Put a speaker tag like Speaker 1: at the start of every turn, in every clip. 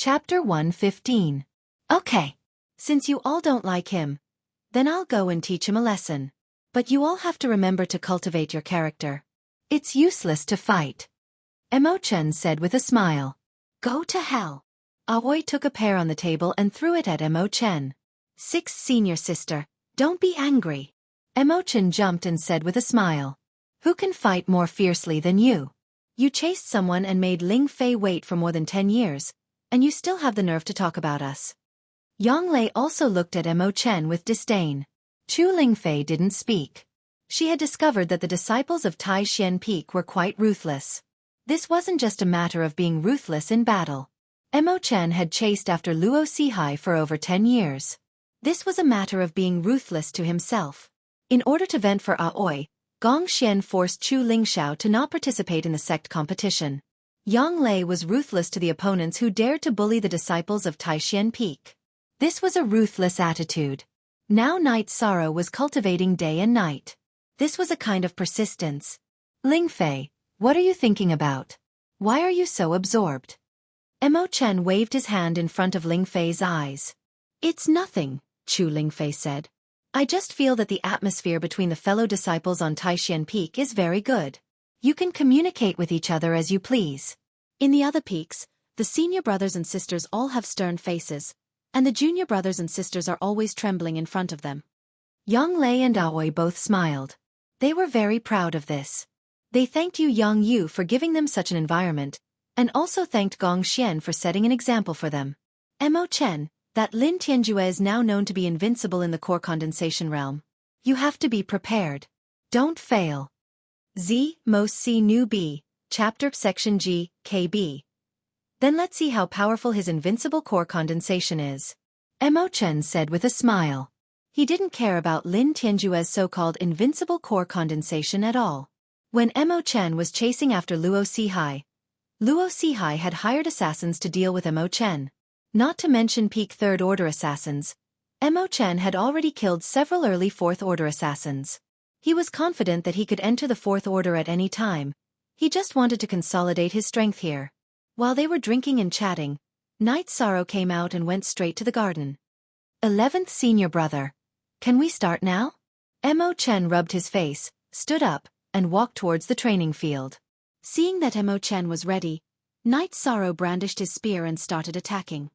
Speaker 1: Chapter 115. Okay. Since you all don't like him, then I'll go and teach him a lesson. But you all have to remember to cultivate your character. It's useless to fight. Emo-chen said with a smile. Go to hell. Aoi took a pear on the table and threw it at Emo-chen. Sixth senior sister, don't be angry. Emo-chen jumped and said with a smile. Who can fight more fiercely than you? You chased someone and made Ling Fei wait for more than 10 years, and you still have the nerve to talk about us. Yang Lei also looked at Emo-chen with disdain. Chu Lingfei didn't speak. She had discovered that the disciples of Tai Xian Peak were quite ruthless. This wasn't just a matter of being ruthless in battle. Emo-chen had chased after Luo Sihai for over 10 years. This was a matter of being ruthless to himself. In order to vent for Aoi, Gong Xian forced Chu Lingxiao to not participate in the sect competition. Yang Lei was ruthless to the opponents who dared to bully the disciples of Tai Xian Peak. This was a ruthless attitude. Now Night Sorrow was cultivating day and night. This was a kind of persistence. Lingfei, what are you thinking about? Why are you so absorbed? Emo-chen waved his hand in front of Lingfei's eyes. It's nothing, Chu Lingfei said. I just feel that the atmosphere between the fellow disciples on Tai Xian Peak is very good. You can communicate with each other as you please. In the other peaks, the senior brothers and sisters all have stern faces, and the junior brothers and sisters are always trembling in front of them. Yang Lei and Aoi both smiled. They were very proud of this. They thanked Yang Yu for giving them such an environment, and also thanked Gong Xian for setting an example for them. Emo-chen, that Lin Tianjue is now known to be invincible in the core condensation realm. You have to be prepared. Don't fail. Z. Most C. New B. Chapter Section G. KB. Then let's see how powerful his invincible core condensation is. Emo-chen said with a smile. He didn't care about Lin Tianjue's so-called invincible core condensation at all. When Emo-chen was chasing after Luo Sihai had hired assassins to deal with Emo-chen. Not to mention peak third-order assassins, Emo-chen had already killed several early fourth-order assassins. He was confident that he could enter the fourth order at any time. He just wanted to consolidate his strength here. While they were drinking and chatting, Night Sorrow came out and went straight to the garden. 11th senior brother. Can we start now? Emo-chen rubbed his face, stood up, and walked towards the training field. Seeing that Emo-chen was ready, Night Sorrow brandished his spear and started attacking.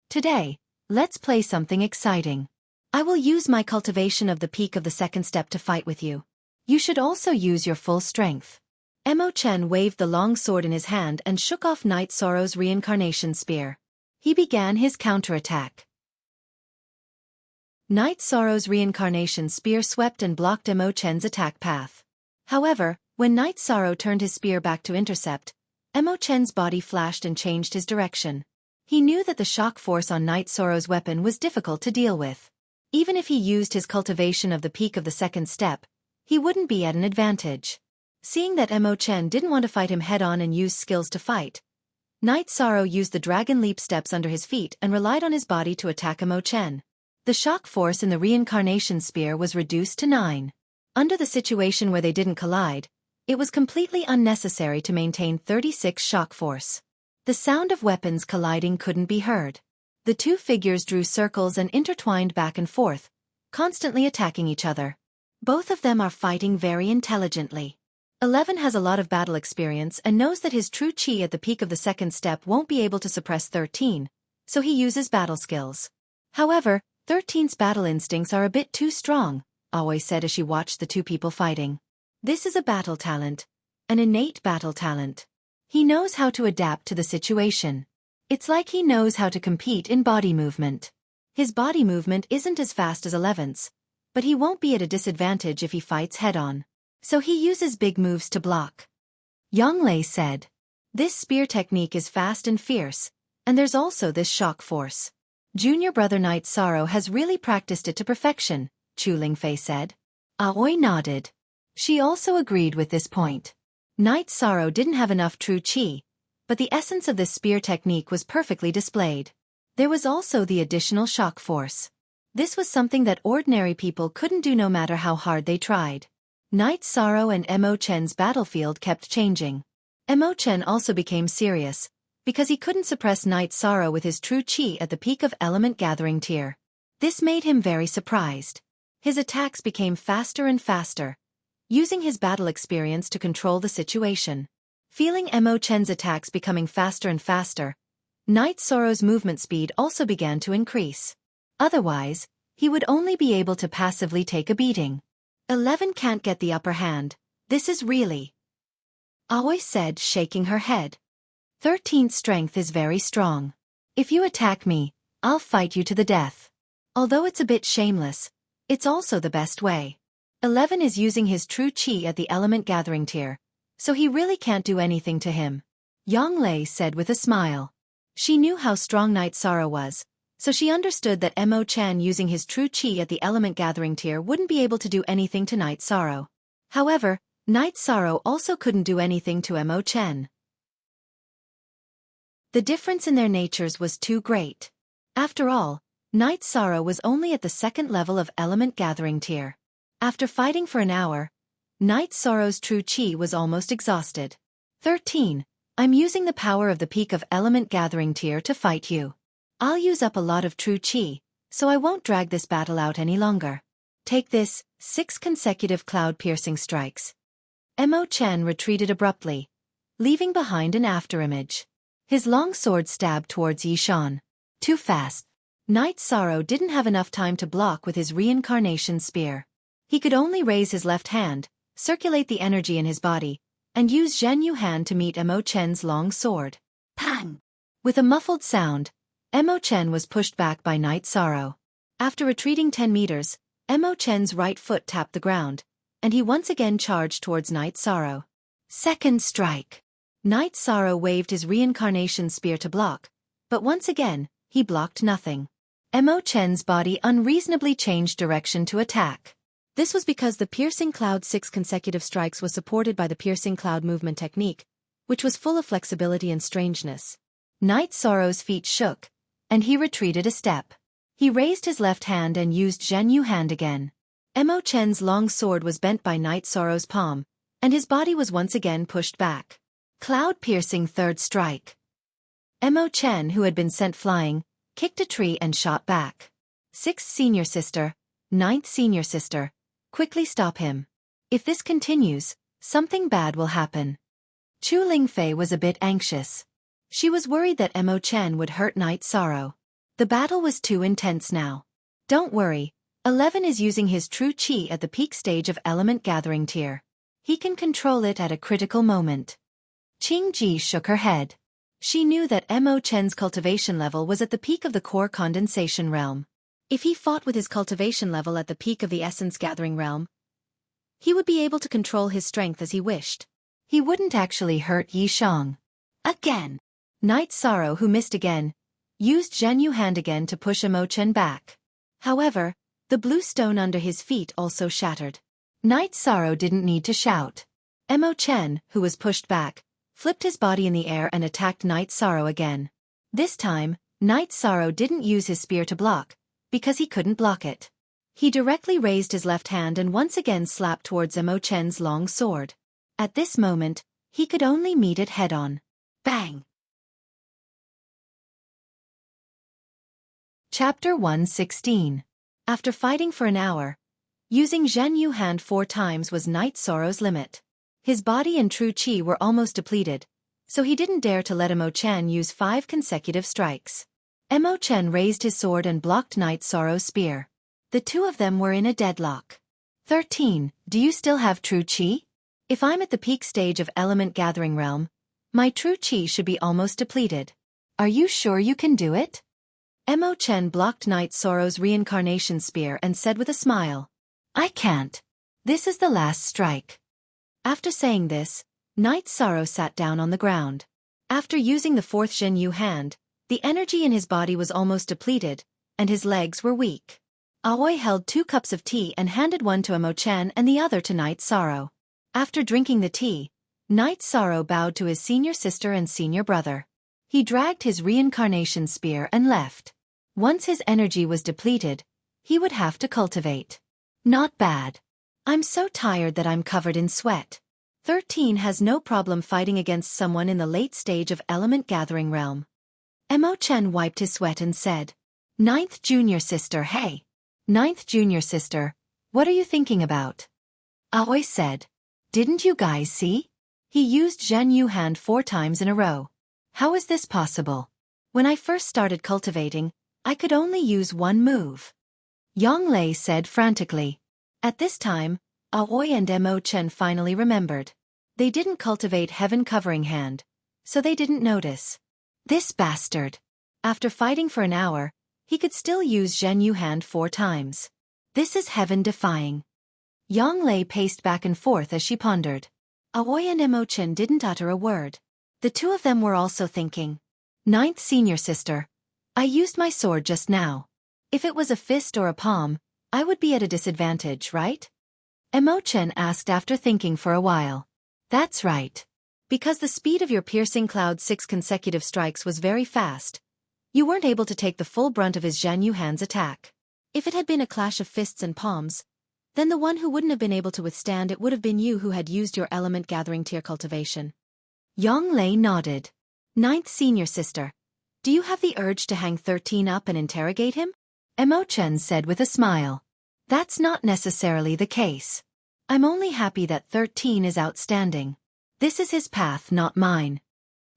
Speaker 1: Today, let's play something exciting. I will use my cultivation of the peak of the second step to fight with you. You should also use your full strength. Emo-chen waved the long sword in his hand and shook off Night Sorrow's reincarnation spear. He began his counterattack. Night Sorrow's reincarnation spear swept and blocked Emo-chen's attack path. However, when Night Sorrow turned his spear back to intercept, Emo-chen's body flashed and changed his direction. He knew that the shock force on Night Sorrow's weapon was difficult to deal with. Even if he used his cultivation of the peak of the second step, he wouldn't be at an advantage. Seeing that Emo-chen didn't want to fight him head-on and use skills to fight, Night Sorrow used the dragon leap steps under his feet and relied on his body to attack Emo-chen. The shock force in the reincarnation spear was reduced to 9. Under the situation where they didn't collide, it was completely unnecessary to maintain 36 shock force. The sound of weapons colliding couldn't be heard. The two figures drew circles and intertwined back and forth, constantly attacking each other. Both of them are fighting very intelligently. 11 has a lot of battle experience and knows that his true chi at the peak of the second step won't be able to suppress 13, so he uses battle skills. However, 13's battle instincts are a bit too strong, Aoi said as she watched the two people fighting. This is a battle talent, an innate battle talent. He knows how to adapt to the situation. It's like he knows how to compete in body movement. His body movement isn't as fast as 11's, but he won't be at a disadvantage if he fights head-on. So he uses big moves to block. Yang Lei said. This spear technique is fast and fierce, and there's also this shock force. Junior brother Night Sorrow has really practiced it to perfection, Chu Lingfei said. Aoi nodded. She also agreed with this point. Night Sorrow didn't have enough true chi, but the essence of this spear technique was perfectly displayed. There was also the additional shock force. This was something that ordinary people couldn't do no matter how hard they tried. Night Sorrow and Emo-chen's battlefield kept changing. Emo-chen also became serious, because he couldn't suppress Night Sorrow with his true chi at the peak of element gathering tier. This made him very surprised. His attacks became faster and faster, using his battle experience to control the situation. Feeling Mo Chen's attacks becoming faster and faster, Night Sorrow's movement speed also began to increase. Otherwise, he would only be able to passively take a beating. 11 can't get the upper hand. This is really... Aoi said, shaking her head. 13's strength is very strong. If you attack me, I'll fight you to the death. Although it's a bit shameless, it's also the best way. 11 is using his true chi at the element gathering tier, so he really can't do anything to him. Yang Lei said with a smile. She knew how strong Night Sorrow was, so she understood that Mo Chen using his true chi at the element gathering tier wouldn't be able to do anything to Night Sorrow. However, Night Sorrow also couldn't do anything to Mo Chen. The difference in their natures was too great. After all, Night Sorrow was only at the second level of element gathering tier. After fighting for an hour, Night Sorrow's true chi was almost exhausted. 13. I'm using the power of the peak of element gathering tier to fight you. I'll use up a lot of true chi, so I won't drag this battle out any longer. Take this, 6 consecutive cloud-piercing strikes. Mo Chen retreated abruptly, leaving behind an afterimage. His long sword stabbed towards Yishan. Too fast. Night Sorrow didn't have enough time to block with his reincarnation spear. He could only raise his left hand, circulate the energy in his body, and use Zhen Yu hand to meet Mo Chen's long sword. Pang! With a muffled sound, Mo Chen was pushed back by Night Sorrow. After retreating 10 meters, Mo Chen's right foot tapped the ground, and he once again charged towards Night Sorrow. Second strike. Night Sorrow waved his reincarnation spear to block, but once again, he blocked nothing. Mo Chen's body unreasonably changed direction to attack. This was because the Piercing Cloud 6 consecutive strikes was supported by the Piercing Cloud movement technique, which was full of flexibility and strangeness. Night Sorrow's feet shook, and he retreated a step. He raised his left hand and used Zhen Yu hand again. Mo Chen's long sword was bent by Night Sorrow's palm, and his body was once again pushed back. Cloud-piercing third strike. Mo Chen, who had been sent flying, kicked a tree and shot back. 6th senior sister, 9th senior sister, quickly stop him. If this continues, something bad will happen. Chu Lingfei was a bit anxious. She was worried that Mo Chen would hurt Night Sorrow. The battle was too intense now. Don't worry, 11 is using his true chi at the peak stage of element gathering tier. He can control it at a critical moment. Qing Ji shook her head. She knew that Mo Chen's cultivation level was at the peak of the core condensation realm. If he fought with his cultivation level at the peak of the essence gathering realm, he would be able to control his strength as he wished. He wouldn't actually hurt Yi Shang. Again. Night Sorrow, who missed again, used Zhen Yu hand again to push Mo Chen back. However, the blue stone under his feet also shattered. Night Sorrow didn't need to shout. Mo Chen, who was pushed back, flipped his body in the air and attacked Night Sorrow again. This time, Night Sorrow didn't use his spear to block, because he couldn't block it. He directly raised his left hand and once again slapped towards Mo Chen's long sword. At this moment, he could only meet it head-on. Bang! Chapter 116. After fighting for an hour, using Zhen Yu hand 4 times was Night Sorrow's limit. His body and true chi were almost depleted, so he didn't dare to let Mo Chen use 5 consecutive strikes. Mo Chen raised his sword and blocked Night Sorrow's spear. The two of them were in a deadlock. 13. Do you still have true chi? If I'm at the peak stage of element gathering realm, my true chi should be almost depleted. Are you sure you can do it? Mo Chen blocked Night Sorrow's reincarnation spear and said with a smile. I can't. This is the last strike. After saying this, Night Sorrow sat down on the ground. After using the 4th Zhen Yu hand, the energy in his body was almost depleted, and his legs were weak. Aoi held 2 cups of tea and handed one to Mo Chen and the other to Night Sorrow. After drinking the tea, Night Sorrow bowed to his senior sister and senior brother. He dragged his reincarnation spear and left. Once his energy was depleted, he would have to cultivate. Not bad. I'm so tired that I'm covered in sweat. 13 has no problem fighting against someone in the late stage of element gathering realm. Emo-chen wiped his sweat and said, "Ninth junior sister, hey. Ninth junior sister, what are you thinking about?" Aoi said, "Didn't you guys see? He used Zhen Yu hand 4 times in a row. How is this possible? When I first started cultivating, I could only use one move." Yang Lei said frantically. At this time, Aoi and Emo-chen finally remembered. They didn't cultivate Heaven Covering Hand, so they didn't notice. This bastard. After fighting for an hour, he could still use Zhen Yu hand 4 times. This is heaven-defying. Yang Lei paced back and forth as she pondered. Aoi and Emo-chen didn't utter a word. The two of them were also thinking. Ninth senior sister. I used my sword just now. If it was a fist or a palm, I would be at a disadvantage, right? Emo-chen asked after thinking for a while. That's right. Because the speed of your piercing cloud 6 consecutive strikes was very fast, you weren't able to take the full brunt of his Zhen Yu hand's attack. If it had been a clash of fists and palms, then the one who wouldn't have been able to withstand it would have been you who had used your element gathering tier cultivation. Yang Lei nodded. Ninth senior sister. Do you have the urge to hang 13 up and interrogate him? Emo-chen said with a smile. That's not necessarily the case. I'm only happy that 13 is outstanding. This is his path, not mine.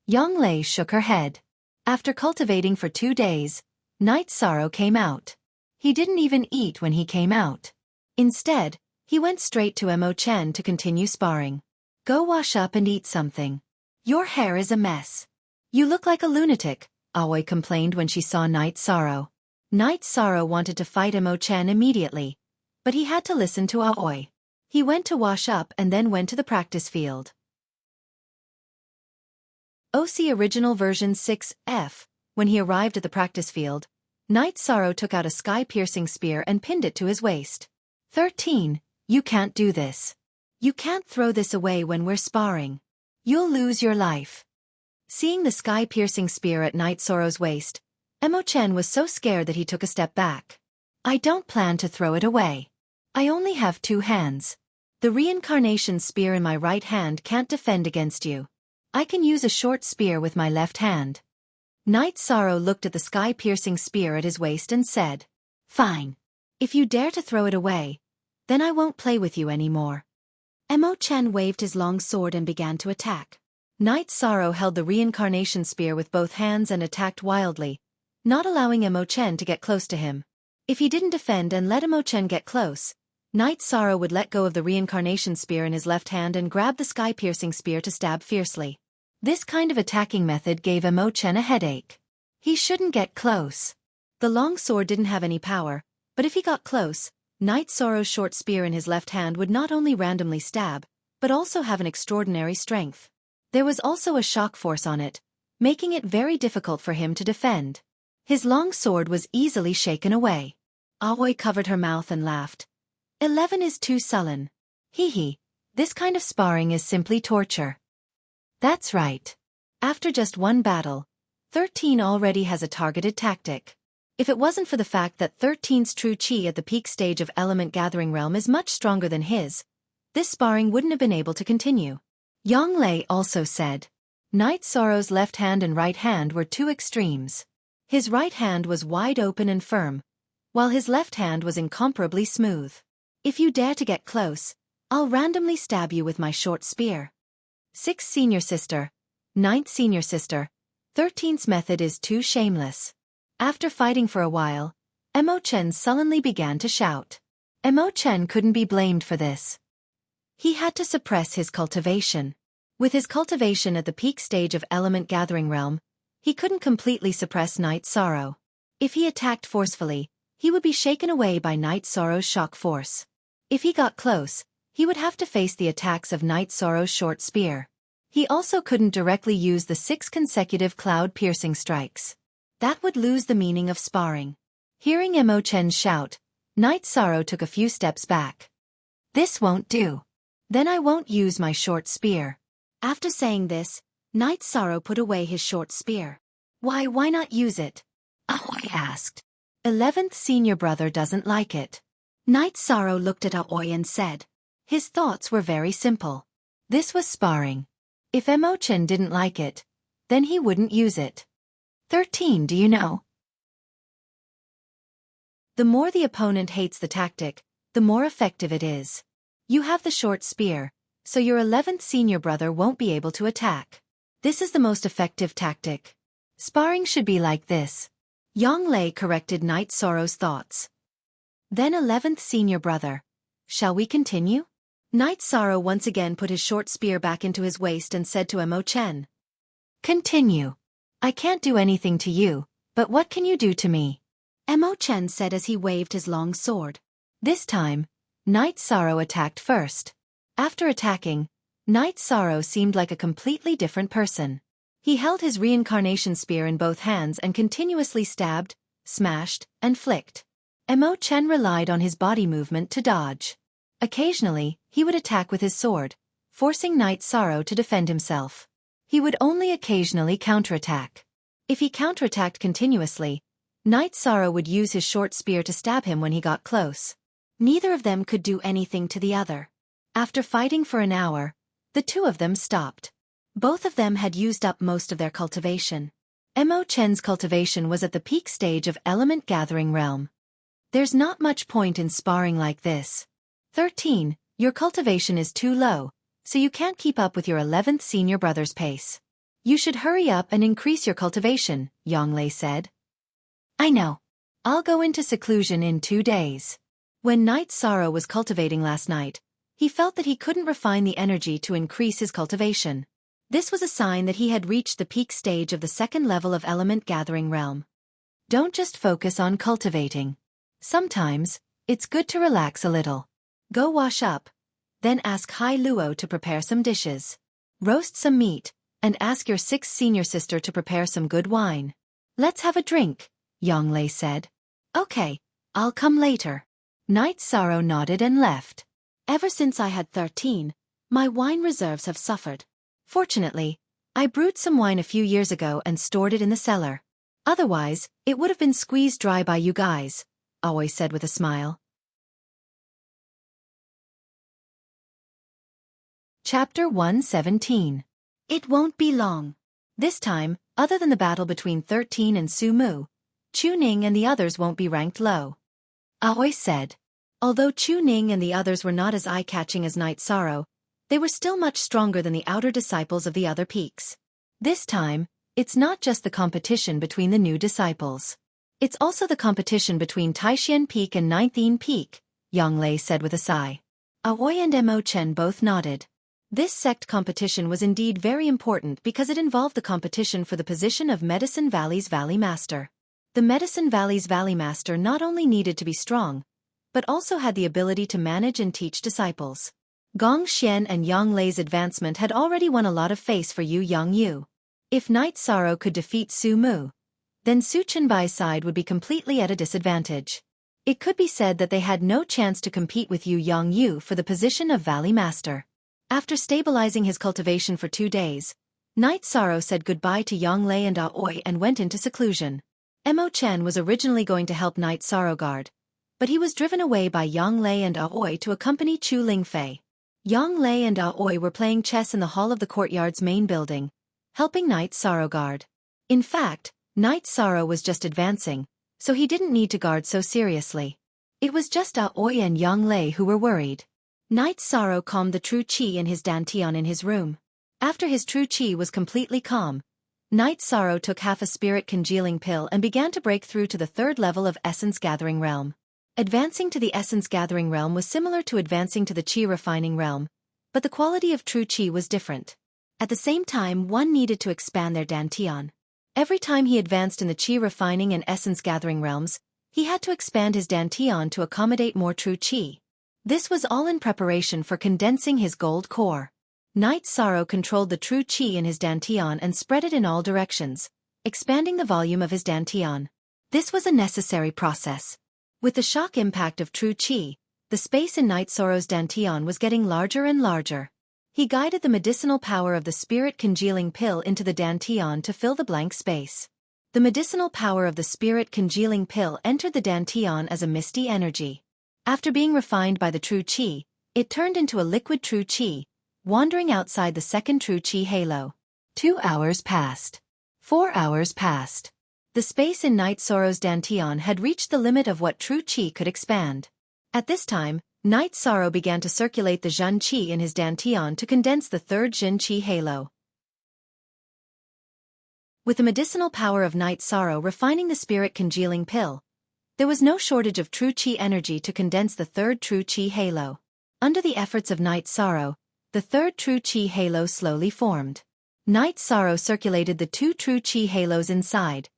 Speaker 1: Yang Lei shook her head. After cultivating for 2 days, Night Sorrow came out. He didn't even eat when he came out. Instead, he went straight to Emo-chen to continue sparring. Go wash up and eat something. Your hair is a mess. You look like a lunatic, Aoi complained when she saw Night Sorrow. Night Sorrow wanted to fight Emo-chen immediately, but he had to listen to Aoi. He went to wash up and then went to the practice field. OC Original Version 6F. When he arrived at the practice field, Night Sorrow took out a sky-piercing spear and pinned it to his waist. 13, you can't do this. You can't throw this away when we're sparring. You'll lose your life. Seeing the sky-piercing spear at Night Sorrow's waist, Emo-chen was so scared that he took a step back. I don't plan to throw it away. I only have 2 hands. The reincarnation spear in my right hand can't defend against you. I can use a short spear with my left hand. Night Sorrow looked at the sky-piercing spear at his waist and said, Fine. If you dare to throw it away, then I won't play with you anymore. Emo-chen waved his long sword and began to attack. Night Sorrow held the reincarnation spear with both hands and attacked wildly, not allowing Emo-chen to get close to him. If he didn't defend and let Emo-chen get close, Night Sorrow would let go of the reincarnation spear in his left hand and grab the sky-piercing spear to stab fiercely. This kind of attacking method gave Emo-chen a headache. He shouldn't get close. The long sword didn't have any power, but if he got close, Night Sorrow's short spear in his left hand would not only randomly stab, but also have an extraordinary strength. There was also a shock force on it, making it very difficult for him to defend. His long sword was easily shaken away. Aoi covered her mouth and laughed. 11 is too sullen. Hee, this kind of sparring is simply torture. That's right. After just one battle, 13 already has a targeted tactic. If it wasn't for the fact that 13's true chi at the peak stage of element gathering realm is much stronger than his, this sparring wouldn't have been able to continue. Yang Lei also said. Night Sorrow's left hand and right hand were 2 extremes. His right hand was wide open and firm, while his left hand was incomparably smooth. If you dare to get close, I'll randomly stab you with my short spear. 6th senior sister, 9th senior sister, 13's method is too shameless. After fighting for a while, Emo-chen sullenly began to shout. Emo-chen couldn't be blamed for this. He had to suppress his cultivation. With his cultivation at the peak stage of element gathering realm, he couldn't completely suppress Night Sorrow. If he attacked forcefully, he would be shaken away by Night Sorrow's shock force. If he got close, he would have to face the attacks of Night Sorrow's short spear. He also couldn't directly use the 6 consecutive cloud-piercing strikes. That would lose the meaning of sparring. Hearing Emo-chen's shout, Night Sorrow took a few steps back. This won't do. Then I won't use my short spear. After saying this, Night Sorrow put away his short spear. Why not use it? Aoi asked. 11th senior brother doesn't like it. Night Sorrow looked at Aoi and said. His thoughts were very simple. This was sparring. If Chen didn't like it, then he wouldn't use it. 13. Do you know? The more the opponent hates the tactic, the more effective it is. You have the short spear, so your 11th senior brother won't be able to attack. This is the most effective tactic. Sparring should be like this. Yang Lei corrected Knight Sorrow's thoughts. Then 11th senior brother. Shall we continue? Knight Sorrow once again put his short spear back into his waist and said to Chen. Continue. I can't do anything to you, but what can you do to me? Chen said as he waved his long sword. This time, Knight Sorrow attacked first. After attacking, Knight Sorrow seemed like a completely different person. He held his reincarnation spear in both hands and continuously stabbed, smashed, and flicked. Chen relied on his body movement to dodge. Occasionally, he would attack with his sword, forcing Knight Sorrow to defend himself. He would only occasionally counterattack. If he counterattacked continuously, Knight Sorrow would use his short spear to stab him when he got close. Neither of them could do anything to the other. After fighting for an hour, the two of them stopped. Both of them had used up most of their cultivation. Chen's cultivation was at the peak stage of element gathering realm. There's not much point in sparring like this. 13. Your cultivation is too low, so you can't keep up with your 11th senior brother's pace. You should hurry up and increase your cultivation, Yang Lei said. I know. I'll go into seclusion in 2 days. When Knight Sorrow was cultivating last night, he felt that he couldn't refine the energy to increase his cultivation. This was a sign that he had reached the peak stage of the second level of element gathering realm. Don't just focus on cultivating. Sometimes, it's good to relax a little. Go wash up, then ask Hai Luo to prepare some dishes. Roast some meat, and ask your 6th senior sister to prepare some good wine. Let's have a drink, Yang Lei said. Okay, I'll come later. Knight Sorrow nodded and left. Ever since I had 13, my wine reserves have suffered. Fortunately, I brewed some wine a few years ago and stored it in the cellar. Otherwise, it would have been squeezed dry by you guys, Aoi said with a smile. Chapter 117. It won't be long. This time, other than the battle between 13 and Su Mu, Chu Ning and the others won't be ranked low. Aoi said. Although Chu Ning and the others were not as eye-catching as Knight Sorrow, they were still much stronger than the outer disciples of the other peaks. This time, it's not just the competition between the new disciples. It's also the competition between Taixian Peak and Ninth Yin Peak, Yang Lei said with a sigh. Aoi and Chen both nodded. This sect competition was indeed very important because it involved the competition for the position of Medicine Valley's Valley Master. The Medicine Valley's Valley Master not only needed to be strong, but also had the ability to manage and teach disciples. Gong Xian and Yang Lei's advancement had already won a lot of face for Yu Yang Yu. If Knight Sorrow could defeat Su Mu, then Su Chenbai's side would be completely at a disadvantage. It could be said that they had no chance to compete with Yu Yang Yu for the position of Valley Master. After stabilizing his cultivation for 2 days, Knight Sorrow said goodbye to Yang Lei and Aoi and went into seclusion. Chen was originally going to help Knight Sorrow guard, but he was driven away by Yang Lei and Aoi to accompany Chu Lingfei. Yang Lei and Aoi were playing chess in the hall of the courtyard's main building, helping Knight Sorrow guard. In fact, Knight Sorrow was just advancing, so he didn't need to guard so seriously. It was just Aoi and Yang Lei who were worried. Knight Sorrow calmed the true Qi in his dantian in his room. After his true Qi was completely calm, Knight Sorrow took half a spirit congealing pill and began to break through to the 3rd level of Essence Gathering Realm. Advancing to the Essence Gathering Realm was similar to advancing to the Qi Refining Realm, but the quality of true Qi was different. At the same time, one needed to expand their dantian. Every time he advanced in the Qi Refining and Essence Gathering Realms, he had to expand his dantian to accommodate more true Qi. This was all in preparation for condensing his gold core. Knight Sorrow controlled the true Qi in his dantian and spread it in all directions, expanding the volume of his dantian. This was a necessary process. With the shock impact of true Qi, the space in Knight Sorrow's dantian was getting larger and larger. He guided the medicinal power of the spirit congealing pill into the dantian to fill the blank space. The medicinal power of the spirit congealing pill entered the dantian as a misty energy. After being refined by the true Qi, it turned into a liquid true Qi, wandering outside the second true chi halo. 2 hours passed. 4 hours passed. The space in Night Sorrow's dantian had reached the limit of what true chi could expand. At this time, Night Sorrow began to circulate the Zhen Qi in his dantian to condense the third Jin Qi halo. With the medicinal power of Night Sorrow refining the spirit congealing pill, there was no shortage of true chi energy to condense the third true chi halo. Under the efforts of Night Sorrow, the third true chi halo slowly formed. Night Sorrow circulated the 2 true chi halos inside,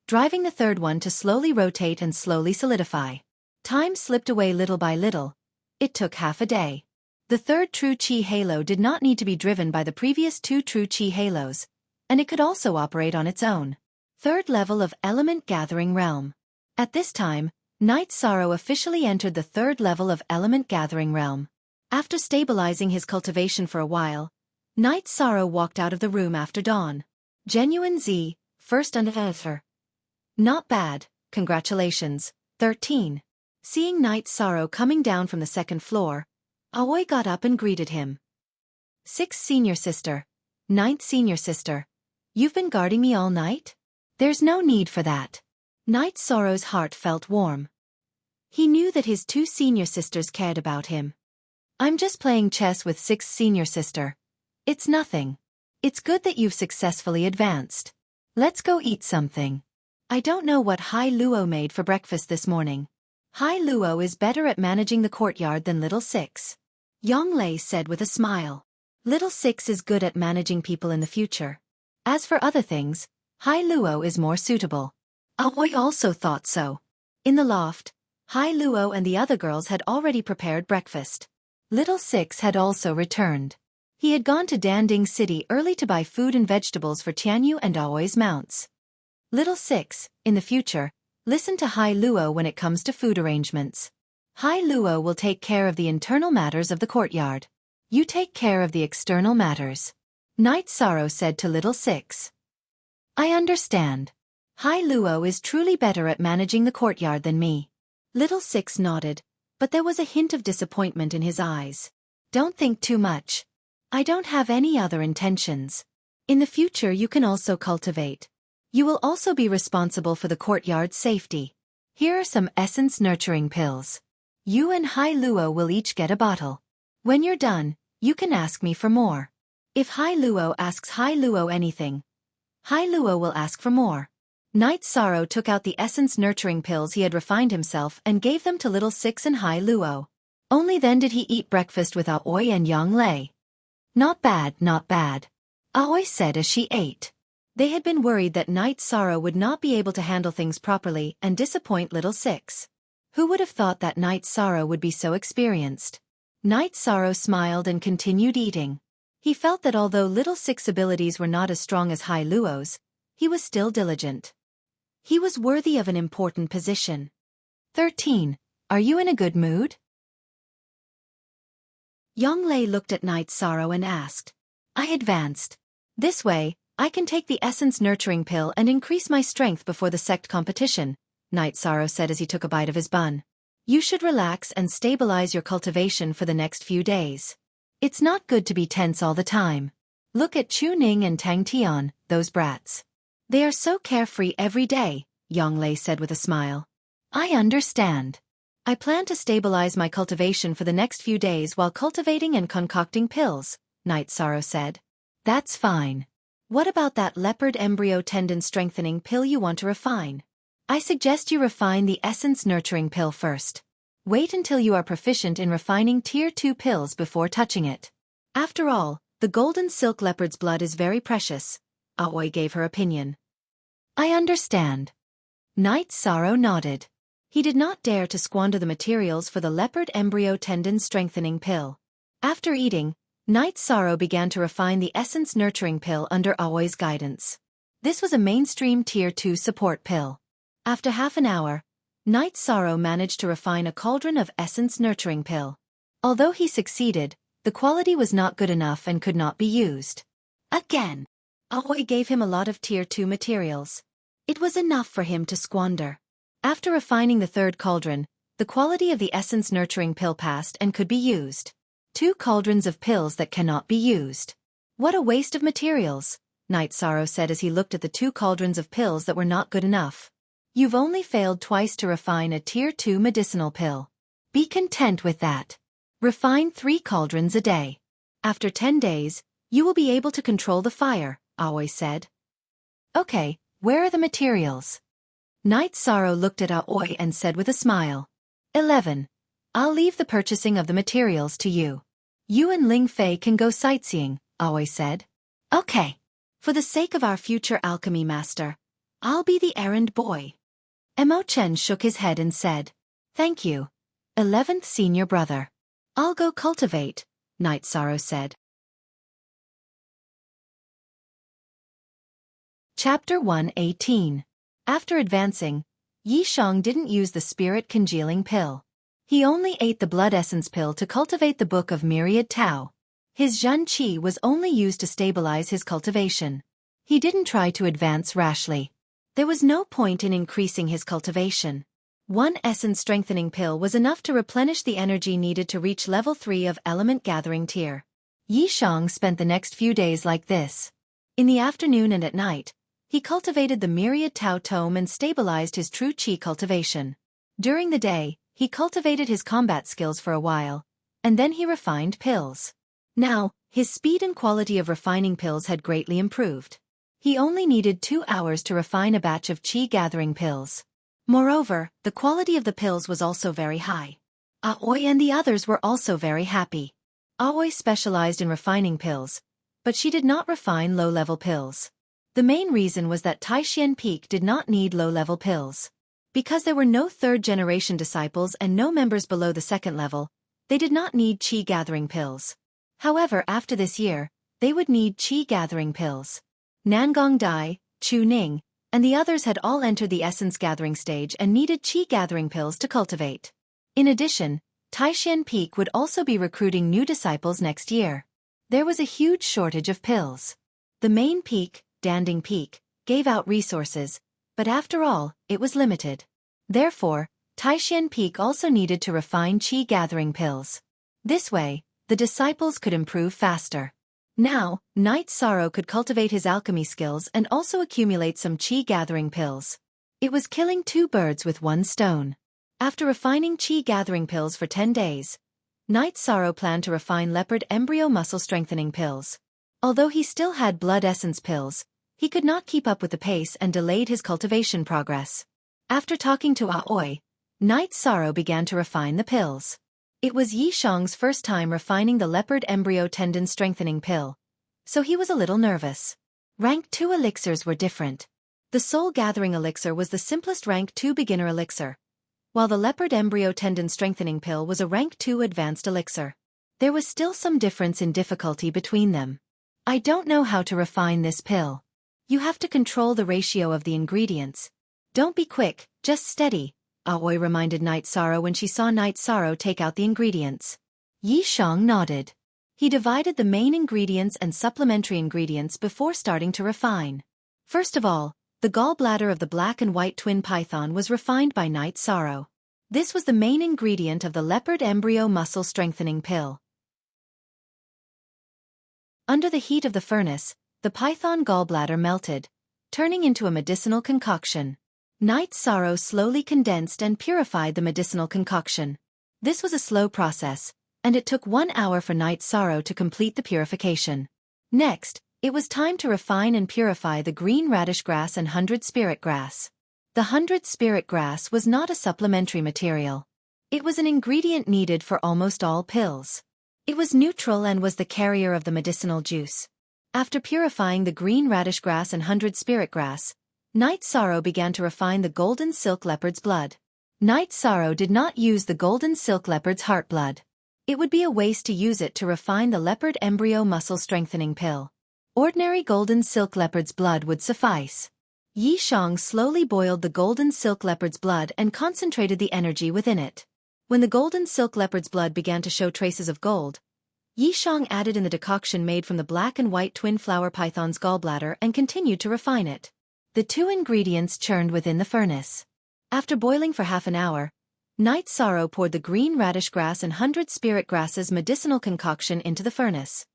Speaker 1: driving the third one to slowly rotate and slowly solidify. Time slipped away little by little. It took half a day. The third true chi halo did not need to be driven by the previous 2 true chi halos, and it could also operate on its own. Third level of Element Gathering Realm. At this time, Night Sorrow officially entered the third level of Element Gathering Realm. After stabilizing his cultivation for a while, Night Sorrow walked out of the room after dawn. Genuine Z, first under. Not bad, congratulations. 13. Seeing Night Sorrow coming down from the second floor, Aoi got up and greeted him. 6th Senior Sister. 9th Senior Sister. You've been guarding me all night? There's no need for that. Night Sorrow's heart felt warm. He knew that his 2 senior sisters cared about him. I'm just playing chess with 6th Senior Sister. It's nothing. It's good that you've successfully advanced. Let's go eat something. I don't know what Hai Luo made for breakfast this morning. Hai Luo is better at managing the courtyard than Little Six. Yang Lei said with a smile. Little Six is good at managing people in the future. As for other things, Hai Luo is more suitable. Aoi also thought so. In the loft, Hai Luo and the other girls had already prepared breakfast. Little Six had also returned. He had gone to Danding City early to buy food and vegetables for Tianyu and Aoi's mounts. Little Six, in the future, listen to Hai Luo when it comes to food arrangements. Hai Luo will take care of the internal matters of the courtyard. You take care of the external matters. Night Sorrow said to Little Six. I understand. Hai Luo is truly better at managing the courtyard than me. Little Six nodded, but there was a hint of disappointment in his eyes. Don't think too much. I don't have any other intentions. In the future you can also cultivate. You will also be responsible for the courtyard's safety. Here are some essence nurturing pills. You and Hai Luo will each get a bottle. When you're done, you can ask me for more. If Hai Luo asks Hai Luo anything, Hai Luo will ask for more. Night Sorrow took out the essence nurturing pills he had refined himself and gave them to Little Six and Hai Luo. Only then did he eat breakfast with Aoi and Yang Lei. Not bad, not bad. Aoi said as she ate. They had been worried that Night Sorrow would not be able to handle things properly and disappoint Little Six. Who would have thought that Night Sorrow would be so experienced? Night Sorrow smiled and continued eating. He felt that although Little Six's abilities were not as strong as Hai Luo's, he was still diligent. He was worthy of an important position. 13. Are you in a good mood? Yang Lei looked at Night Sorrow and asked. I advanced. This way, I can take the essence nurturing pill and increase my strength before the sect competition, Night Sorrow said as he took a bite of his bun. You should relax and stabilize your cultivation for the next few days. It's not good to be tense all the time. Look at Chu Ning and Tang Tian, those brats. They are so carefree every day, Yang Lei said with a smile. I understand. I plan to stabilize my cultivation for the next few days while cultivating and concocting pills, Night Sorrow said. That's fine. What about that leopard embryo tendon strengthening pill you want to refine? I suggest you refine the essence nurturing pill first. Wait until you are proficient in refining Tier 2 pills before touching it. After all, the golden silk leopard's blood is very precious, Aoi gave her opinion. I understand. Night Sorrow nodded. He did not dare to squander the materials for the leopard embryo tendon strengthening pill. After eating, Night Sorrow began to refine the essence nurturing pill under Aoi's guidance. This was a mainstream Tier 2 support pill. After half an hour, Night Sorrow managed to refine a cauldron of essence nurturing pill. Although he succeeded, the quality was not good enough and could not be used. Again, Aoi gave him a lot of Tier 2 materials. It was enough for him to squander. After refining the third cauldron, the quality of the essence nurturing pill passed and could be used. 2 cauldrons of pills that cannot be used. What a waste of materials, Night Sorrow said as he looked at the 2 cauldrons of pills that were not good enough. You've only failed twice to refine a Tier 2 medicinal pill. Be content with that. Refine 3 cauldrons a day. After 10 days, you will be able to control the fire, Aoi said. Okay, where are the materials? Night Sorrow looked at Aoi and said with a smile. 11. I'll leave the purchasing of the materials to you. You and Ling Fei can go sightseeing, Aoi said. Okay. For the sake of our future alchemy master, I'll be the errand boy. Emo Chen shook his head and said, Thank you, 11th senior brother. I'll go cultivate, Night Sorrow said. Chapter 118. After advancing, Yi Shang didn't use the spirit congealing pill. He only ate the blood essence pill to cultivate the Book of Myriad Tao. His Zhen Qi was only used to stabilize his cultivation. He didn't try to advance rashly. There was no point in increasing his cultivation. 1 essence strengthening pill was enough to replenish the energy needed to reach level 3 of element gathering tier. Yi Shang spent the next few days like this. In the afternoon and at night, he cultivated the Myriad Tao Tome and stabilized his true Qi cultivation. During the day, he cultivated his combat skills for a while, and then he refined pills. Now, his speed and quality of refining pills had greatly improved. He only needed 2 hours to refine a batch of Qi gathering pills. Moreover, the quality of the pills was also very high. Aoi and the others were also very happy. Aoi specialized in refining pills, but she did not refine low-level pills. The main reason was that Taishan Peak did not need low-level pills. Because there were no third-generation disciples and no members below the 2nd level, they did not need Qi gathering pills. However, after this year, they would need Qi gathering pills. Nangong Dai, Chu Ning, and the others had all entered the essence gathering stage and needed Qi gathering pills to cultivate. In addition, Taishan Peak would also be recruiting new disciples next year. There was a huge shortage of pills. The main peak, Danding Peak, gave out resources, but after all, it was limited. Therefore, Taishan Peak also needed to refine Qi gathering pills. This way, the disciples could improve faster. Now, Night Sorrow could cultivate his alchemy skills and also accumulate some Qi gathering pills. It was killing 2 birds with 1 stone. After refining Qi gathering pills for 10 days, Night Sorrow planned to refine leopard embryo muscle strengthening pills. Although he still had blood essence pills, he could not keep up with the pace and delayed his cultivation progress. After talking to Aoi, Night Sorrow began to refine the pills. It was Yi Shang's first time refining the leopard embryo tendon strengthening pill, so he was a little nervous. Rank 2 elixirs were different. The soul gathering elixir was the simplest rank 2 beginner elixir, while the leopard embryo tendon strengthening pill was a rank 2 advanced elixir. There was still some difference in difficulty between them. I don't know how to refine this pill. You have to control the ratio of the ingredients. Don't be quick, just steady, Aoi reminded Night Sorrow when she saw Night Sorrow take out the ingredients. Yi Shang nodded. He divided the main ingredients and supplementary ingredients before starting to refine. First of all, the gallbladder of the black and white twin python was refined by Night Sorrow. This was the main ingredient of the leopard embryo muscle strengthening pill. Under the heat of the furnace, the python gallbladder melted, turning into a medicinal concoction. Night Sorrow slowly condensed and purified the medicinal concoction. This was a slow process, and it took 1 hour for Night Sorrow to complete the purification. Next, it was time to refine and purify the green radish grass and 100 spirit grass. The 100 spirit grass was not a supplementary material. It was an ingredient needed for almost all pills. It was neutral and was the carrier of the medicinal juice. After purifying the green radish grass and 100 spirit grass, Night Sorrow began to refine the golden silk leopard's blood. Night Sorrow did not use the golden silk leopard's heart blood. It would be a waste to use it to refine the leopard embryo muscle strengthening pill. Ordinary golden silk leopard's blood would suffice. Yi Shang slowly boiled the golden silk leopard's blood and concentrated the energy within it. When the golden silk leopard's blood began to show traces of gold, Yi Shang added in the decoction made from the black and white twin flower python's gallbladder and continued to refine it. The 2 ingredients churned within the furnace. After boiling for half an hour, Night Sorrow poured the green radish grass and 100 spirit grasses medicinal concoction into the furnace.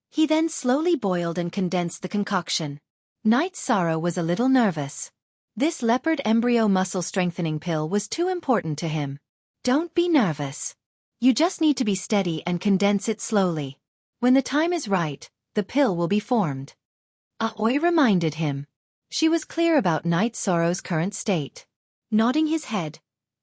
Speaker 1: He then slowly boiled and condensed the concoction. Night Sorrow was a little nervous. This leopard embryo muscle strengthening pill was too important to him. Don't be nervous. You just need to be steady and condense it slowly. When the time is right, the pill will be formed. Aoi reminded him. She was clear about Night Sorrow's current state. Nodding his head,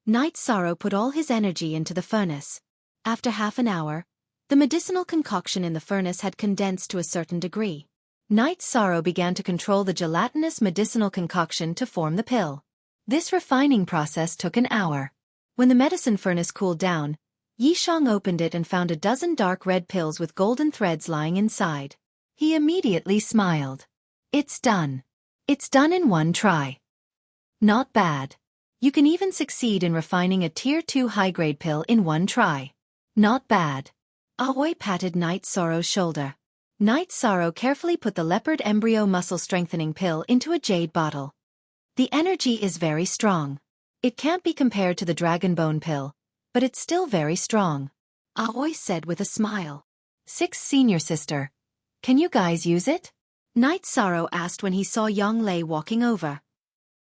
Speaker 1: Night Sorrow put all his energy into the furnace. After half an hour, the medicinal concoction in the furnace had condensed to a certain degree. Night Sorrow began to control the gelatinous medicinal concoction to form the pill. This refining process took an hour. When the medicine furnace cooled down, Yishang opened it and found a dozen dark red pills with golden threads lying inside. He immediately smiled. It's done. It's done in one try. Not bad. You can even succeed in refining a Tier 2 high-grade pill in one try. Not bad. Aoi patted Night Sorrow's shoulder. Night Sorrow carefully put the leopard embryo muscle strengthening pill into a jade bottle. The energy is very strong. It can't be compared to the dragon bone pill, but it's still very strong. Aoi said with a smile. 6 senior sister. Can you guys use it? Night Sorrow asked when he saw Yang Lei walking over.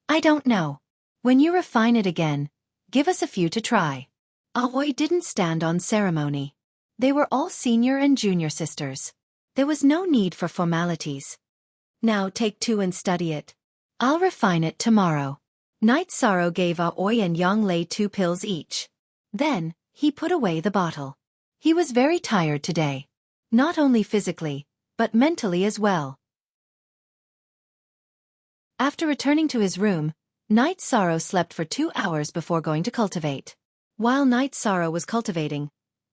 Speaker 1: I don't know. When you refine it again, give us a few to try. Aoi didn't stand on ceremony. They were all senior and junior sisters. There was no need for formalities. Now take 2 and study it. I'll refine it tomorrow. Night Sorrow gave Aoi and Yang Lei 2 pills each. Then, he put away the bottle. He was very tired today. Not only physically, but mentally as well. After returning to his room, Night Sorrow slept for 2 hours before going to cultivate. While Night Sorrow was cultivating,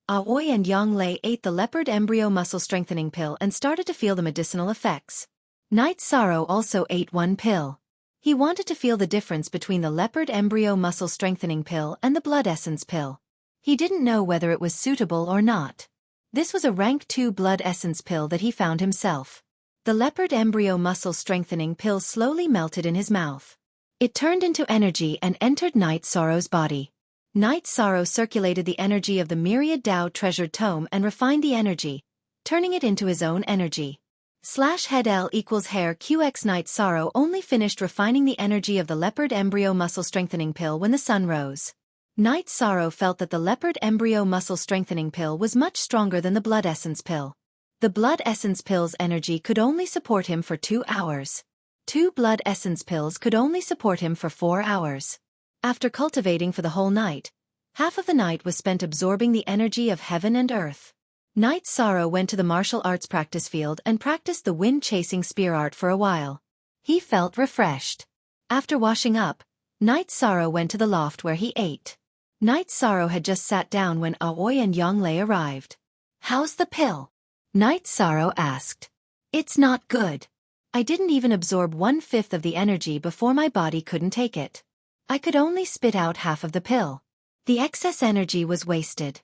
Speaker 1: Aoi and Yang Lei ate the leopard embryo muscle strengthening pill and started to feel the medicinal effects. Night Sorrow also ate 1 pill. He wanted to feel the difference between the leopard embryo muscle strengthening pill and the blood essence pill. He didn't know whether it was suitable or not. This was a rank 2 blood essence pill that he found himself. The leopard embryo muscle strengthening pill slowly melted in his mouth. It turned into energy and entered Night Sorrow's body. Night Sorrow circulated the energy of the myriad Tao treasured tome and refined the energy, turning it into his own energy. /head L equals hair QX. Night Sorrow only finished refining the energy of the leopard embryo muscle strengthening pill when the sun rose. Night Sorrow felt that the leopard embryo muscle strengthening pill was much stronger than the blood essence pill. The blood essence pill's energy could only support him for 2 hours. 2 blood essence pills could only support him for 4 hours. After cultivating for the whole night, half of the night was spent absorbing the energy of heaven and earth. Night Sorrow went to the martial arts practice field and practiced the wind-chasing spear art for a while. He felt refreshed. After washing up, Night Sorrow went to the loft where he ate. Night Sorrow had just sat down when Aoi and Yang Lei arrived. How's the pill? Night Sorrow asked. It's not good. I didn't even absorb 1/5 of the energy before my body couldn't take it. I could only spit out half of the pill. The excess energy was wasted.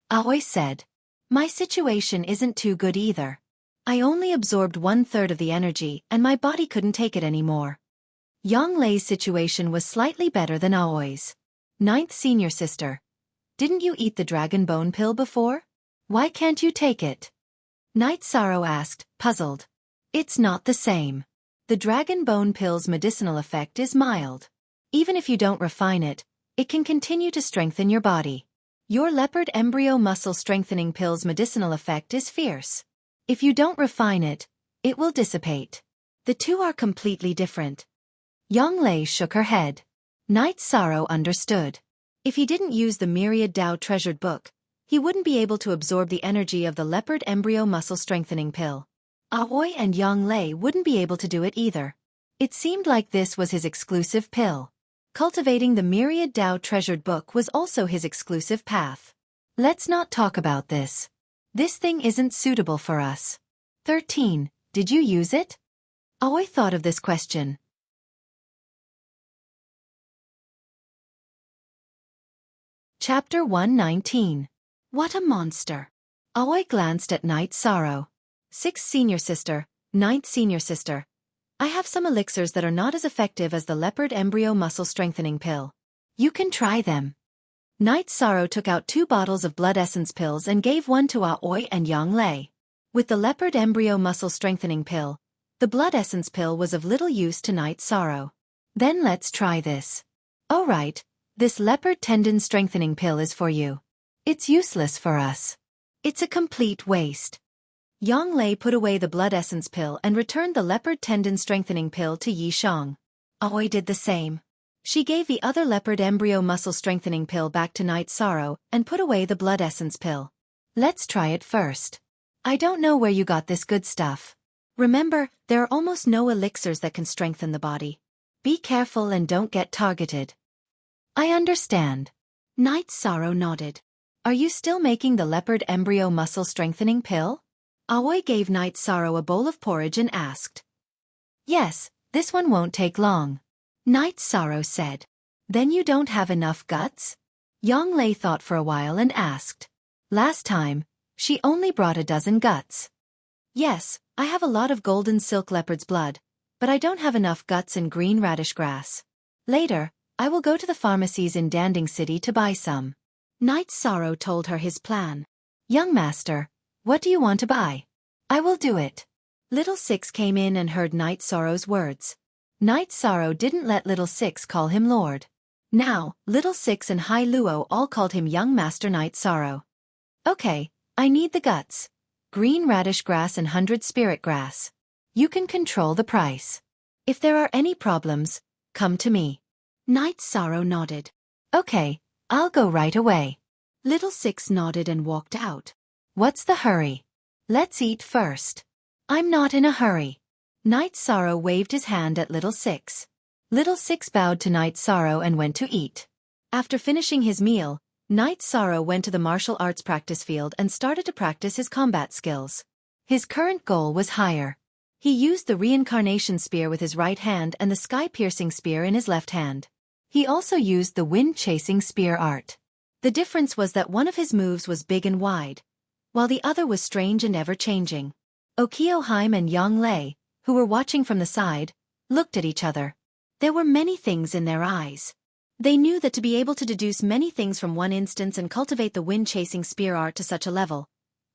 Speaker 1: Aoi said. My situation isn't too good either. I only absorbed 1/3 of the energy and my body couldn't take it anymore. Yang Lei's situation was slightly better than Aoi's. 9th senior sister. Didn't you eat the dragon bone pill before? Why can't you take it? Night Sorrow asked, puzzled. It's not the same. The dragon bone pill's medicinal effect is mild. Even if you don't refine it, it can continue to strengthen your body. Your leopard embryo muscle strengthening pill's medicinal effect is fierce. If you don't refine it, it will dissipate. The two are completely different. Yang Lei shook her head. Night Sorrow understood. If he didn't use the myriad Tao treasured book, he wouldn't be able to absorb the energy of the leopard embryo muscle strengthening pill. Aoi and Yang Lei wouldn't be able to do it either. It seemed like this was his exclusive pill. Cultivating the myriad Tao treasured book was also his exclusive path. Let's not talk about this. This thing isn't suitable for us. 13. Did you use it? Aoi thought of this question. Chapter 119. What a monster. Aoi glanced at Night Sorrow. 6th senior sister, 9th senior sister. I have some elixirs that are not as effective as the leopard embryo muscle strengthening pill. You can try them. Night Sorrow took out 2 bottles of blood essence pills and gave one to Aoi and Yang Lei. With the leopard embryo muscle strengthening pill, the blood essence pill was of little use to Night Sorrow. Then let's try this. Alright, this leopard tendon strengthening pill is for you. It's useless for us. It's a complete waste. Yang Lei put away the blood essence pill and returned the leopard tendon strengthening pill to Yi Shang. Aoi did the same. She gave the other leopard embryo muscle strengthening pill back to Night Sorrow and put away the blood essence pill. Let's try it first. I don't know where you got this good stuff. Remember, there are almost no elixirs that can strengthen the body. Be careful and don't get targeted. I understand. Night Sorrow nodded. Are you still making the leopard embryo muscle strengthening pill? Aoi gave Night Sorrow a bowl of porridge and asked. Yes, this one won't take long. Night Sorrow said. Then you don't have enough guts? Yang Lei thought for a while and asked. Last time, she only brought a dozen guts. Yes, I have a lot of golden silk leopard's blood, but I don't have enough guts and green radish grass. Later, I will go to the pharmacies in Danding City to buy some. Night Sorrow told her his plan. Young master, what do you want to buy? I will do it. Little Six came in and heard Night Sorrow's words. Night Sorrow didn't let Little Six call him Lord. Now, Little Six and Hai Luo all called him Young Master Night Sorrow. Okay, I need the guts. Green radish grass and 100 spirit grass. You can control the price. If there are any problems, come to me. Night Sorrow nodded. Okay, I'll go right away. Little Six nodded and walked out. What's the hurry? Let's eat first. I'm not in a hurry. Night Sorrow waved his hand at Little Six. Little Six bowed to Night Sorrow and went to eat. After finishing his meal, Night Sorrow went to the martial arts practice field and started to practice his combat skills. His current goal was higher. He used the reincarnation spear with his right hand and the sky-piercing spear in his left hand. He also used the wind-chasing spear art. The difference was that one of his moves was big and wide, while the other was strange and ever-changing. Okioheim and Yang Lei, who were watching from the side, looked at each other. There were many things in their eyes. They knew that to be able to deduce many things from one instance and cultivate the wind-chasing spear art to such a level,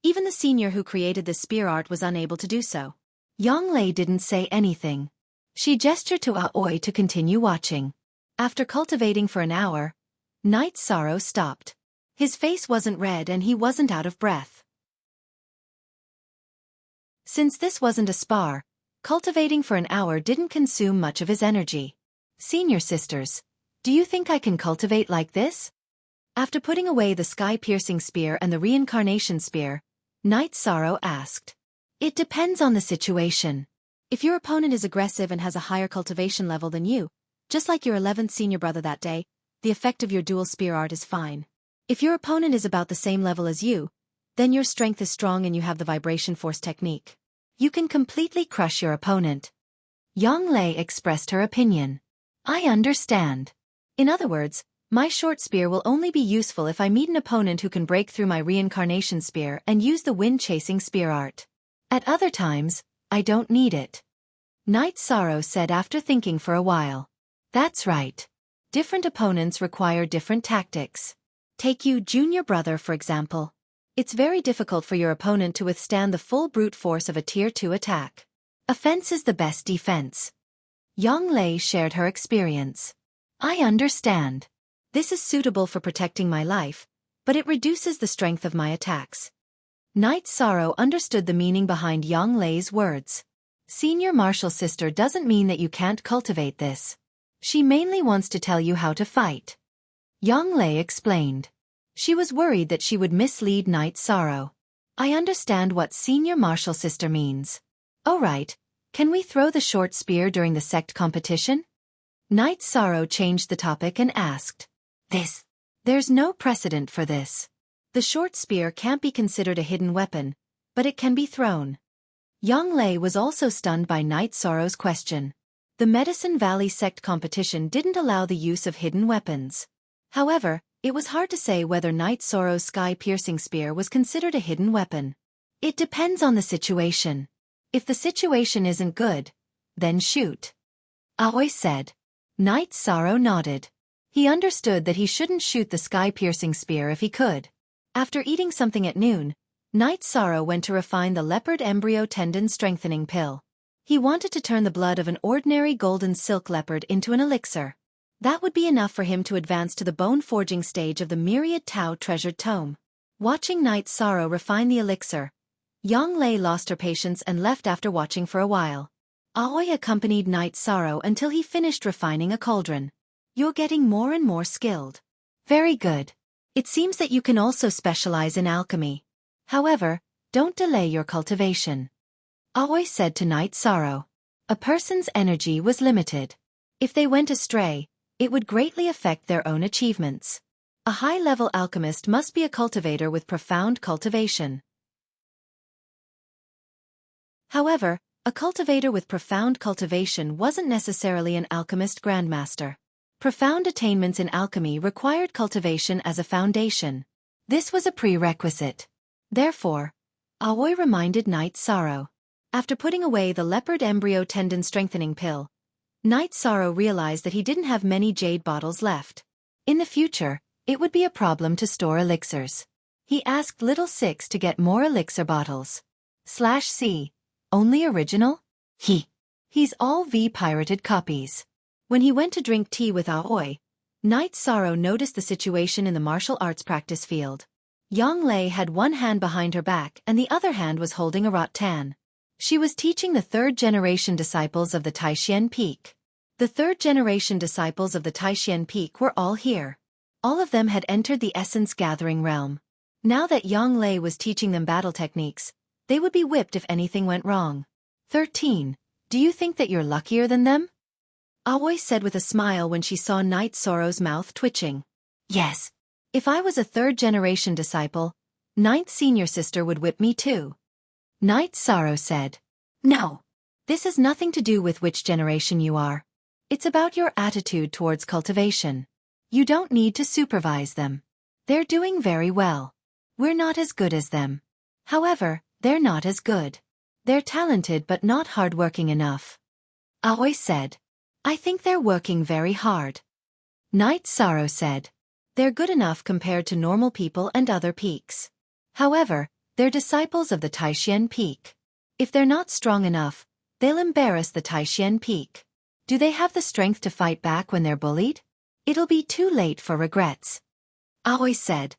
Speaker 1: even the senior who created this spear art was unable to do so. Yang Lei didn't say anything. She gestured to Aoi to continue watching. After cultivating for an hour, Night Sorrow stopped. His face wasn't red and he wasn't out of breath. Since this wasn't a spar, cultivating for an hour didn't consume much of his energy. Senior sisters, do you think I can cultivate like this? After putting away the sky-piercing spear and the reincarnation spear, Night Sorrow asked. It depends on the situation. If your opponent is aggressive and has a higher cultivation level than you, just like your 11th senior brother that day, the effect of your dual spear art is fine. If your opponent is about the same level as you, then your strength is strong and you have the vibration force technique. You can completely crush your opponent. Yang Lei expressed her opinion. I understand. In other words, my short spear will only be useful if I meet an opponent who can break through my reincarnation spear and use the wind-chasing spear art. At other times, I don't need it. Night Sorrow said after thinking for a while. That's right. Different opponents require different tactics. Take you, junior brother, for example. It's very difficult for your opponent to withstand the full brute force of a Tier 2 attack. Offense is the best defense. Yang Lei shared her experience. I understand. This is suitable for protecting my life, but it reduces the strength of my attacks. Night Sorrow understood the meaning behind Yang Lei's words. Senior martial sister doesn't mean that you can't cultivate this. She mainly wants to tell you how to fight. Yang Lei explained. She was worried that she would mislead Night Sorrow. I understand what senior martial sister means. Alright, can we throw the short spear during the sect competition? Night Sorrow changed the topic and asked. There's no precedent for this. The short spear can't be considered a hidden weapon, but it can be thrown. Yang Lei was also stunned by Night Sorrow's question. The Medicine Valley sect competition didn't allow the use of hidden weapons. However, it was hard to say whether Night Sorrow's sky-piercing spear was considered a hidden weapon. It depends on the situation. If the situation isn't good, then shoot. Aoi said. Night Sorrow nodded. He understood that he shouldn't shoot the sky-piercing spear if he could. After eating something at noon, Knight Sorrow went to refine the leopard embryo tendon strengthening pill. He wanted to turn the blood of an ordinary golden silk leopard into an elixir. That would be enough for him to advance to the bone-forging stage of the Myriad Tao treasured tome. Watching Knight Sorrow refine the elixir, Yang Lei lost her patience and left after watching for a while. Aoi accompanied Knight Sorrow until he finished refining a cauldron. You're getting more and more skilled. Very good. It seems that you can also specialize in alchemy. However, don't delay your cultivation. Aoi said to Knight Sorrow. A person's energy was limited. If they went astray, it would greatly affect their own achievements. A high-level alchemist must be a cultivator with profound cultivation. However, a cultivator with profound cultivation wasn't necessarily an alchemist grandmaster. Profound attainments in alchemy required cultivation as a foundation. This was a prerequisite. Therefore, Aoi reminded Knight Sorrow. After putting away the leopard embryo tendon strengthening pill, Knight Sorrow realized that he didn't have many jade bottles left. In the future, it would be a problem to store elixirs. He asked Little Six to get more elixir bottles. /C. Only original? He's all V-pirated copies. When he went to drink tea with Aoi, Knight Sorrow noticed the situation in the martial arts practice field. Yang Lei had one hand behind her back and the other hand was holding a rattan. She was teaching the third-generation disciples of the Taishian Peak. The third-generation disciples of the Taishian Peak were all here. All of them had entered the essence gathering realm. Now that Yang Lei was teaching them battle techniques, they would be whipped if anything went wrong. 13. Do you think that you're luckier than them? Aoi said with a smile when she saw Knight Sorrow's mouth twitching. Yes. If I was a third-generation disciple, Ninth Senior Sister would whip me too. Knight Sorrow said. No. This has nothing to do with which generation you are. It's about your attitude towards cultivation. You don't need to supervise them. They're doing very well. We're not as good as them. However, they're not as good. They're talented but not hardworking enough. Aoi said. I think they're working very hard. Knight Sorrow said. They're good enough compared to normal people and other peaks. However, they're disciples of the Taishian Peak. If they're not strong enough, they'll embarrass the Taishian Peak. Do they have the strength to fight back when they're bullied? It'll be too late for regrets. Aoi said.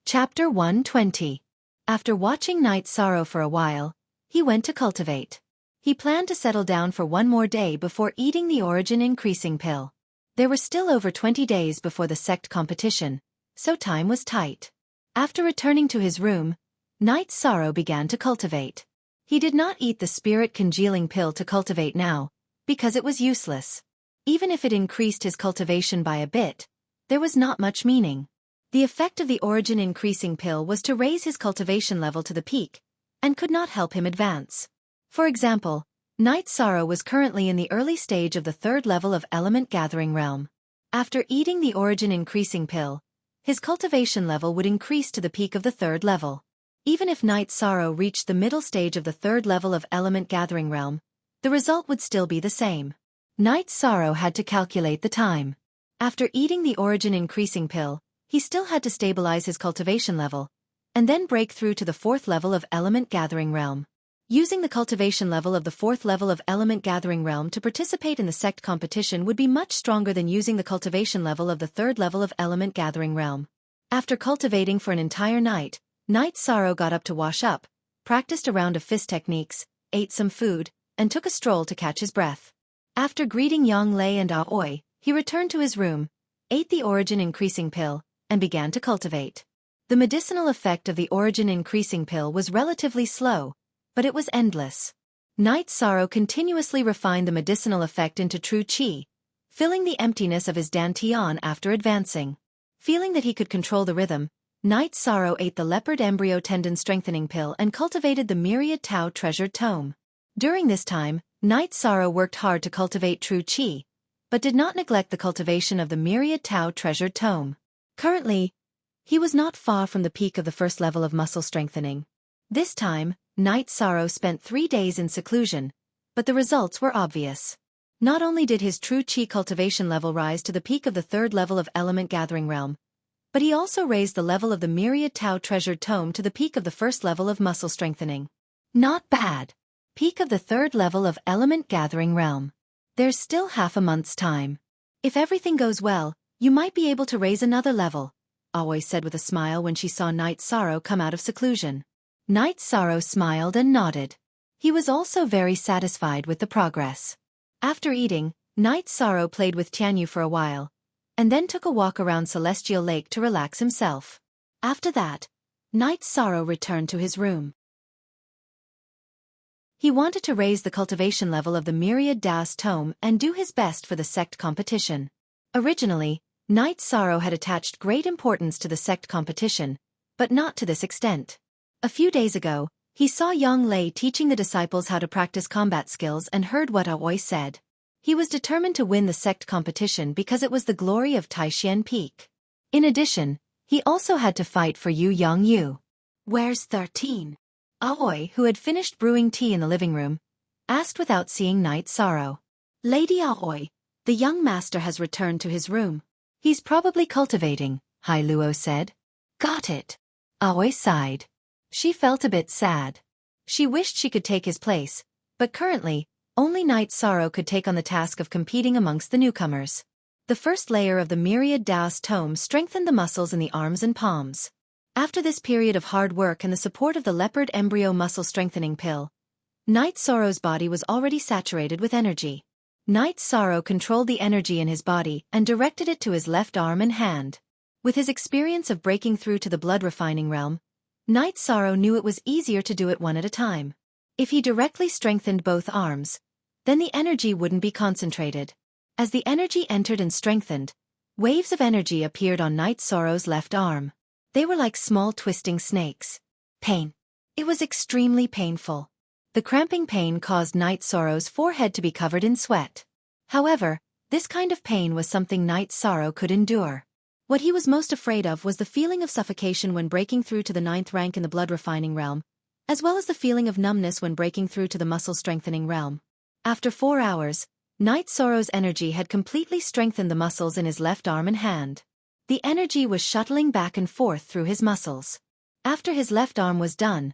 Speaker 1: Chapter 120. After watching Knight Sorrow for a while, he went to cultivate. He planned to settle down for one more day before eating the origin increasing pill. There were still over 20 days before the sect competition, so time was tight. After returning to his room, Knight Sorrow began to cultivate. He did not eat the spirit congealing pill to cultivate now, because it was useless. Even if it increased his cultivation by a bit, there was not much meaning. The effect of the origin increasing pill was to raise his cultivation level to the peak, and could not help him advance. For example, Knight Sorrow was currently in the early stage of the third level of element gathering realm. After eating the origin increasing pill, his cultivation level would increase to the peak of the third level. Even if Knight Sorrow reached the middle stage of the third level of element gathering realm, the result would still be the same. Knight Sorrow had to calculate the time. After eating the origin increasing pill, he still had to stabilize his cultivation level, and then break through to the fourth level of element gathering realm. Using the cultivation level of the fourth level of element gathering realm to participate in the sect competition would be much stronger than using the cultivation level of the third level of element gathering realm. After cultivating for an entire night, Knight Sorrow got up to wash up, practiced a round of fist techniques, ate some food, and took a stroll to catch his breath. After greeting Yang Lei and Aoi, he returned to his room, ate the origin increasing pill, and began to cultivate. The medicinal effect of the origin increasing pill was relatively slow, but it was endless. Knight Sorrow continuously refined the medicinal effect into true qi, filling the emptiness of his dantian after advancing. Feeling that he could control the rhythm, Knight Sorrow ate the leopard embryo tendon strengthening pill and cultivated the Myriad Tao treasured tome. During this time, Knight Sorrow worked hard to cultivate true qi, but did not neglect the cultivation of the Myriad Tao treasured tome. Currently, he was not far from the peak of the first level of muscle strengthening. This time, Knight Sorrow spent 3 days in seclusion, but the results were obvious. Not only did his true Qi cultivation level rise to the peak of the 3rd level of Element Gathering Realm, but he also raised the level of the Myriad Tao Treasured Tome to the peak of the 1st level of Muscle Strengthening. Not bad. Peak of the 3rd level of Element Gathering Realm. There's still half a month's time. If everything goes well, you might be able to raise another level, Aoi said with a smile when she saw Night Sorrow come out of seclusion. Night Sorrow smiled and nodded. He was also very satisfied with the progress. After eating, Night Sorrow played with Tianyu for a while, and then took a walk around Celestial Lake to relax himself. After that, Night Sorrow returned to his room. He wanted to raise the cultivation level of the Myriad Daos Tome and do his best for the sect competition. Originally, Night Sorrow had attached great importance to the sect competition, but not to this extent. A few days ago, he saw Yang Lei teaching the disciples how to practice combat skills and heard what Aoi said. He was determined to win the sect competition because it was the glory of Taishan Peak. In addition, he also had to fight for Yu Yongyu. Where's 13? Aoi, who had finished brewing tea in the living room, asked without seeing Night Sorrow. Lady Aoi, the young master has returned to his room. He's probably cultivating, Hai Luo said. Got it. Aoi sighed. She felt a bit sad. She wished she could take his place, but currently, only Night Sorrow could take on the task of competing amongst the newcomers. The first layer of the Myriad Daos Tome strengthened the muscles in the arms and palms. After this period of hard work and the support of the leopard embryo muscle strengthening pill, Night Sorrow's body was already saturated with energy. Night Sorrow controlled the energy in his body and directed it to his left arm and hand. With his experience of breaking through to the blood refining realm, Night Sorrow knew it was easier to do it one at a time. If he directly strengthened both arms, then the energy wouldn't be concentrated. As the energy entered and strengthened, waves of energy appeared on Night Sorrow's left arm. They were like small twisting snakes. Pain. It was extremely painful. The cramping pain caused Night Sorrow's forehead to be covered in sweat. However, this kind of pain was something Night Sorrow could endure. What he was most afraid of was the feeling of suffocation when breaking through to the 9th rank in the blood refining realm, as well as the feeling of numbness when breaking through to the muscle strengthening realm. After 4 hours, Night Sorrow's energy had completely strengthened the muscles in his left arm and hand. The energy was shuttling back and forth through his muscles. After his left arm was done,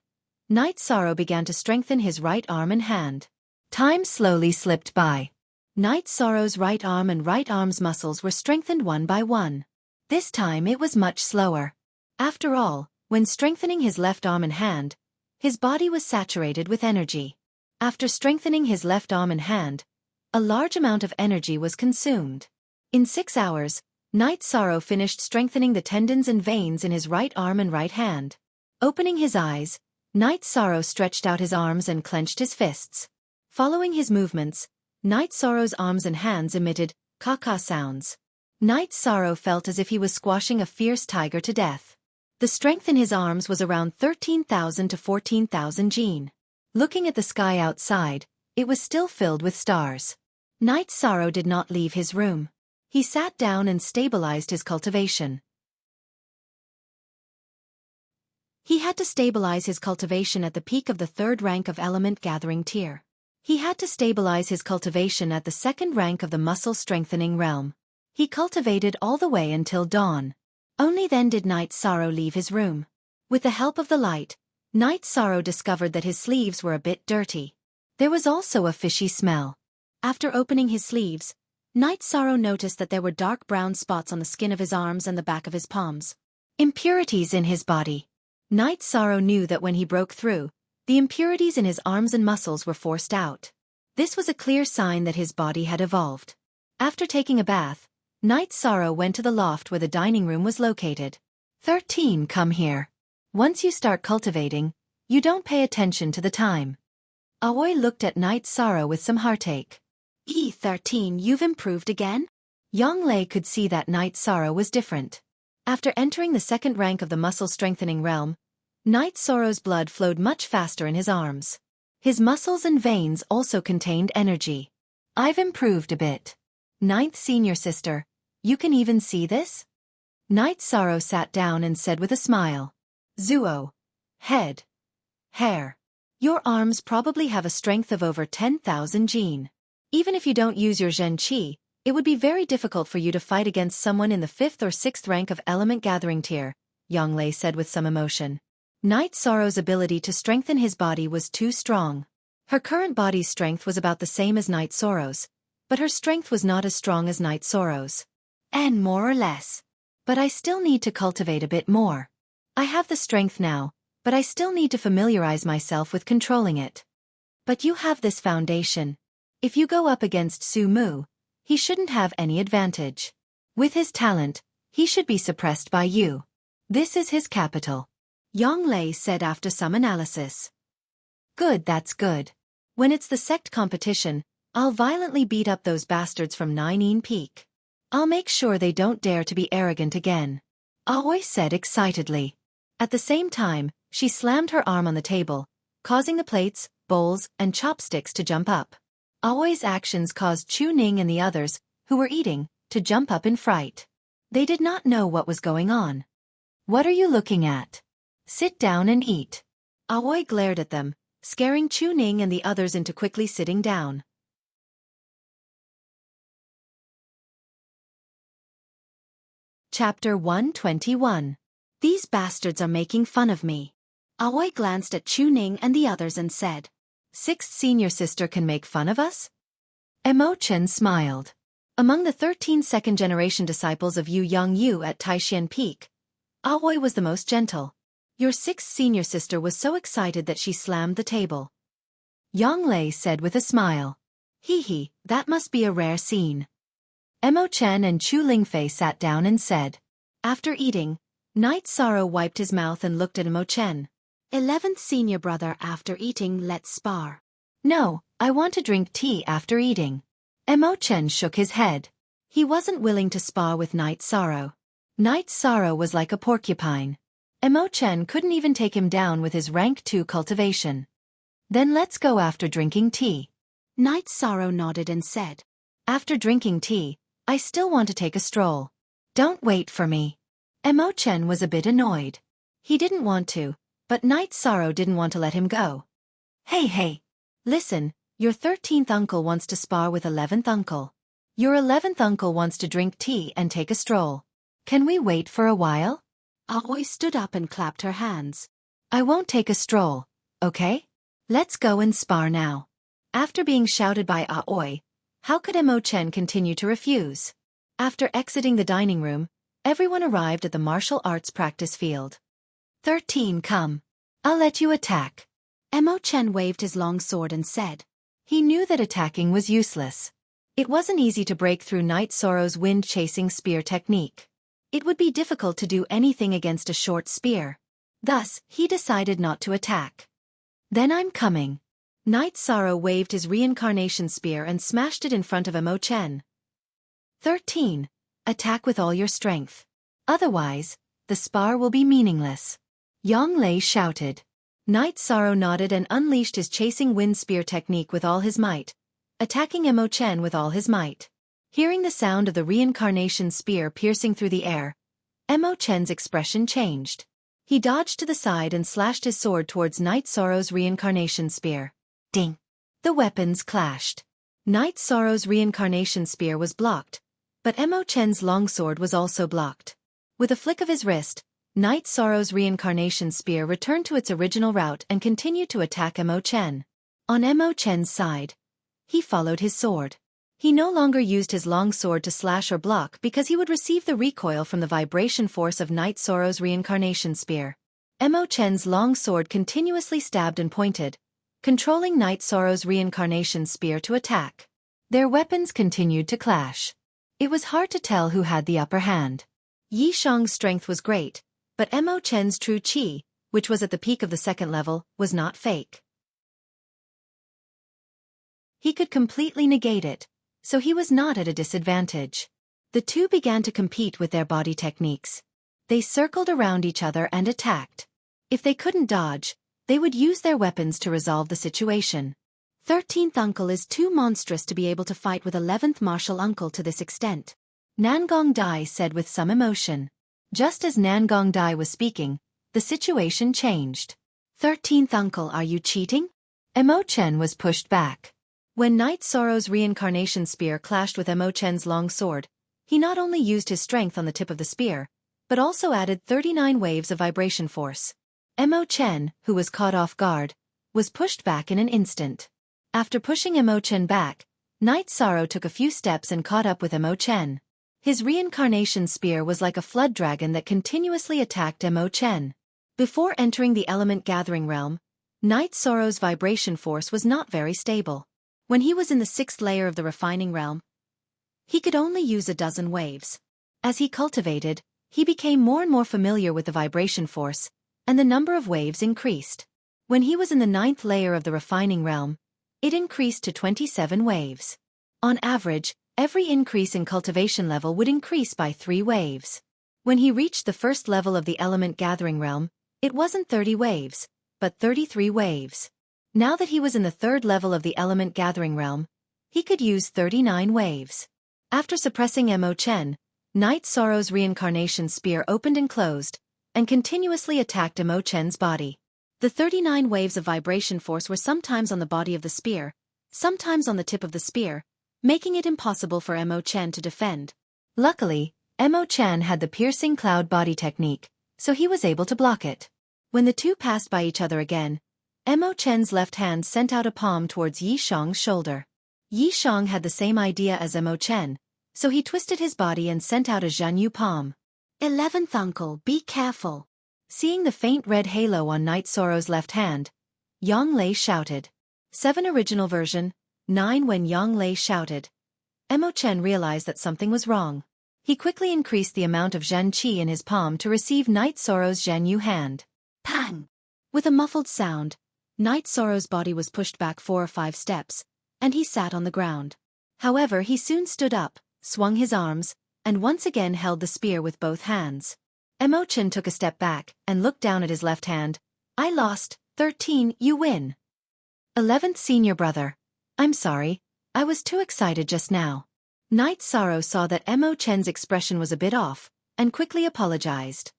Speaker 1: Night Sorrow began to strengthen his right arm and hand. Time slowly slipped by. Night Sorrow's right arm and right arm's muscles were strengthened one by one. This time it was much slower. After all, when strengthening his left arm and hand, his body was saturated with energy. After strengthening his left arm and hand, a large amount of energy was consumed. In 6 hours, Night Sorrow finished strengthening the tendons and veins in his right arm and right hand. Opening his eyes, Night Sorrow stretched out his arms and clenched his fists. Following his movements, Night Sorrow's arms and hands emitted caw-caw sounds. Night Sorrow felt as if he was squashing a fierce tiger to death. The strength in his arms was around 13,000 to 14,000 jin. Looking at the sky outside, it was still filled with stars. Night Sorrow did not leave his room. He sat down and stabilized his cultivation. He had to stabilize his cultivation at the peak of the 3rd rank of Element Gathering tier. He had to stabilize his cultivation at the 2nd rank of the muscle strengthening realm. He cultivated all the way until dawn. Only then did Night Sorrow leave his room. With the help of the light, Night Sorrow discovered that his sleeves were a bit dirty. There was also a fishy smell. After opening his sleeves, Night Sorrow noticed that there were dark brown spots on the skin of his arms and the back of his palms. Impurities in his body. Night Sorrow knew that when he broke through, the impurities in his arms and muscles were forced out. This was a clear sign that his body had evolved. After taking a bath, Night Sorrow went to the loft where the dining room was located. 13, come here. Once you start cultivating, you don't pay attention to the time. Aoi looked at Night Sorrow with some heartache. 13, you've improved again? Yang Lei could see that Night Sorrow was different. After entering the 2nd rank of the muscle strengthening realm, Night Sorrow's blood flowed much faster in his arms. His muscles and veins also contained energy. I've improved a bit. 9th senior sister, you can even see this? Night Sorrow sat down and said with a smile. Zuo. Head. Hair. Your arms probably have a strength of over 10,000 jin. Even if you don't use your Zhen Qi, it would be very difficult for you to fight against someone in the 5th or 6th rank of element gathering tier, Yang Lei said with some emotion. Night Sorrow's ability to strengthen his body was too strong. Her current body's strength was about the same as Night Sorrow's, but her strength was not as strong as Night Sorrow's. And more or less. But I still need to cultivate a bit more. I have the strength now, but I still need to familiarize myself with controlling it. But you have this foundation. If you go up against Su Mu, he shouldn't have any advantage. With his talent, he should be suppressed by you. This is his capital. Yang Lei said after some analysis. Good, that's good. When it's the sect competition, I'll violently beat up those bastards from Nine Peak. I'll make sure they don't dare to be arrogant again. Aoi said excitedly. At the same time, she slammed her arm on the table, causing the plates, bowls, and chopsticks to jump up. Aoi's actions caused Chu Ning and the others, who were eating, to jump up in fright. They did not know what was going on. What are you looking at? Sit down and eat. Aoi glared at them, scaring Chu Ning and the others into quickly sitting down. Chapter 121. These bastards are making fun of me. Aoi glanced at Chu Ning and the others and said, 6th senior sister can make fun of us? Emo Chen smiled. Among the 13 second-generation disciples of Yu Yongyu at Taishan Peak, Aoi was the most gentle. Your 6th senior sister was so excited that she slammed the table. Yang Lei said with a smile. Hee, that must be a rare scene. Emo Chen and Chu Lingfei sat down and said. After eating, Night Sorrow wiped his mouth and looked at Emo Chen. 11th senior brother, after eating let's spar. No, I want to drink tea after eating. Emo Chen shook his head. He wasn't willing to spar with Night Sorrow. Night Sorrow was like a porcupine. Emo Chen couldn't even take him down with his rank 2 cultivation. Then let's go after drinking tea. Night Sorrow nodded and said. After drinking tea, I still want to take a stroll. Don't wait for me. Emo Chen was a bit annoyed. He didn't want to, but Night Sorrow didn't want to let him go. Hey. Listen, your 13th uncle wants to spar with 11th uncle. Your 11th uncle wants to drink tea and take a stroll. Can we wait for a while? Aoi stood up and clapped her hands. I won't take a stroll, okay? Let's go and spar now. After being shouted by Aoi, how could Emo Chen continue to refuse? After exiting the dining room, everyone arrived at the martial arts practice field. 13, come. I'll let you attack. Emo Chen waved his long sword and said. He knew that attacking was useless. It wasn't easy to break through Night Sorrow's wind-chasing spear technique. It would be difficult to do anything against a short spear. Thus, he decided not to attack. Then I'm coming. Night Sorrow waved his reincarnation spear and smashed it in front of Emo Chen. 13. Attack with all your strength. Otherwise, the spar will be meaningless. Yang Lei shouted. Night Sorrow nodded and unleashed his chasing wind spear technique with all his might, attacking Emo Chen with all his might. Hearing the sound of the reincarnation spear piercing through the air, Emo Chen's expression changed. He dodged to the side and slashed his sword towards Night Sorrow's reincarnation spear. Ding! The weapons clashed. Night Sorrow's reincarnation spear was blocked, but Emo Chen's longsword was also blocked. With a flick of his wrist, Night Sorrow's reincarnation spear returned to its original route and continued to attack Emo Chen. On Emo Chen's side, he followed his sword. He no longer used his long sword to slash or block because he would receive the recoil from the vibration force of Night Sorrow's reincarnation spear. Emo Chen's long sword continuously stabbed and pointed, controlling Night Sorrow's reincarnation spear to attack. Their weapons continued to clash. It was hard to tell who had the upper hand. Yi Shang's strength was great, but Emo Chen's true qi, which was at the peak of the 2nd level, was not fake. He could completely negate it, so he was not at a disadvantage. The two began to compete with their body techniques. They circled around each other and attacked. If they couldn't dodge, they would use their weapons to resolve the situation. 13th uncle is too monstrous to be able to fight with 11th martial uncle to this extent. Nangong Dai said with some emotion. Just as Nangong Dai was speaking, the situation changed. 13th uncle, are you cheating? Emo Chen was pushed back. When Night Sorrow's reincarnation spear clashed with Emo Chen's long sword, he not only used his strength on the tip of the spear, but also added 39 waves of vibration force. Emo Chen, who was caught off guard, was pushed back in an instant. After pushing Emo Chen back, Night Sorrow took a few steps and caught up with Emo Chen. His reincarnation spear was like a flood dragon that continuously attacked Emo Chen. Before entering the element gathering realm, Night Sorrow's vibration force was not very stable. When he was in the 6th layer of the refining realm, he could only use a dozen waves. As he cultivated, he became more and more familiar with the vibration force, and the number of waves increased. When he was in the 9th layer of the refining realm, it increased to 27 waves. On average, every increase in cultivation level would increase by 3 waves. When he reached the 1st level of the element gathering realm, it wasn't 30 waves, but 33 waves. Now that he was in the 3rd level of the element gathering realm, he could use 39 waves. After suppressing Emo Chen, Night Sorrow's reincarnation spear opened and closed, and continuously attacked Emo Chen's body. The 39 waves of vibration force were sometimes on the body of the spear, sometimes on the tip of the spear, making it impossible for Emo Chen to defend. Luckily, Emo Chen had the piercing cloud body technique, so he was able to block it. When the two passed by each other again, Emo Chen's left hand sent out a palm towards Yi Shang's shoulder. Yi Shang had the same idea as Emo Chen, so he twisted his body and sent out a Zhanyu palm. 11th uncle, be careful. Seeing the faint red halo on Night Sorrow's left hand, Yang Lei shouted. 7 original version, 9 When Yang Lei shouted, Emo Chen realized that something was wrong. He quickly increased the amount of Zhan Qi in his palm to receive Night Sorrow's Zhanyu hand. Pang! With a muffled sound, Night Sorrow's body was pushed back 4 or 5 steps, and he sat on the ground. However, he soon stood up, swung his arms, and once again held the spear with both hands. Emo Chen took a step back and looked down at his left hand. I lost. 13, you win. 11th senior brother. I'm sorry, I was too excited just now. Night Sorrow saw that Emo Chen's expression was a bit off, and quickly apologized.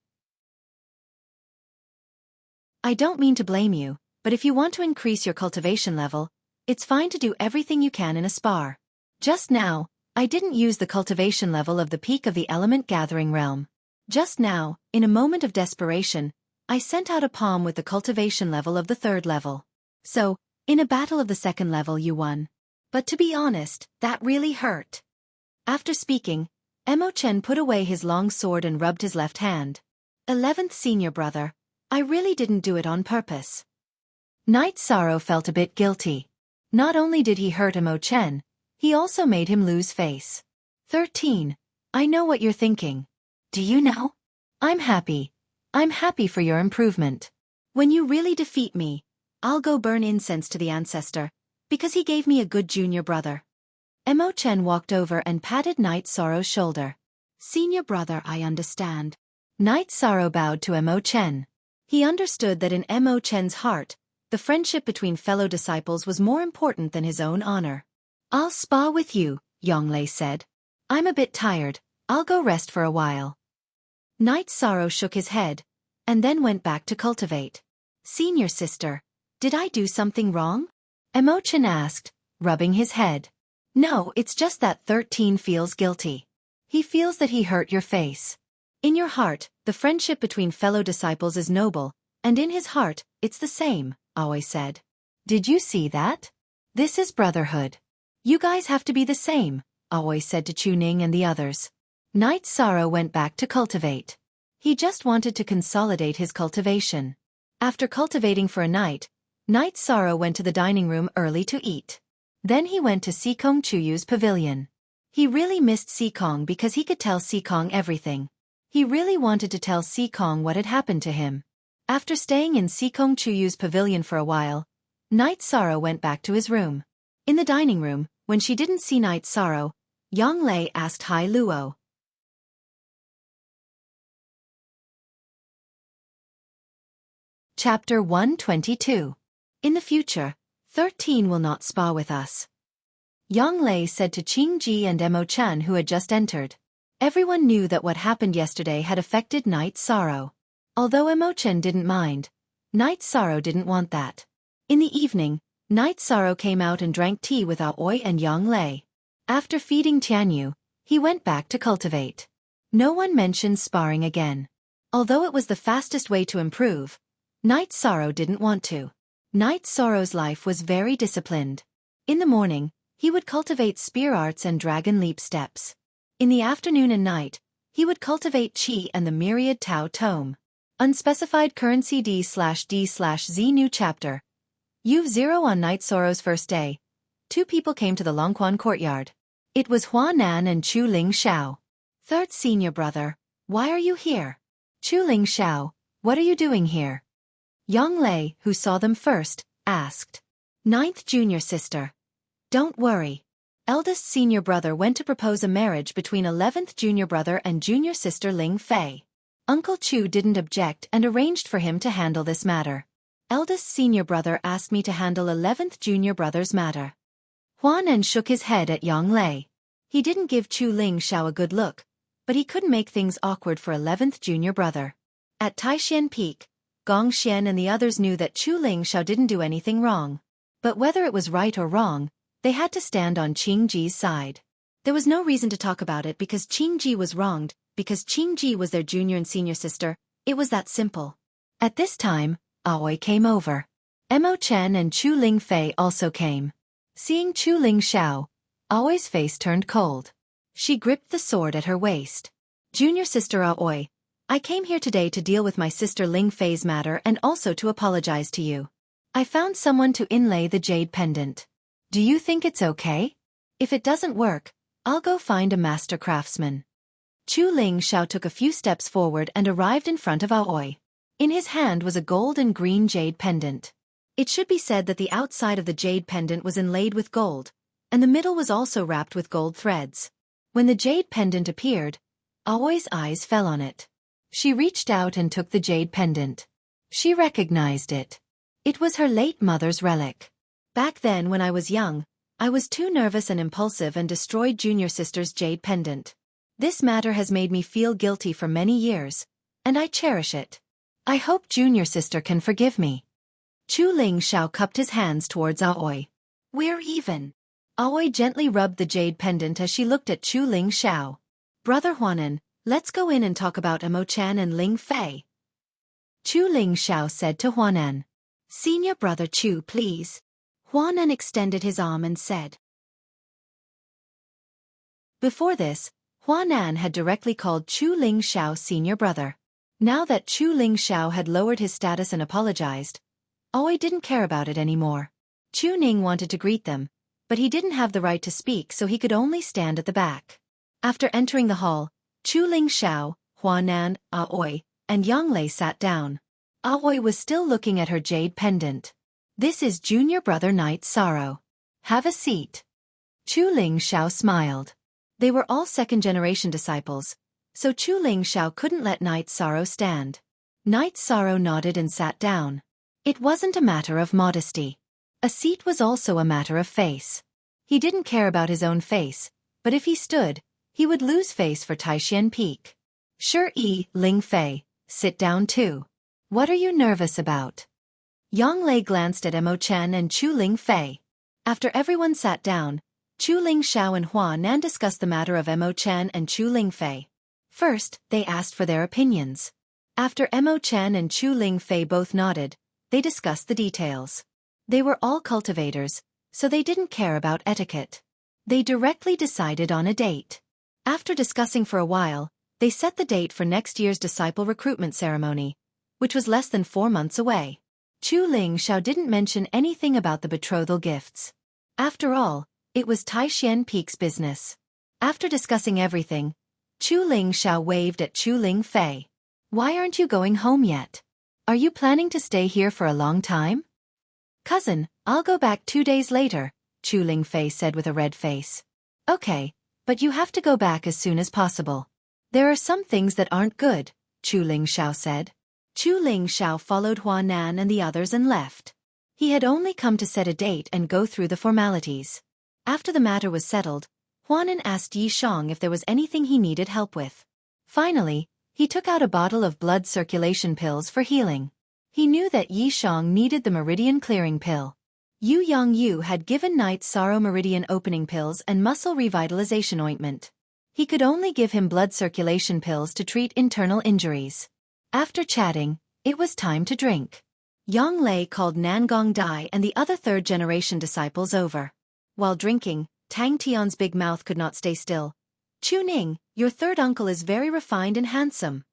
Speaker 1: I don't mean to blame you, but if you want to increase your cultivation level, it's fine to do everything you can in a spar. Just now, I didn't use the cultivation level of the peak of the element gathering realm. Just now, in a moment of desperation, I sent out a palm with the cultivation level of the 3rd level. So, in a battle of the 2nd level you won. But to be honest, that really hurt. After speaking, Emo Chen put away his long sword and rubbed his left hand. 11th senior brother, I really didn't do it on purpose. Night Sorrow felt a bit guilty. Not only did he hurt Emo Chen, he also made him lose face. 13. I know what you're thinking. Do you know? I'm happy. I'm happy for your improvement. When you really defeat me, I'll go burn incense to the ancestor, because he gave me a good junior brother. Emo Chen walked over and patted Night Sorrow's shoulder. Senior brother, I understand. Night Sorrow bowed to Emo Chen. He understood that in Emo Chen's heart, the friendship between fellow disciples was more important than his own honor. I'll spa with you, Yang Lei said. I'm a bit tired, I'll go rest for a while. Night Sorrow shook his head, and then went back to cultivate. Senior sister, did I do something wrong? Emo Chen asked, rubbing his head. No, it's just that 13 feels guilty. He feels that he hurt your face. In your heart, the friendship between fellow disciples is noble, and in his heart, it's the same, Aoi said. Did you see that? This is brotherhood. You guys have to be the same, Aoi said to Chuning and the others. Night Sorrow went back to cultivate. He just wanted to consolidate his cultivation. After cultivating for a night, Night Sorrow went to the dining room early to eat. Then he went to Sikong Chuyu's pavilion. He really missed Sikong because he could tell Sikong everything. He really wanted to tell Sikong what had happened to him. After staying in Sikong Chuyu's pavilion for a while, Night Sorrow went back to his room. In the dining room, when she didn't see Night Sorrow, Yang Lei asked Hai Luo. Chapter 122. In the future, 13 will not spa with us. Yang Lei said to Qing Ji and Emo Chen who had just entered. Everyone knew that what happened yesterday had affected Night Sorrow. Although Emo Chen didn't mind, Night Sorrow didn't want that. In the evening, Night Sorrow came out and drank tea with Aoi and Yang Lei. After feeding Tianyu, he went back to cultivate. No one mentioned sparring again. Although it was the fastest way to improve, Night Sorrow didn't want to. Night Sorrow's life was very disciplined. In the morning, he would cultivate spear arts and dragon leap steps. In the afternoon and night, he would cultivate Qi and the myriad Tao Tome. Unspecified currency D/D/Z. New chapter. U0 On Night Sorrow's first day, two people came to the Longquan courtyard. It was Hua Nan and Chu Ling Xiao. Third senior brother, why are you here? Chu Ling Xiao, what are you doing here? Yang Lei, who saw them first, asked. Ninth junior sister. Don't worry. Eldest senior brother went to propose a marriage between 11th junior brother and junior sister Ling Fei. Uncle Chu didn't object and arranged for him to handle this matter. Eldest senior brother asked me to handle 11th junior brother's matter. Huan Nan shook his head at Yang Lei. He didn't give Chu Ling Xiao a good look, but he couldn't make things awkward for 11th junior brother. At Taishan Peak, Gong Xian and the others knew that Chu Ling Xiao didn't do anything wrong. But whether it was right or wrong, they had to stand on Qingji's side. There was no reason to talk about it because Qingji was wronged, because Qingji was their junior and senior sister. It was that simple. At this time, Aoi came over. Mo Chen and Chu Ling Fei also came. Seeing Chu Ling Xiao, Aoi's face turned cold. She gripped the sword at her waist. Junior sister Aoi, I came here today to deal with my sister Ling Fei's matter and also to apologize to you. I found someone to inlay the jade pendant. Do you think it's okay? If it doesn't work, I'll go find a master craftsman. Chu Ling Xiao took a few steps forward and arrived in front of Aoi. In his hand was a gold and green jade pendant. It should be said that the outside of the jade pendant was inlaid with gold, and the middle was also wrapped with gold threads. When the jade pendant appeared, Aoi's eyes fell on it. She reached out and took the jade pendant. She recognized it. It was her late mother's relic. Back then when I was young, I was too nervous and impulsive and destroyed junior sister's jade pendant. This matter has made me feel guilty for many years, and I cherish it. I hope junior sister can forgive me. Chu Ling Xiao cupped his hands towards Aoi. We're even. Aoi gently rubbed the jade pendant as she looked at Chu Ling Xiao. Brother Huanan, let's go in and talk about Mo Chan and Ling Fei. Chu Ling Xiao said to Huanan. Senior brother Chu, please. Huanan extended his arm and said. Before this, Huanan had directly called Chu Ling Xiao senior brother. Now that Chu Ling Xiao had lowered his status and apologized, Aoi didn't care about it anymore. Chu Ning wanted to greet them, but he didn't have the right to speak so he could only stand at the back. After entering the hall, Chu Ling Xiao, Huanan, Aoi, and Yang Lei sat down. Aoi was still looking at her jade pendant. This is junior brother Night Sorrow. Have a seat. Chu Ling Xiao smiled. They were all second-generation disciples, so Chu Ling Xiao couldn't let Night Sorrow stand. Night Sorrow nodded and sat down. It wasn't a matter of modesty. A seat was also a matter of face. He didn't care about his own face, but if he stood, he would lose face for Taishan Peak. Sure, Ling Fei, sit down too. What are you nervous about? Yang Lei glanced at Mo Chen and Chu Ling Fei. After everyone sat down, Chu Ling Xiao and Hua Nan discussed the matter of Mo Chen and Chu Ling Fei. First, they asked for their opinions. After Mo Chen and Chu Ling Fei both nodded, they discussed the details. They were all cultivators, so they didn't care about etiquette. They directly decided on a date. After discussing for a while, they set the date for next year's disciple recruitment ceremony, which was less than 4 months away. Chu Ling Xiao didn't mention anything about the betrothal gifts. After all, it was Taishan Peak's business. After discussing everything, Chu Ling Xiao waved at Chu Ling Fei. Why aren't you going home yet? Are you planning to stay here for a long time? Cousin, I'll go back 2 days later, Chu Ling Fei said with a red face. Okay, but you have to go back as soon as possible. There are some things that aren't good, Chu Ling Xiao said. Chu Ling Xiao followed Hua Nan and the others and left. He had only come to set a date and go through the formalities. After the matter was settled, Hua Nan asked Yi Shang if there was anything he needed help with. Finally, he took out a bottle of blood circulation pills for healing. He knew that Yi Shang needed the meridian clearing pill. Yu Yongyu had given Knight's Sorrow meridian opening pills and muscle revitalization ointment. He could only give him blood circulation pills to treat internal injuries. After chatting, it was time to drink. Yang Lei called Nangong Dai and the other third-generation disciples over. While drinking, Tang Tian's big mouth could not stay still. "Chu Ning, your third uncle is very refined and handsome."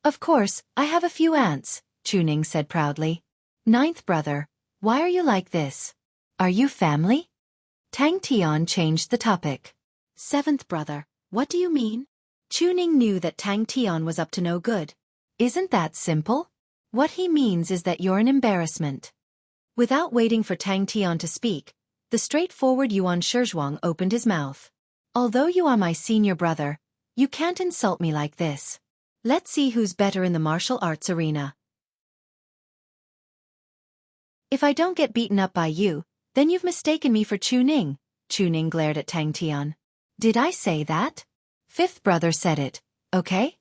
Speaker 1: "Of course, I have a few aunts," Chu Ning said proudly. "Ninth brother, why are you like this? Are you family?" Tang Tian changed the topic. "Seventh brother, what do you mean?" Chu Ning knew that Tang Tian was up to no good. "Isn't that simple? What he means is that you're an embarrassment." Without waiting for Tang Tian to speak, the straightforward Yuan Shizhuang opened his mouth. "Although you are my senior brother, you can't insult me like this. Let's see who's better in the martial arts arena. If I don't get beaten up by you, then you've mistaken me for Chu Ning." Chu Ning glared at Tang Tian. "Did I say that?" "Fifth brother said it, okay?"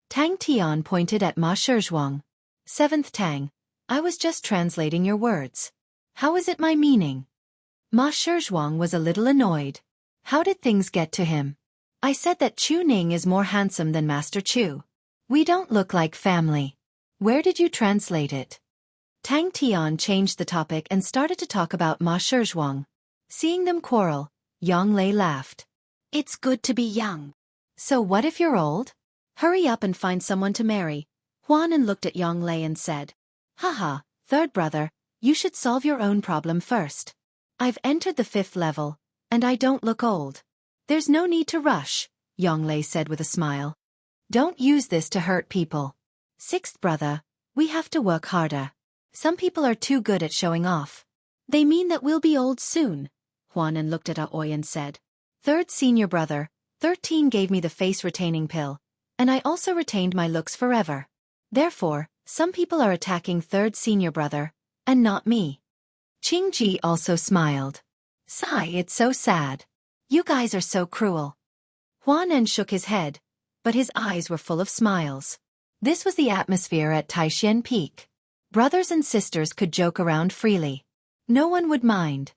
Speaker 1: Tang Tian pointed at Ma Shizhuang. "Seventh Tang, I was just translating your words. How is it my meaning?" Ma Shizhuang was a little annoyed. How did things get to him? "I said that Chu Ning is more handsome than Master Chu. We don't look like family. Where did you translate it?" Tang Tian changed the topic and started to talk about Ma Shizhuang. Seeing them quarrel, Yang Lei laughed. "It's good to be young. So what if you're old? Hurry up and find someone to marry." Huanan looked at Yang Lei and said, "Haha, third brother, you should solve your own problem first. I've entered the 5th level, and I don't look old. There's no need to rush," Yang Lei said with a smile. "Don't use this to hurt people. Sixth brother, we have to work harder. Some people are too good at showing off." "They mean that we'll be old soon." Huanan looked at Aoi and said, "Third senior brother, 13 gave me the face retaining pill, and I also retained my looks forever. Therefore, some people are attacking third senior brother, and not me." Qing Ji also smiled. "Sigh, it's so sad. You guys are so cruel." Huanan shook his head, but his eyes were full of smiles. This was the atmosphere at Taishan Peak. Brothers and sisters could joke around freely. No one would mind.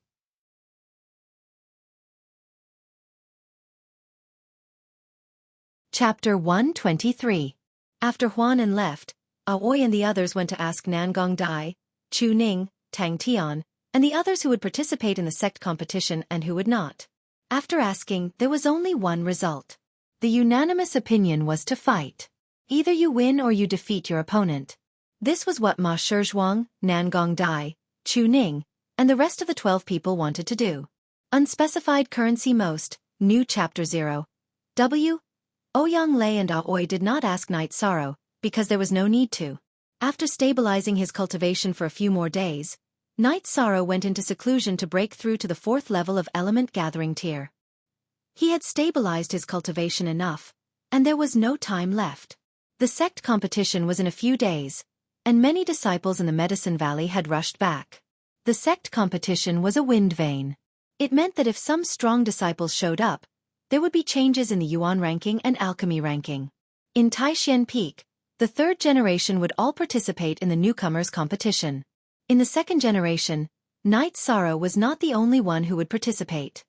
Speaker 1: Chapter 123. After Huanan left, Aoi and the others went to ask Nangong Dai, Chu Ning, Tang Tian, and the others who would participate in the sect competition and who would not. After asking, there was only one result. The unanimous opinion was to fight. Either you win or you defeat your opponent. This was what Ma Shizhuang, Nangong Dai, Chu Ning, and the rest of the 12 people wanted to do. Unspecified currency most, new chapter 0. W. Ouyang Lei and Aoi did not ask Night Sorrow, because there was no need to. After stabilizing his cultivation for a few more days, Night Sorrow went into seclusion to break through to the 4th level of element gathering tier. He had stabilized his cultivation enough, and there was no time left. The sect competition was in a few days, and many disciples in the Medicine Valley had rushed back. The sect competition was a wind vane. It meant that if some strong disciples showed up, there would be changes in the Yuan ranking and alchemy ranking. In Taishan Peak, the 3rd generation would all participate in the newcomers competition. In the 2nd generation, Night Sorrow was not the only one who would participate.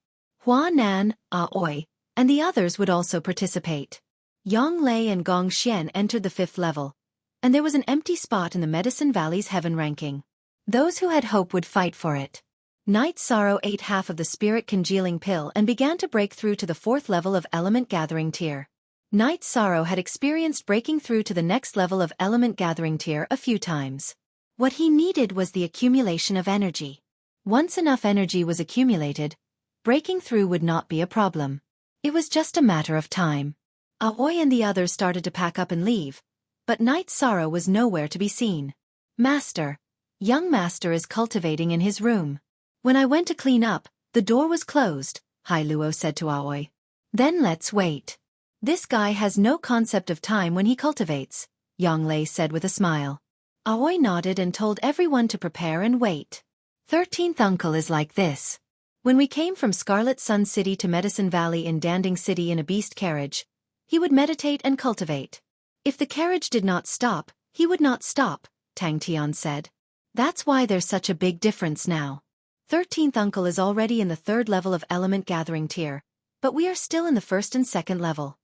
Speaker 1: Huanan, Aoi, and the others would also participate. Yang Lei and Gong Xian entered the 5th level, and there was an empty spot in the Medicine Valley's heaven ranking. Those who had hope would fight for it. Night Sorrow ate half of the spirit congealing pill and began to break through to the 4th level of element gathering tier. Night Sorrow had experienced breaking through to the next level of element gathering tier a few times. What he needed was the accumulation of energy. Once enough energy was accumulated, breaking through would not be a problem. It was just a matter of time. Aoi and the others started to pack up and leave, but Night Sorrow was nowhere to be seen. "Master. Young Master is cultivating in his room. When I went to clean up, the door was closed," Hai Luo said to Aoi. "Then let's wait. This guy has no concept of time when he cultivates," Yang Lei said with a smile. Aoi nodded and told everyone to prepare and wait. 13th uncle is like this. When we came from Scarlet Sun City to Medicine Valley in Danding City in a beast carriage, he would meditate and cultivate. If the carriage did not stop, he would not stop, Tang Tian said. That's why there's such a big difference now. 13th uncle is already in the 3rd level of element gathering tier, but we are still in the 1st and 2nd level.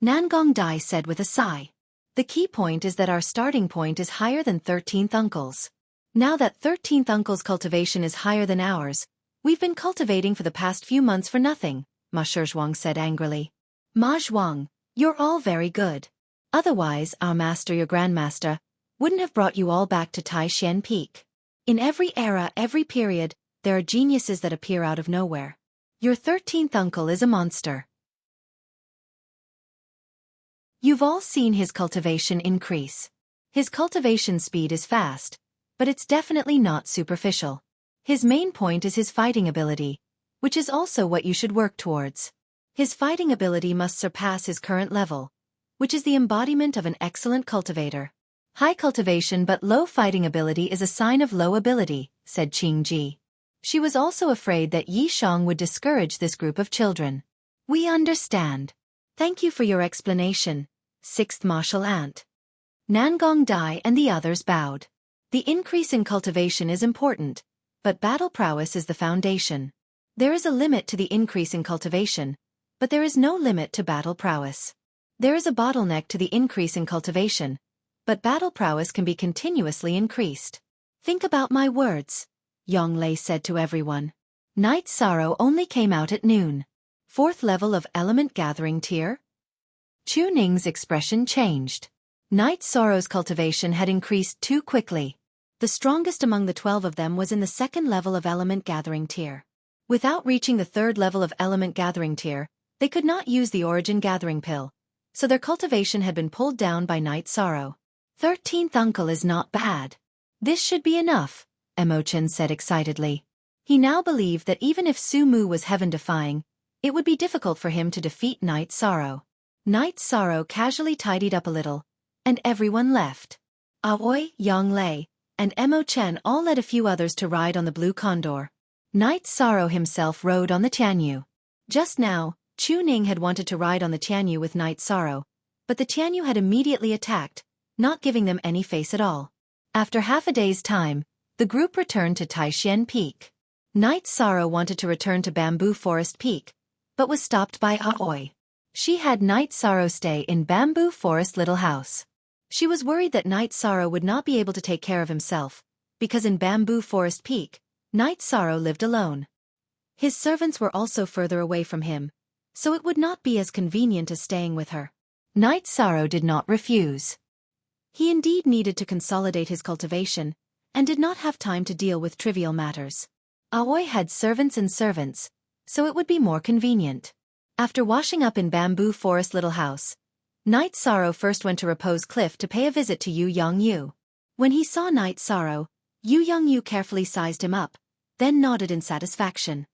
Speaker 1: Nangong Dai said with a sigh. The key point is that our starting point is higher than 13th uncle's. Now that 13th uncle's cultivation is higher than ours, we've been cultivating for the past few months for nothing, Ma Shizhuang said angrily. Ma Zhuang, you're all very good. Otherwise, our master, your grandmaster, wouldn't have brought you all back to Taishan Peak. In every era, every period, there are geniuses that appear out of nowhere. Your 13th uncle is a monster. You've all seen his cultivation increase. His cultivation speed is fast, but it's definitely not superficial. His main point is his fighting ability, which is also what you should work towards. His fighting ability must surpass his current level, which is the embodiment of an excellent cultivator. High cultivation but low fighting ability is a sign of low ability, said Qing Ji. She was also afraid that Yi Shang would discourage this group of children. We understand. Thank you for your explanation, 6th martial ant. Nangong Dai and the others bowed. The increase in cultivation is important, but battle prowess is the foundation. There is a limit to the increase in cultivation, but there is no limit to battle prowess. There is a bottleneck to the increase in cultivation, but battle prowess can be continuously increased. Think about my words, Yang Lei said to everyone. Night Sorrow only came out at noon. 4th level of element gathering tier? Chu Ning's expression changed. Night Sorrow's cultivation had increased too quickly. The strongest among the 12 of them was in the 2nd level of element gathering tier. Without reaching the 3rd level of element gathering tier, they could not use the origin gathering pill, so their cultivation had been pulled down by Night Sorrow. 13th uncle is not bad. This should be enough, Emochen said excitedly. He now believed that even if Su Mu was heaven-defying, it would be difficult for him to defeat Night Sorrow. Night Sorrow casually tidied up a little, and everyone left. Aoi, Yang Lei, and Emochen all led a few others to ride on the Blue Condor. Night Sorrow himself rode on the Tianyu. Just now, Chu Ning had wanted to ride on the Tianyu with Night Sorrow, but the Tianyu had immediately attacked, not giving them any face at all. After half a day's time, the group returned to Taishan Peak. Night Sorrow wanted to return to Bamboo Forest Peak, but was stopped by Aoi. She had Night Sorrow stay in Bamboo Forest Little House. She was worried that Night Sorrow would not be able to take care of himself, because in Bamboo Forest Peak, Night Sorrow lived alone. His servants were also further away from him, so it would not be as convenient as staying with her. Night Sorrow did not refuse. He indeed needed to consolidate his cultivation, and did not have time to deal with trivial matters. Aoi had servants and servants, so it would be more convenient. After washing up in Bamboo Forest Little House, Night Sorrow first went to Repose Cliff to pay a visit to Yu Yongyu. When he saw Night Sorrow, Yu Yongyu carefully sized him up, then nodded in satisfaction.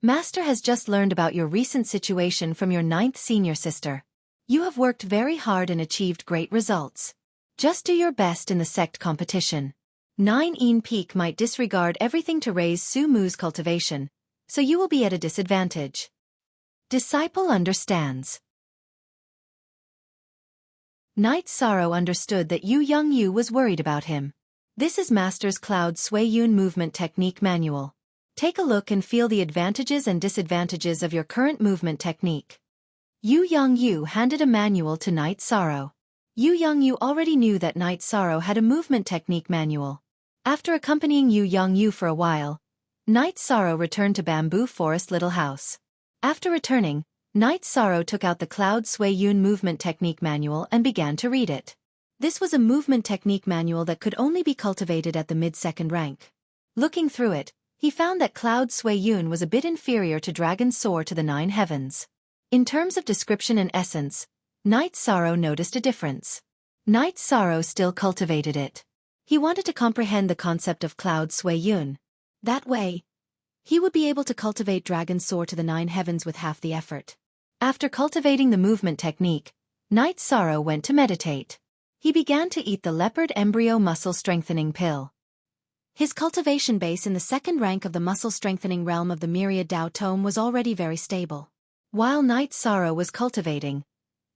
Speaker 1: Master has just learned about your recent situation from your 9th senior sister. You have worked very hard and achieved great results. Just do your best in the sect competition. 9 Peak might disregard everything to raise Su Mu's cultivation, so you will be at a disadvantage. Disciple understands. Night Sorrow understood that Yu Yongyu was worried about him. This is Master's Cloud Sui Yun Movement Technique Manual. Take a look and feel the advantages and disadvantages of your current movement technique. Yu Yongyu handed a manual to Night Sorrow. Yu Yongyu already knew that Night Sorrow had a movement technique manual. After accompanying Yu Yongyu for a while, Night Sorrow returned to Bamboo Forest Little House. After returning, Night Sorrow took out the Cloud Sui Yun Movement Technique Manual and began to read it. This was a movement technique manual that could only be cultivated at the mid-2nd rank. Looking through it, he found that Cloud Sui Yun was a bit inferior to Dragon Soar to the 9 Heavens. In terms of description and essence, Night Sorrow noticed a difference. Night Sorrow still cultivated it. He wanted to comprehend the concept of Cloud Sui Yun. That way, he would be able to cultivate Dragon Soar to the 9 Heavens with half the effort. After cultivating the movement technique, Night Sorrow went to meditate. He began to eat the Leopard Embryo Muscle Strengthening Pill. His cultivation base in the 2nd rank of the muscle strengthening realm of the Myriad Dao Tome was already very stable. While Night Sorrow was cultivating,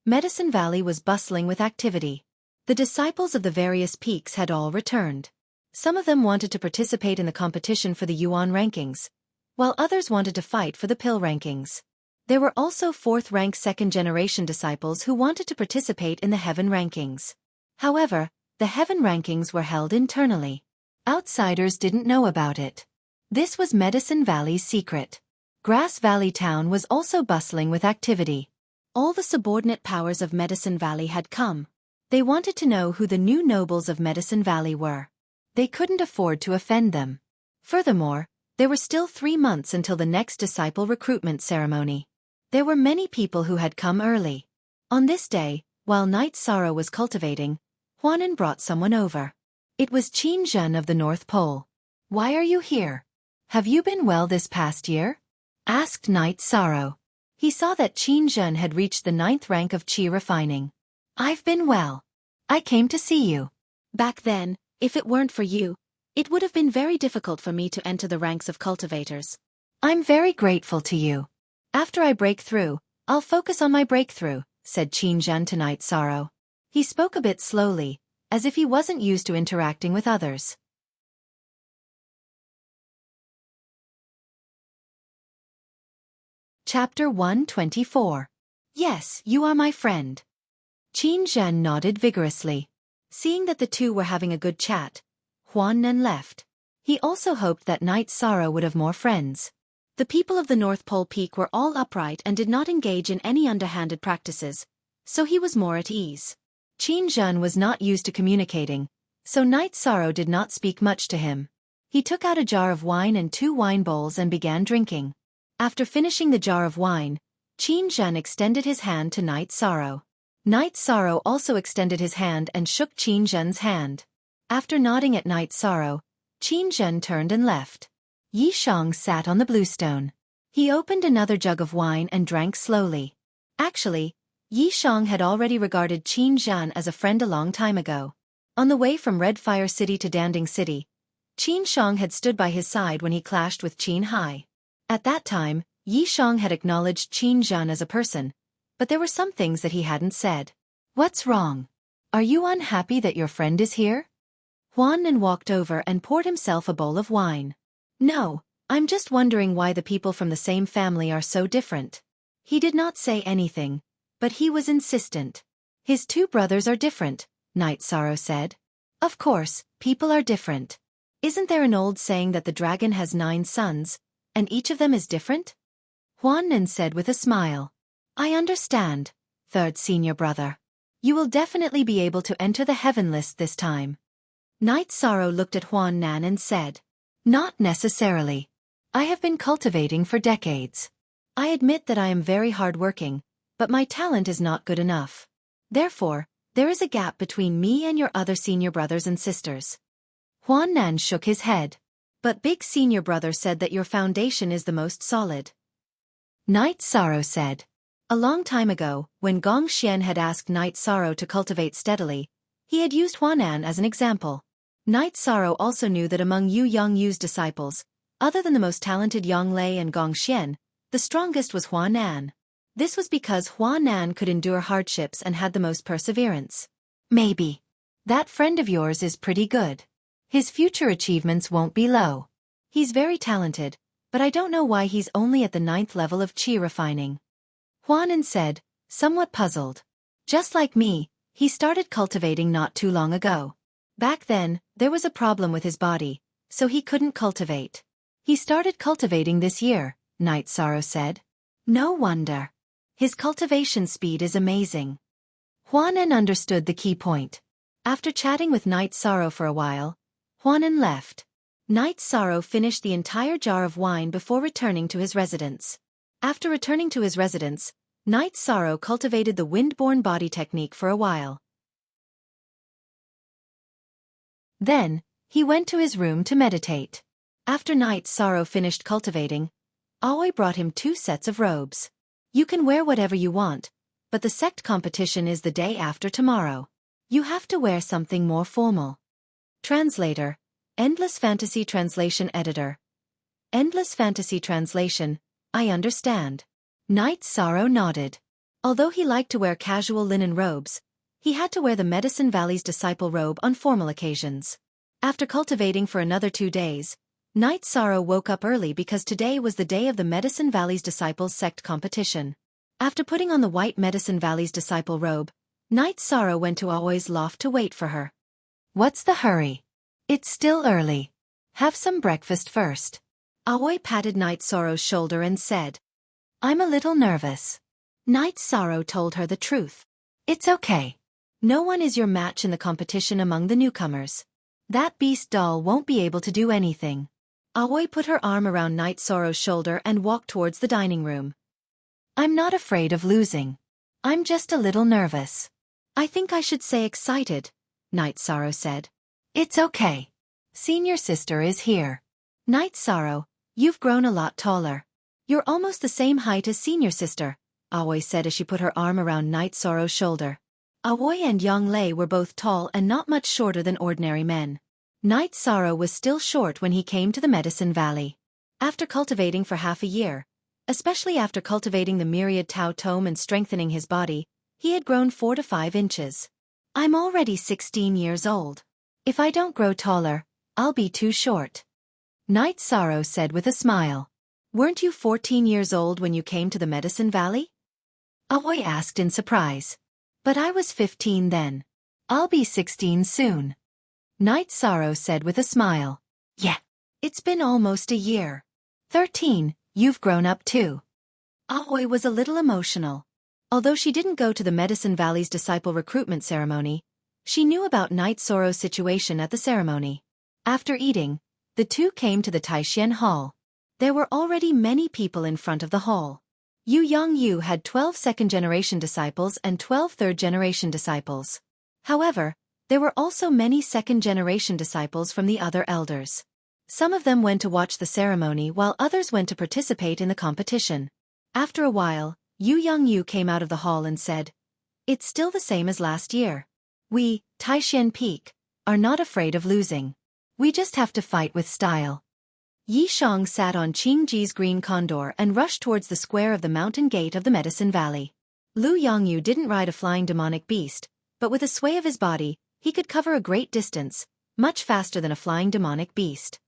Speaker 1: Medicine Valley was bustling with activity. The disciples of the various peaks had all returned. Some of them wanted to participate in the competition for the Yuan rankings, while others wanted to fight for the pill rankings. There were also fourth-rank second-generation disciples who wanted to participate in the heaven rankings. However, the heaven rankings were held internally. Outsiders didn't know about it. This was Medicine Valley's secret. Grass Valley Town was also bustling with activity. All the subordinate powers of Medicine Valley had come. They wanted to know who the new nobles of Medicine Valley were. They couldn't afford to offend them. Furthermore, there were still 3 months until the next disciple recruitment ceremony. There were many people who had come early. On this day, while Night Sorrow was cultivating, Huanan brought someone over. It was Qin Zhen of the North Pole. "Why are you here? Have you been well this past year?" asked Night Sorrow. He saw that Qin Zhen had reached the 9th rank of qi refining. "I've been well. I came to see you. Back then, if it weren't for you, it would have been very difficult for me to enter the ranks of cultivators. I'm very grateful to you. After I break through, I'll focus on my breakthrough," said Qin Zhen to Night Sorrow. He spoke a bit slowly, as if he wasn't used to interacting with others. Chapter 124. Yes, you are my friend. Qin Zhen nodded vigorously. Seeing that the two were having a good chat, Huanan left. He also hoped that Night Sorrow would have more friends. The people of the North Pole Peak were all upright and did not engage in any underhanded practices, so he was more at ease. Qin Zhen was not used to communicating, so Night Sorrow did not speak much to him. He took out a jar of wine and 2 wine bowls and began drinking. After finishing the jar of wine, Qin Zhen extended his hand to Night Sorrow. Night Sorrow also extended his hand and shook Qin Zhen's hand. After nodding at Night Sorrow, Qin Zhen turned and left. Yi Shang sat on the bluestone. He opened another jug of wine and drank slowly. Actually, Yi Shang had already regarded Qin Zhen as a friend a long time ago. On the way from Red Fire City to Danding City, Qin Shang had stood by his side when he clashed with Qin Hai. At that time, Yi Shang had acknowledged Qin Zhen as a person, but there were some things that he hadn't said. "What's wrong? Are you unhappy that your friend is here?" Huanan walked over and poured himself a bowl of wine. "No, I'm just wondering why the people from the same family are so different." He did not say anything, but he was insistent. "His 2 brothers are different," Night Sorrow said. "Of course, people are different. Isn't there an old saying that the dragon has 9 sons, and each of them is different?" Huanan said with a smile. "I understand, 3rd senior brother. You will definitely be able to enter the heaven list this time." Night Sorrow looked at Huanan and said, "Not necessarily. I have been cultivating for decades. I admit that I am very hard-working, but my talent is not good enough. Therefore, there is a gap between me and your other senior brothers and sisters." Huanan shook his head. "But Big Senior Brother said that your foundation is the most solid." Night Sorrow said. A long time ago, when Gong Xian had asked Night Sorrow to cultivate steadily, he had used Huanan as an example. Night Sorrow also knew that among Yu Yongyu's disciples, other than the most talented Yonglei and Gong Xian, the strongest was Huanan. This was because Huanan could endure hardships and had the most perseverance. "Maybe. That friend of yours is pretty good. His future achievements won't be low. He's very talented, but I don't know why he's only at the 9th level of qi refining." Huanan said, somewhat puzzled. "Just like me, he started cultivating not too long ago. Back then, there was a problem with his body, so he couldn't cultivate. He started cultivating this year," Night Sorrow said. "No wonder. His cultivation speed is amazing." Huanan understood the key point. After chatting with Night Sorrow for a while, Huanan left. Night Sorrow finished the entire jar of wine before returning to his residence. After returning to his residence, Night Sorrow cultivated the wind-borne body technique for a while. Then, he went to his room to meditate. After Night Sorrow finished cultivating, Aoi brought him 2 sets of robes. "You can wear whatever you want, but the sect competition is the day after tomorrow. You have to wear something more formal." Translator, Endless Fantasy Translation Editor. Endless Fantasy Translation, I understand. Night Sorrow nodded. Although he liked to wear casual linen robes, He had to wear the Medicine Valley's disciple robe on formal occasions. After cultivating for another 2 days, Night Sorrow woke up early because today was the day of the Medicine Valley's Disciples Sect competition. After putting on the white Medicine Valley's disciple robe, Night Sorrow went to Aoi's loft to wait for her. "What's the hurry? It's still early. Have some breakfast first." Aoi patted Night Sorrow's shoulder and said, "I'm a little nervous." Night Sorrow told her the truth. "It's okay. No one is your match in the competition among the newcomers. That beast doll won't be able to do anything." Aoi put her arm around Night Sorrow's shoulder and walked towards the dining room. "I'm not afraid of losing. I'm just a little nervous." "I think I should say excited," Night Sorrow said. "It's okay. Senior sister is here." "Night Sorrow, you've grown a lot taller. You're almost the same height as senior sister," Aoi said as she put her arm around Night Sorrow's shoulder. Aoi and Yonglei were both tall and not much shorter than ordinary men. Night Sorrow was still short when he came to the Medicine Valley. After cultivating for half a year, especially after cultivating the myriad Tao Tome and strengthening his body, he had grown 4 to 5 inches. "I'm already 16 years old. If I don't grow taller, I'll be too short," Night Sorrow said with a smile. "Weren't you 14 years old when you came to the Medicine Valley?" Aoi asked in surprise. "But I was 15 then. I'll be 16 soon," Night Sorrow said with a smile. "Yeah. It's been almost a year. 13, you've grown up too." Aoi was a little emotional. Although she didn't go to the Medicine Valley's disciple recruitment ceremony, she knew about Night Sorrow's situation at the ceremony. After eating, the two came to the Taishan Hall. There were already many people in front of the hall. Yu Yongyu had 12 second-generation disciples and 12 third-generation disciples. However, there were also many second-generation disciples from the other elders. Some of them went to watch the ceremony while others went to participate in the competition. After a while, Yu Yongyu came out of the hall and said, "It's still the same as last year. We, Taishan Peak, are not afraid of losing. We just have to fight with style." Yi Shang sat on Qingji's green condor and rushed towards the square of the mountain gate of the Medicine Valley. Lu Yongyu didn't ride a flying demonic beast, but with a sway of his body, he could cover a great distance, much faster than a flying demonic beast.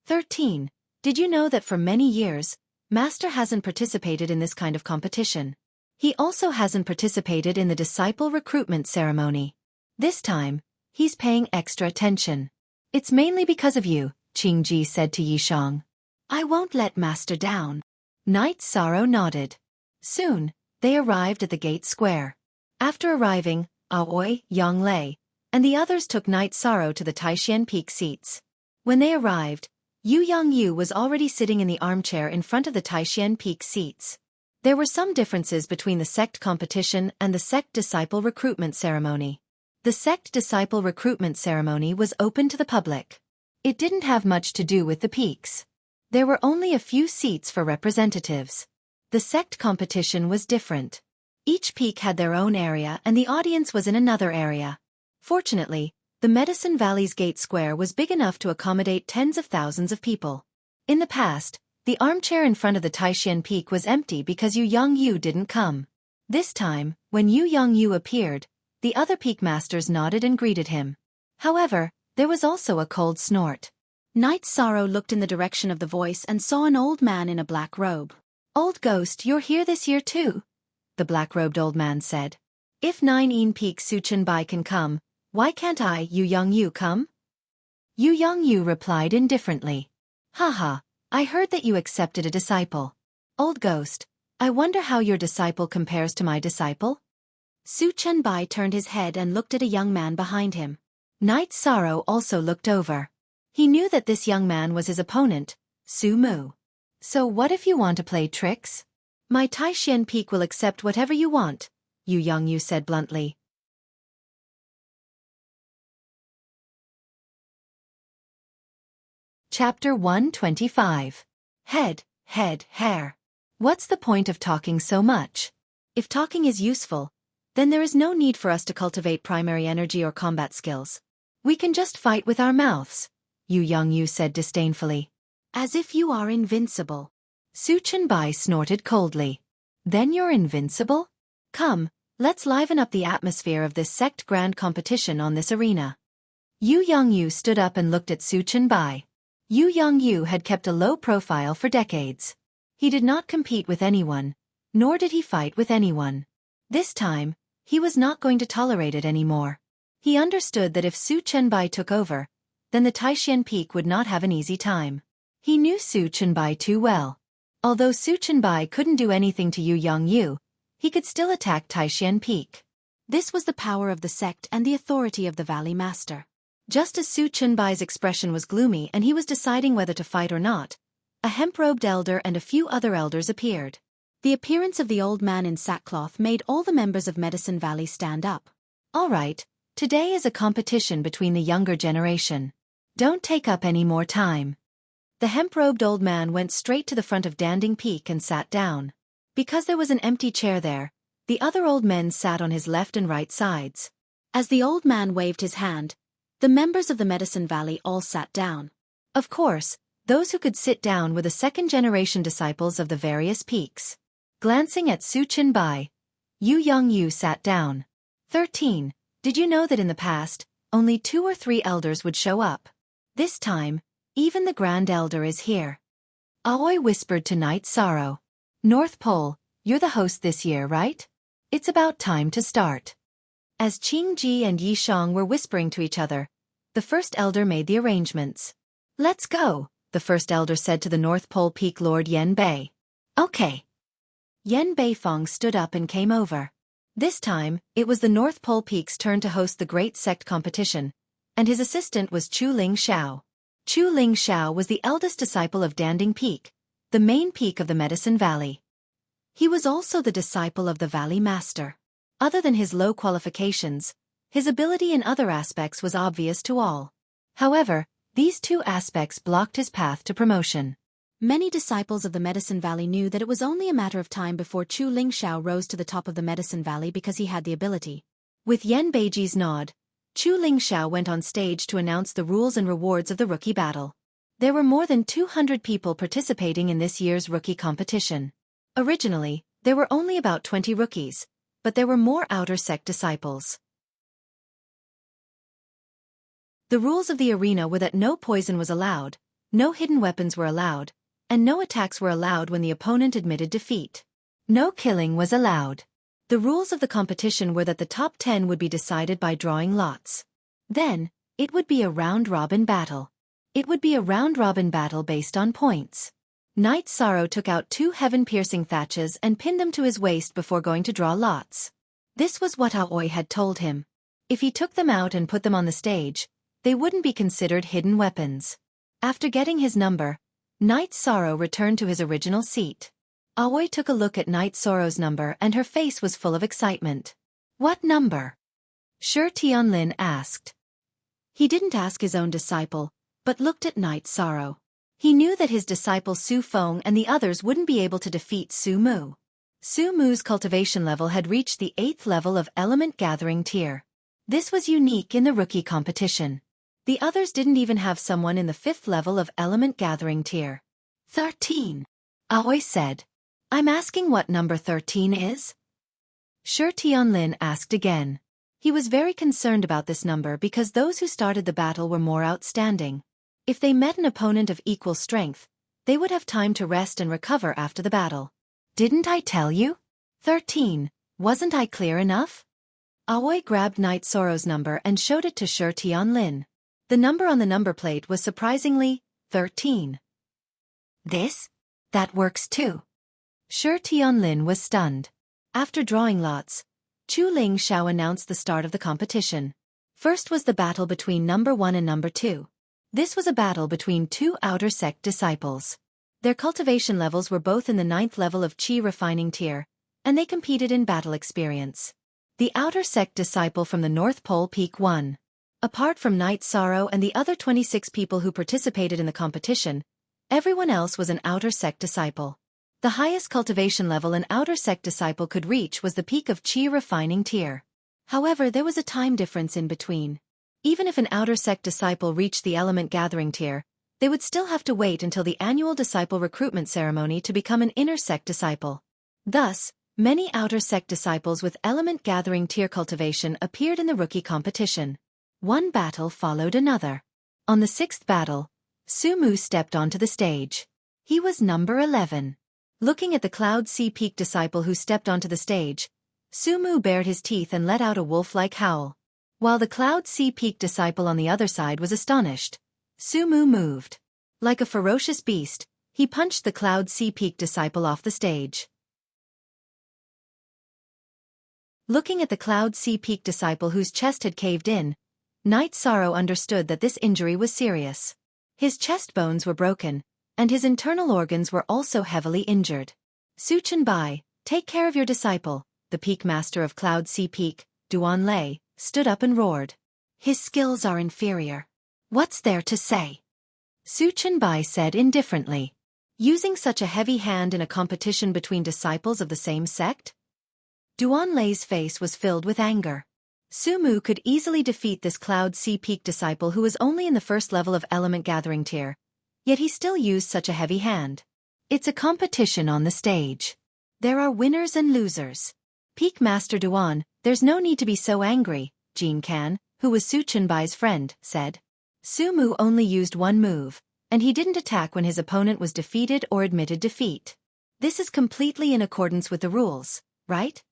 Speaker 1: 13. Did you know that for many years, Master hasn't participated in this kind of competition? He also hasn't participated in the disciple recruitment ceremony. This time, he's paying extra attention. "It's mainly because of you," Qingji said to Yi Shang. "I won't let Master down." Night Sorrow nodded. Soon, they arrived at the gate square. After arriving, Aoi, Yonglei, and the others took Night Sorrow to the Taishan Peak seats. When they arrived, Yu Yongyu was already sitting in the armchair in front of the Taishan Peak seats. There were some differences between the sect competition and the sect disciple recruitment ceremony. The sect disciple recruitment ceremony was open to the public. It didn't have much to do with the peaks. There were only a few seats for representatives. The sect competition was different. Each peak had their own area and the audience was in another area. Fortunately, the Medicine Valley's gate square was big enough to accommodate tens of thousands of people. In the past, the armchair in front of the Taishan Peak was empty because Yu Yongyu didn't come. This time, when Yu Yongyu appeared, the other peak masters nodded and greeted him. However, there was also a cold snort. Night Sorrow looked in the direction of the voice and saw an old man in a black robe. "Old Ghost, you're here this year too?" the black-robed old man said. "If 9 Peak Suchen Bai can come, why can't I, Yu Yongyu, come?" Yu Yongyu replied indifferently. "Haha, I heard that you accepted a disciple. Old Ghost, I wonder how your disciple compares to my disciple?" Su Bai turned his head and looked at a young man behind him. Night Sorrow also looked over. He knew that this young man was his opponent, Su Mu. "So what if you want to play tricks? My Taishan Peak will accept whatever you want," Yu Yongyu said bluntly. Chapter 125. Head, hair. What's the point of talking so much? If talking is useful, then there is no need for us to cultivate primary energy or combat skills. We can just fight with our mouths, Yu Yongyu said disdainfully. "As if you are invincible." Su Bai snorted coldly. "Then you're invincible?" Come, let's liven up the atmosphere of this sect grand competition on this arena. Yu Yongyu stood up and looked at Su Chenbai. Yu Yongyu had kept a low profile for decades. He did not compete with anyone, nor did he fight with anyone. This time, he was not going to tolerate it anymore. He understood that if Su Chenbai took over, then the Taishan Peak would not have an easy time. He knew Su Chenbai too well. Although Su Chenbai couldn't do anything to Yu Yongyu, he could still attack Taishan Peak. This was the power of the sect and the authority of the Valley Master. Just as Su Chenbai's expression was gloomy and he was deciding whether to fight or not, a hemp-robed elder and a few other elders appeared. The appearance of the old man in sackcloth made all the members of Medicine Valley stand up. All right, today is a competition between the younger generation. Don't take up any more time. The hemp-robed old man went straight to the front of Danding Peak and sat down. Because there was an empty chair there, the other old men sat on his left and right sides. As the old man waved his hand, the members of the Medicine Valley all sat down. Of course, those who could sit down were the second-generation disciples of the various peaks. Glancing at Su Chenbai, Yu Yongyu sat down. 13. Did you know that in the past, only 2 or 3 elders would show up? This time, even the Grand Elder is here. Aoi whispered to Night Sorrow. North Pole, you're the host this year, right? It's about time to start. As Qing Ji and Yi Shang were whispering to each other, the first elder made the arrangements. Let's go, the first elder said to the North Pole Peak Lord Yen Bei. Okay. Yen Beifong stood up and came over. This time, it was the North Pole Peak's turn to host the great sect competition, and his assistant was Chu Ling Xiao. Chu Ling Xiao was the eldest disciple of Danding Peak, the main peak of the Medicine Valley. He was also the disciple of the Valley Master. Other than his low qualifications, his ability in other aspects was obvious to all. However, these 2 aspects blocked his path to promotion. Many disciples of the Medicine Valley knew that it was only a matter of time before Chu Ling Xiao rose to the top of the Medicine Valley because he had the ability. With Yen Beiji's nod, Chu Ling Xiao went on stage to announce the rules and rewards of the rookie battle. There were more than 200 people participating in this year's rookie competition. Originally, there were only about 20 rookies, but there were more outer sect disciples. The rules of the arena were that no poison was allowed, no hidden weapons were allowed, and no attacks were allowed when the opponent admitted defeat. No killing was allowed. The rules of the competition were that the top 10 would be decided by drawing lots. Then, it would be a round-robin battle. It would be a round-robin battle based on points. Night Sorrow took out 2 heaven-piercing thatches and pinned them to his waist before going to draw lots. This was what Aoi had told him. If he took them out and put them on the stage, they wouldn't be considered hidden weapons. After getting his number, Night Sorrow returned to his original seat. Aoi took a look at Night Sorrow's number and her face was full of excitement. What number? Shi Tianlin asked. He didn't ask his own disciple, but looked at Night Sorrow. He knew that his disciple Su Feng and the others wouldn't be able to defeat Su Mu. Su Mu's cultivation level had reached the 8th level of Element Gathering tier. This was unique in the rookie competition. The others didn't even have someone in the 5th level of Element Gathering tier. 13. Aoi said. I'm asking what number 13 is? Shi Tianlin asked again. He was very concerned about this number because those who started the battle were more outstanding. If they met an opponent of equal strength, they would have time to rest and recover after the battle. Didn't I tell you? 13. Wasn't I clear enough? Aoi grabbed Night Sorrow's number and showed it to Shi Tianlin. The number on the number plate was surprisingly 13. That works too. Shi Tianlin was stunned. After drawing lots, Chu Ling Xiao announced the start of the competition. First was the battle between number 1 and number 2. This was a battle between 2 outer sect disciples. Their cultivation levels were both in the 9th level of Qi refining tier, and they competed in battle experience. The outer sect disciple from the North Pole Peak won. Apart from Night Sorrow and the other 26 people who participated in the competition, everyone else was an outer sect disciple. The highest cultivation level an outer sect disciple could reach was the peak of Qi refining tier. However, there was a time difference in between. Even if an outer sect disciple reached the element gathering tier, they would still have to wait until the annual disciple recruitment ceremony to become an inner sect disciple. Thus, Many outer sect disciples with element gathering tier cultivation appeared in the rookie competition. One battle followed another. On the 6th battle, Sumu stepped onto the stage. He was number 11. Looking at the Cloud Sea Peak disciple who stepped onto the stage, Sumu bared his teeth and let out a wolf-like howl. While the Cloud Sea Peak disciple on the other side was astonished, Sumu moved. Like a ferocious beast, he punched the Cloud Sea Peak disciple off the stage. Looking at the Cloud Sea Peak disciple whose chest had caved in, Night Sorrow understood that this injury was serious. His chest bones were broken, and his internal organs were also heavily injured. Suchen Bai, take care of your disciple, the Peak Master of Cloud Sea Peak, Duan Lei, stood up and roared. His skills are inferior. What's there to say? Suchen Bai said indifferently. Using such a heavy hand in a competition between disciples of the same sect? Duan Lei's face was filled with anger. Sumu could easily defeat this Cloud Sea Peak disciple who was only in the first level of element gathering tier, yet he still used such a heavy hand. It's a competition on the stage. There are winners and losers. Peak Master Duan, there's no need to be so angry, Jin Kan, who was Su Chunbai's friend, said. Sumu only used one move, and he didn't attack when his opponent was defeated or admitted defeat. This is completely in accordance with the rules, right?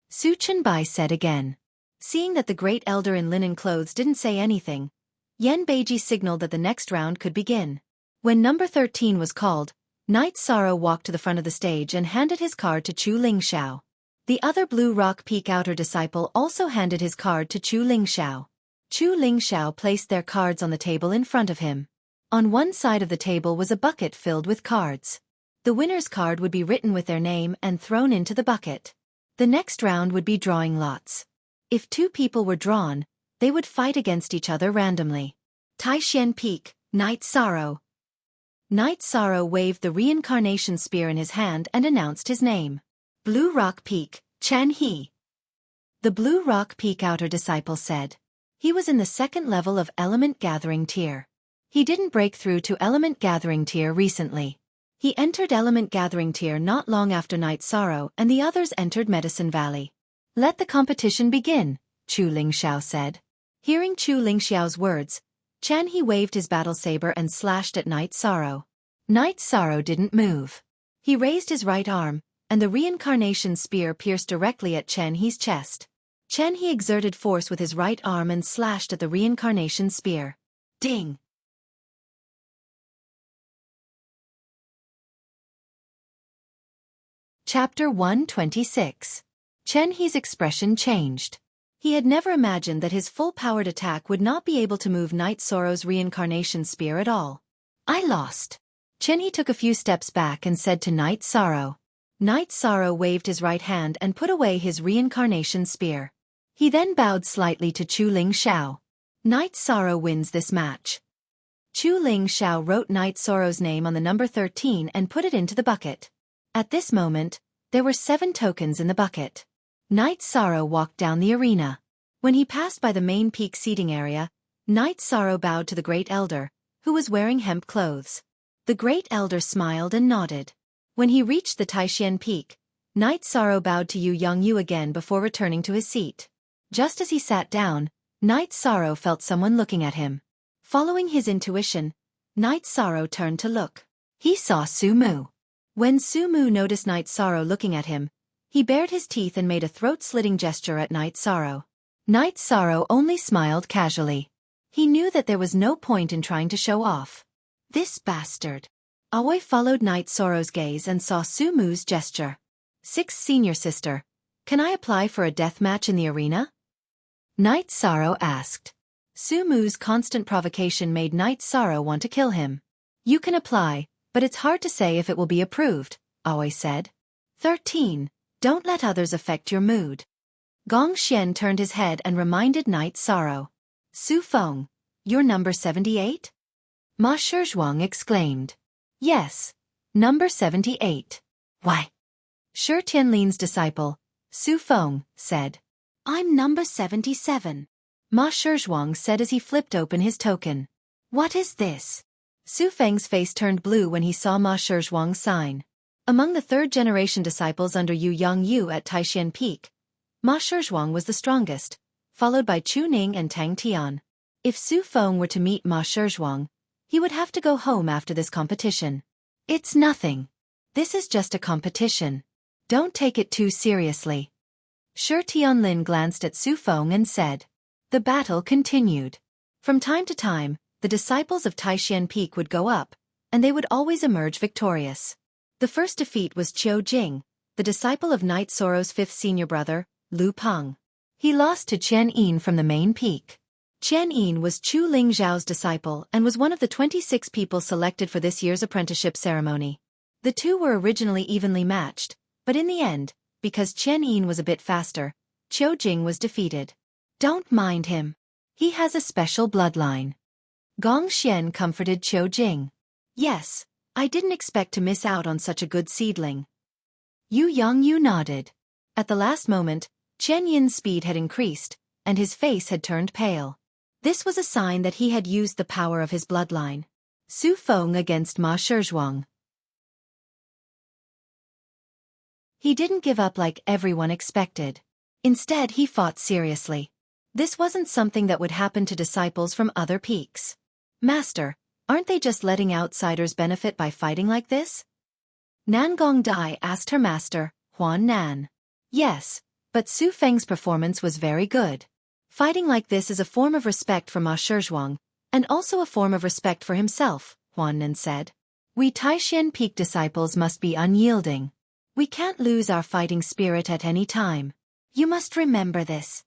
Speaker 1: Su Chunbai said again. Seeing that the Great Elder in linen clothes didn't say anything, Yen Beiji signaled that the next round could begin. When number 13 was called, Night Sorrow walked to the front of the stage and handed his card to Chu Lingxiao. The other Blue Rock Peak Outer disciple also handed his card to Chu Lingxiao. Chu Lingxiao placed their cards on the table in front of him. On one side of the table was a bucket filled with cards. The winner's card would be written with their name and thrown into the bucket. The next round would be drawing lots. If 2 people were drawn, they would fight against each other randomly. Taishan Peak, Night Sorrow. Night Sorrow waved the reincarnation spear in his hand and announced his name. Blue Rock Peak, Chen He. The Blue Rock Peak Outer disciple said. He was in the 2nd level of Element Gathering Tier. He didn't break through to Element Gathering Tier recently. He entered Element Gathering Tier not long after Night Sorrow and the others entered Medicine Valley. Let the competition begin, Chu Lingxiao said. Hearing Chu Lingxiao's words, Chen He waved his battle saber and slashed at Night Sorrow. Night Sorrow didn't move. He raised his right arm, and the reincarnation spear pierced directly at Chen He's chest. Chen He exerted force with his right arm and slashed at the reincarnation spear. Ding! Chapter 126. Chen He's expression changed. He had never imagined that his full-powered attack would not be able to move Night Sorrow's reincarnation spear at all. I lost. Chen He took a few steps back and said to Night Sorrow. Night Sorrow waved his right hand and put away his reincarnation spear. He then bowed slightly to Chu Lingxiao. Night Sorrow wins this match. Chu Lingxiao wrote Night Sorrow's name on the number 13 and put it into the bucket. At this moment, there were 7 tokens in the bucket. Night Sorrow walked down the arena. When he passed by the main peak seating area, Night Sorrow bowed to the Great Elder, who was wearing hemp clothes. The Great Elder smiled and nodded. When he reached the Taishan Peak, Night Sorrow bowed to Yu Yongyu again before returning to his seat. Just as he sat down, Night Sorrow felt someone looking at him. Following his intuition, Night Sorrow turned to look. He saw Sumu. When Sumu noticed Night Sorrow looking at him, he bared his teeth and made a throat-slitting gesture at Night Sorrow. Night Sorrow only smiled casually. He knew that there was no point in trying to show off. This bastard. Aoi followed Night Sorrow's gaze and saw Sumu's gesture. 6th Senior Sister, can I apply for a death match in the arena? Night Sorrow asked. Sumu's constant provocation made Night Sorrow want to kill him. You can apply, but it's hard to say if it will be approved, Aoi said. 13. Don't let others affect your mood. Gong Xian turned his head and reminded Night Sorrow. Su Feng, you're number 78? Ma Shizhuang exclaimed. Yes, number 78. Why? Shi Tianlin's disciple, Su Feng, said. I'm number 77. Ma Shizhuang said as he flipped open his token. What is this? Su Feng's face turned blue when he saw Ma Shizhuang's sign. Among the third-generation disciples under Yu Yongyu at Taishan Peak, Ma Shizhuang was the strongest, followed by Chu Ning and Tang Tian. If Su Feng were to meet Ma Shizhuang, he would have to go home after this competition. It's nothing. This is just a competition. Don't take it too seriously. Shi Tianlin glanced at Su Feng and said. The battle continued. From time to time, the disciples of Taishan Peak would go up, and they would always emerge victorious. The first defeat was Qiu Jing, the disciple of Knight Soro's fifth senior brother, Lu Peng. He lost to Qian Yin from the main peak. Qian Yin was Chu Ling Zhao's disciple and was one of the 26 people selected for this year's apprenticeship ceremony. The two were originally evenly matched, but in the end, because Qian Yin was a bit faster, Qiu Jing was defeated. Don't mind him. He has a special bloodline. Gong Xian comforted Qiu Jing. Yes, I didn't expect to miss out on such a good seedling. Yu Yongyu nodded. At the last moment, Qian Yin's speed had increased, and his face had turned pale. This was a sign that he had used the power of his bloodline. Su Feng against Ma Shizhuang. He didn't give up like everyone expected. Instead, he fought seriously. This wasn't something that would happen to disciples from other peaks. Master, aren't they just letting outsiders benefit by fighting like this? Nan Gongdai asked her master, Huan Nan. Yes, but Su Feng's performance was very good. Fighting like this is a form of respect for Ma Shizhuang, and also a form of respect for himself, Huan Nan said. We Taishan Peak disciples must be unyielding. We can't lose our fighting spirit at any time. You must remember this.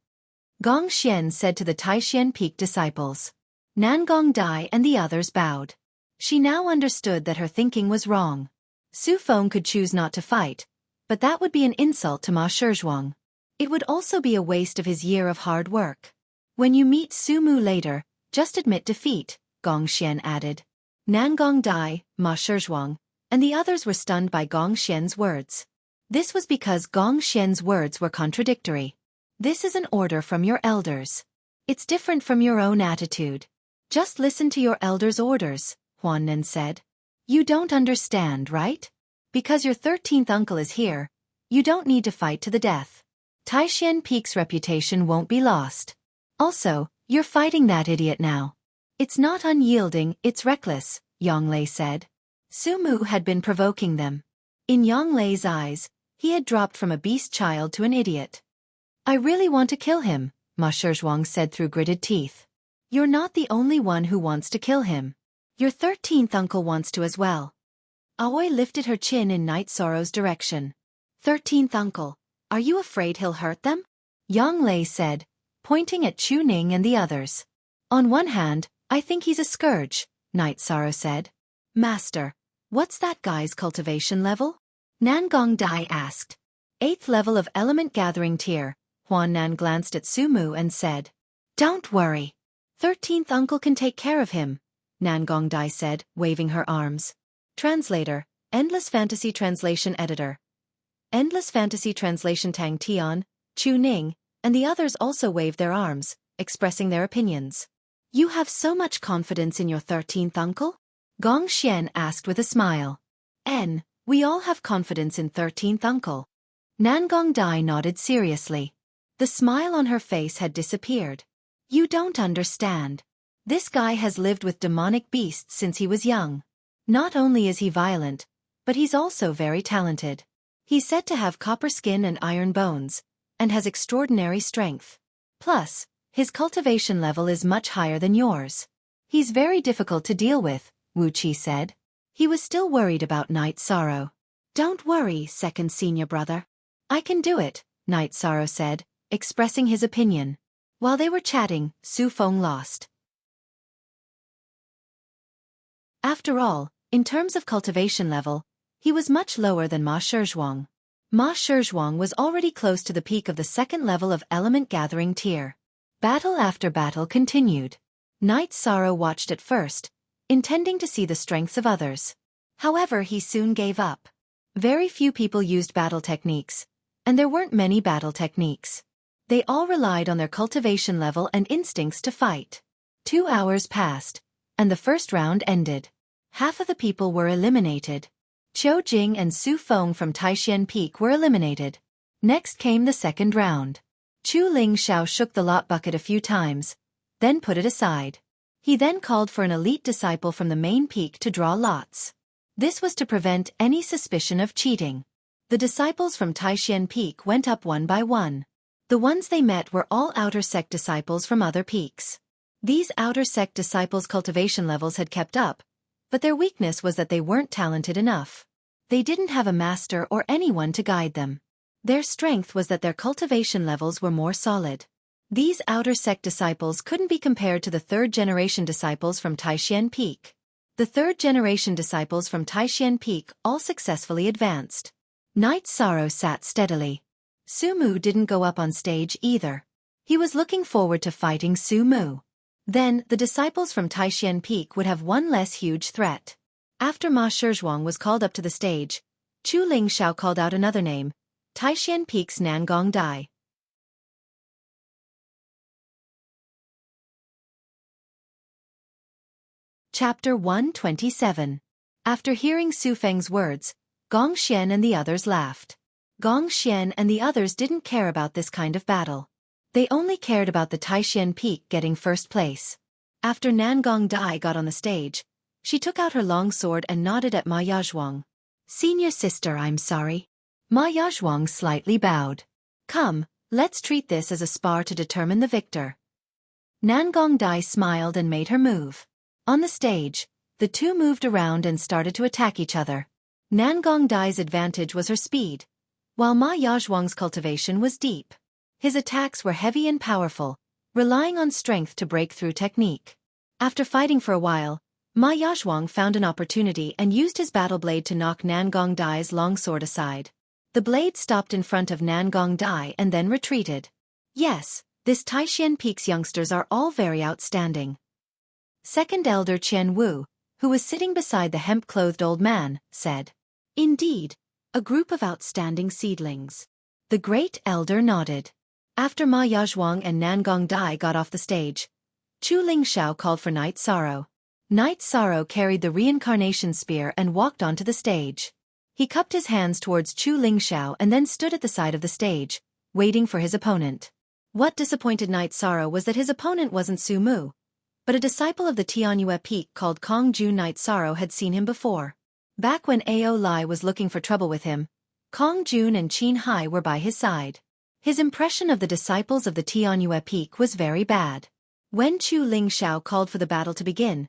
Speaker 1: Gong Xian said to the Taishan Peak disciples. Nan Gongdai and the others bowed. She now understood that her thinking was wrong. Su Feng could choose not to fight, but that would be an insult to Ma Shizhuang. It would also be a waste of his year of hard work. When you meet Su Mu later, just admit defeat, Gong Xian added. Nan Gongdai, Ma Shizhuang, and the others were stunned by Gong Xian's words. This was because Gong Xian's words were contradictory. This is an order from your elders. It's different from your own attitude. Just listen to your elders' orders, Huan Nan said. You don't understand, right? Because your 13th uncle is here, you don't need to fight to the death. Taishan Peak's reputation won't be lost. Also, you're fighting that idiot now. It's not unyielding, it's reckless, Yang Lei said. Su Mu had been provoking them. In Yang Lei's eyes, he had dropped from a beast child to an idiot. I really want to kill him, Ma Shizhuang said through gritted teeth. You're not the only one who wants to kill him. Your 13th uncle wants to as well. Aoi lifted her chin in Knight Soro's direction. 13th uncle, are you afraid he'll hurt them? Yang Lei said, pointing at Chu Ning and the others. On one hand, I think he's a scourge, Knight Soro said. Master, what's that guy's cultivation level? Nan Gongdai asked. 8th level of element gathering tier. Huan Nan glanced at Su Mu and said. Don't worry. 13th uncle can take care of him, Nan Gongdai said, waving her arms. Translator, Endless Fantasy Translation Editor. Endless Fantasy Translation. Tang Tian, Chu Ning, and the others also waved their arms, expressing their opinions. You have so much confidence in your 13th uncle? Gong Xian asked with a smile. We all have confidence in 13th uncle. Nan Gongdai nodded seriously. The smile on her face had disappeared. You don't understand. This guy has lived with demonic beasts since he was young. Not only is he violent, but he's also very talented. He's said to have copper skin and iron bones, and has extraordinary strength. Plus, his cultivation level is much higher than yours. He's very difficult to deal with, Wuxia said. He was still worried about Knight Soro. Don't worry, second senior brother. I can do it, Knight Soro said, expressing his opinion. While they were chatting, Su Feng lost. After all, in terms of cultivation level, he was much lower than Ma Shizhuang. Ma Shizhuang was already close to the peak of the 2nd level of element gathering tier. Battle after battle continued. Knight Soro watched at first, intending to see the strengths of others. However, he soon gave up. Very few people used battle techniques, and there weren't many battle techniques. They all relied on their cultivation level and instincts to fight. 2 hours passed, and the first round ended. Half of the people were eliminated. Qiu Jing and Su Feng from Taishan Peak were eliminated. Next came the second round. Chu Ling Xiao shook the lot bucket a few times, then put it aside. He then called for an elite disciple from the main peak to draw lots. This was to prevent any suspicion of cheating. The disciples from Taishan Peak went up one by one. The ones they met were all outer sect disciples from other peaks. These outer sect disciples' cultivation levels had kept up, but their weakness was that they weren't talented enough. They didn't have a master or anyone to guide them. Their strength was that their cultivation levels were more solid. These outer sect disciples couldn't be compared to the third-generation disciples from Taishan Peak. The third-generation disciples from Taishan Peak all successfully advanced. Night Sorrow sat steadily. Su Mu didn't go up on stage either. He was looking forward to fighting Su Mu. Then, the disciples from Taishan Peak would have one less huge threat. After Ma Shizhuang was called up to the stage, Chu Ling Xiao called out another name, Taishan Peak's Nangong Dai. Chapter 127. After hearing Su Feng's words, Gong Xian and the others laughed. Gong Xian and the others didn't care about this kind of battle. They only cared about the Taishan Peak getting first place. After Nangong Dai got on the stage, she took out her long sword and nodded at Ma Yazhuang. "Senior sister, I'm sorry." Ma Yazhuang slightly bowed. "Come, let's treat this as a spar to determine the victor." Nangong Dai smiled and made her move. On the stage, the two moved around and started to attack each other. Nangong Dai's advantage was her speed, while Ma Yazhuang's cultivation was deep. His attacks were heavy and powerful, relying on strength to break through technique. After fighting for a while, Ma Yazhuang found an opportunity and used his battle blade to knock Nangong Dai's longsword aside. The blade stopped in front of Nangong Dai and then retreated. Yes, this Taishan Peak's youngsters are all very outstanding. Second Elder Qian Wu, who was sitting beside the hemp-clothed old man, said, "Indeed, a group of outstanding seedlings." The Great Elder nodded. After Ma Yazhuang and Nangong Dai got off the stage, Chu Ling Xiao called for Night Sorrow. Night Sorrow carried the reincarnation spear and walked onto the stage. He cupped his hands towards Chu Ling Xiao and then stood at the side of the stage, waiting for his opponent. What disappointed Night Sorrow was that his opponent wasn't Su Mu, but a disciple of the Tianyue Peak called Kong Jun. Night Sorrow had seen him before. Back when Ao Lai was looking for trouble with him, Kong Jun and Qin Hai were by his side. His impression of the disciples of the Tianyue Peak was very bad. When Chu Ling Xiao called for the battle to begin,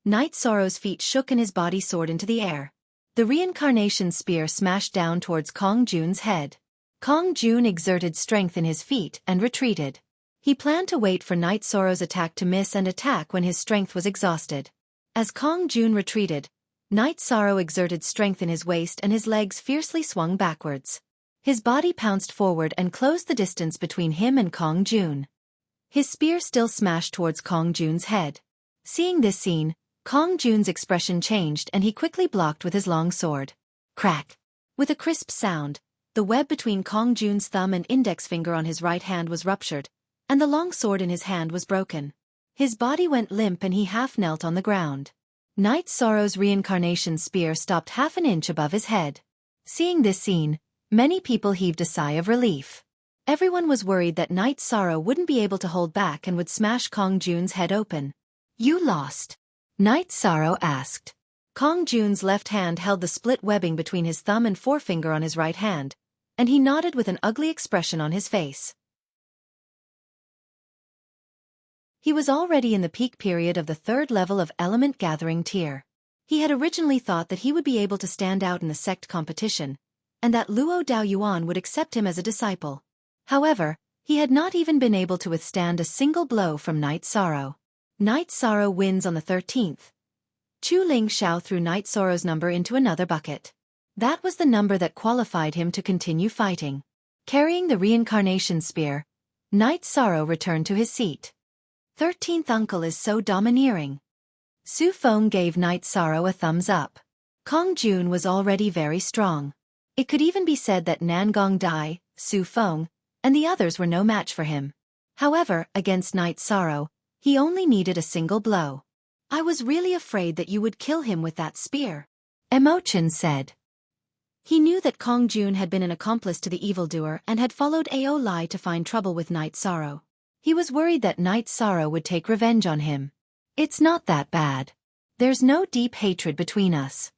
Speaker 1: Night Sorrow's feet shook and his body soared into the air. The reincarnation spear smashed down towards Kong Jun's head. Kong Jun exerted strength in his feet and retreated. He planned to wait for Night Sorrow's attack to miss and attack when his strength was exhausted. As Kong Jun retreated, Night Sorrow exerted strength in his waist and his legs fiercely swung backwards. His body pounced forward and closed the distance between him and Kong Jun. His spear still smashed towards Kong Jun's head. Seeing this scene, Kong Jun's expression changed and he quickly blocked with his long sword. Crack! With a crisp sound, the web between Kong Jun's thumb and index finger on his right hand was ruptured, and the long sword in his hand was broken. His body went limp and he half knelt on the ground. Night Sorrow's reincarnation spear stopped half an inch above his head. Seeing this scene, many people heaved a sigh of relief. Everyone was worried that Night Sorrow wouldn't be able to hold back and would smash Kong Jun's head open. "You lost?" Night Sorrow asked. Kong Jun's left hand held the split webbing between his thumb and forefinger on his right hand, and he nodded with an ugly expression on his face. He was already in the peak period of the third level of element gathering tier. He had originally thought that he would be able to stand out in the sect competition, and that Luo Daoyuan would accept him as a disciple. However, he had not even been able to withstand a single blow from Night Sorrow. Night Sorrow wins on the 13th. Chu Ling Xiao threw Night Sorrow's number into another bucket. That was the number that qualified him to continue fighting. Carrying the reincarnation spear, Night Sorrow returned to his seat. 13th uncle is so domineering. Su Feng gave Night Sorrow a thumbs up. Kong Jun was already very strong. It could even be said that Nangong Dai, Su Feng, and the others were no match for him. However, against Night Sorrow, he only needed a single blow. "I was really afraid that you would kill him with that spear," Emochen said. He knew that Kong Jun had been an accomplice to the evildoer and had followed Ao Lai to find trouble with Night Sorrow. He was worried that Night Sorrow would take revenge on him. It's not that bad. There's no deep hatred between us.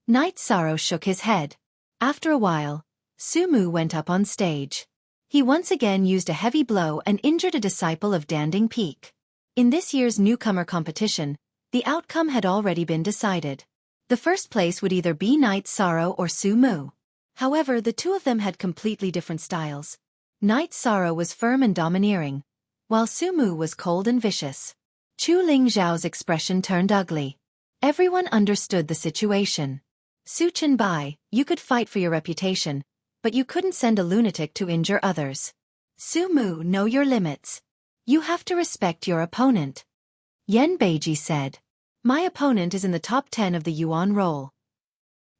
Speaker 1: Night Sorrow shook his head. After a while, Sumu went up on stage. He once again used a heavy blow and injured a disciple of Danding Peak. In this year's newcomer competition, the outcome had already been decided. The first place would either be Night Sorrow or Sumu. However, the two of them had completely different styles. Night Sorrow was firm and domineering, while Sumu was cold and vicious. Chu Lingzhao's expression turned ugly. Everyone understood the situation. Su Chenbai, you could fight for your reputation, but you couldn't send a lunatic to injure others. Sumu, know your limits. You have to respect your opponent. Yan Beiji said. My opponent is in the top 10 of the Yuan roll.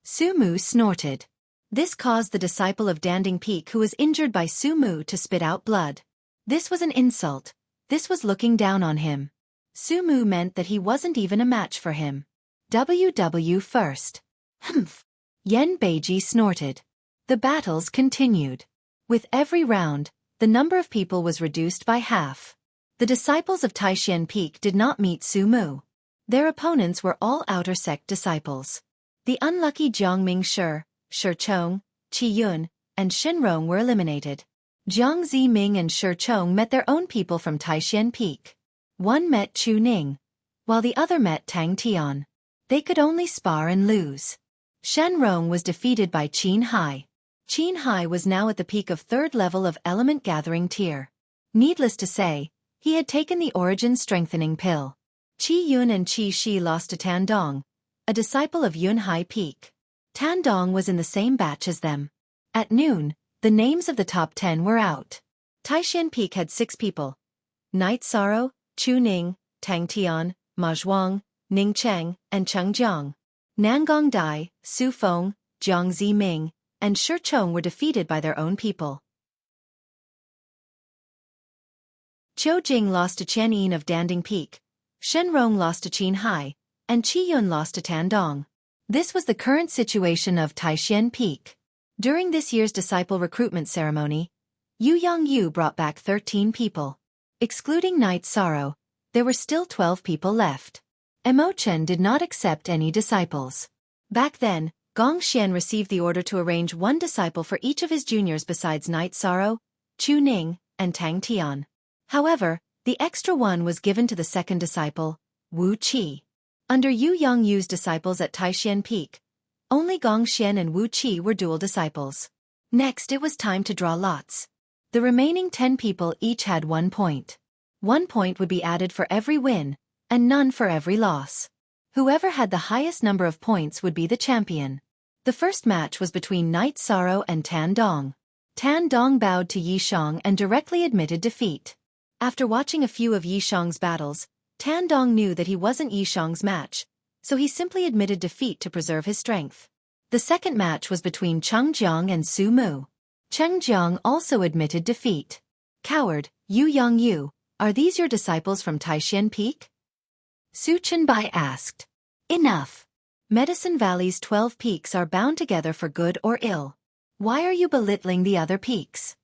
Speaker 1: Sumu snorted. This caused the disciple of Danding Peak who was injured by Sumu to spit out blood. This was an insult. This was looking down on him. Sumu meant that he wasn't even a match for him. WW first. Humph. Yan Beiji snorted. The battles continued. With every round, the number of people was reduced by half. The disciples of Taishan Peak did not meet Sumu. Their opponents were all outer sect disciples. The unlucky Jiangming Shi Chong, Qi Yun, and Shenrong were eliminated. Jiang Ziming and Shi Chong met their own people from Taishan Peak. One met Chu Ning, while the other met Tang Tian. They could only spar and lose. Shenrong was defeated by Qin Hai. Qin Hai was now at the peak of 3rd level of element gathering tier. Needless to say, he had taken the origin strengthening pill. Qi Yun and Qi Shi lost to Tan Dong, a disciple of Yun Hai Peak. Tan Dong was in the same batch as them. At noon, the names of the top 10 were out. Taishan Peak had 6 people. Night Sorrow, Chu Ning, Tang Tian, Ma Zhuang, Ning Cheng, and Cheng Jiang. Nangong Dai, Su Feng, Jiang Ziming, and Shi Chong were defeated by their own people. Qiu Jing lost to Chen Yin of Danding Peak, Shenrong lost to Qin Hai, and Qi Yun lost to Tan Dong. This was the current situation of Taishan Peak. During this year's disciple recruitment ceremony, Yu Yang Yu brought back 13 people. Excluding Night Sorrow, there were still 12 people left. Mo Chen did not accept any disciples. Back then, Gong Xian received the order to arrange one disciple for each of his juniors besides Night Sorrow, Chu Ning, and Tang Tian. However, the extra one was given to the second disciple, Wu Qi. Under Yu Yang Yu's disciples at Taishan Peak, only Gong Xian and Wu Qi were dual disciples. Next it was time to draw lots. The remaining 10 people each had 1 point. 1 point would be added for every win, and none for every loss. Whoever had the highest number of points would be the champion. The first match was between Night Sorrow and Tan Dong. Tan Dong bowed to Yi Shang and directly admitted defeat. After watching a few of Yi Shang's battles, Tan Dong knew that he wasn't Yi Shang's match, so he simply admitted defeat to preserve his strength. The second match was between Cheng Jiang and Su Mu. Cheng Jiang also admitted defeat. Coward, Yu Yang Yu, are these your disciples from Taishan Peak? Su Chenbai asked. Enough. Medicine Valley's 12 peaks are bound together for good or ill. Why are you belittling the other peaks?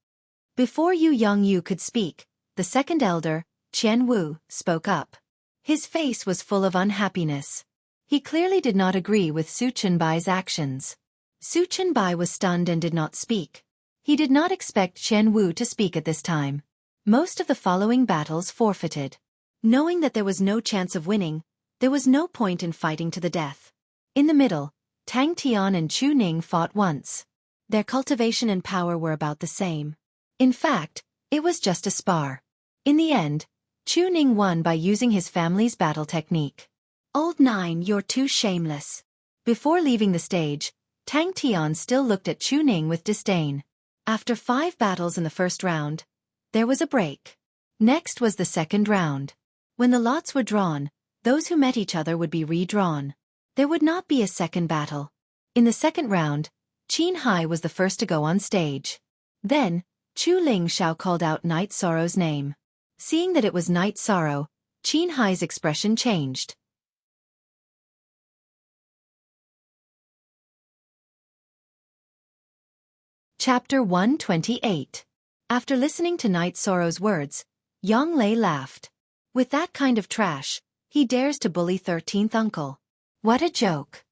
Speaker 1: Before Yu Yang Yu could speak, the second elder, Qian Wu, spoke up. His face was full of unhappiness. He clearly did not agree with Su Chenbai's actions. Su Chenbai was stunned and did not speak. He did not expect Qian Wu to speak at this time. Most of the following battles forfeited. Knowing that there was no chance of winning, there was no point in fighting to the death. In the middle, Tang Tian and Chu Ning fought once. Their cultivation and power were about the same. In fact, it was just a spar. In the end, Chu Ning won by using his family's battle technique. Old Nine, you're too shameless. Before leaving the stage, Tang Tian still looked at Chu Ning with disdain. After 5 battles in the first round, there was a break. Next was the second round. When the lots were drawn, those who met each other would be redrawn. There would not be a second battle. In the second round, Qin Hai was the first to go on stage. Then, Chu Lingshao called out Night Sorrow's name. Seeing that it was Night Sorrow, Qin Hai's expression changed. Chapter 128. After listening to Night Sorrow's words, Yang Lei laughed. With that kind of trash, he dares to bully 13th uncle. What a joke.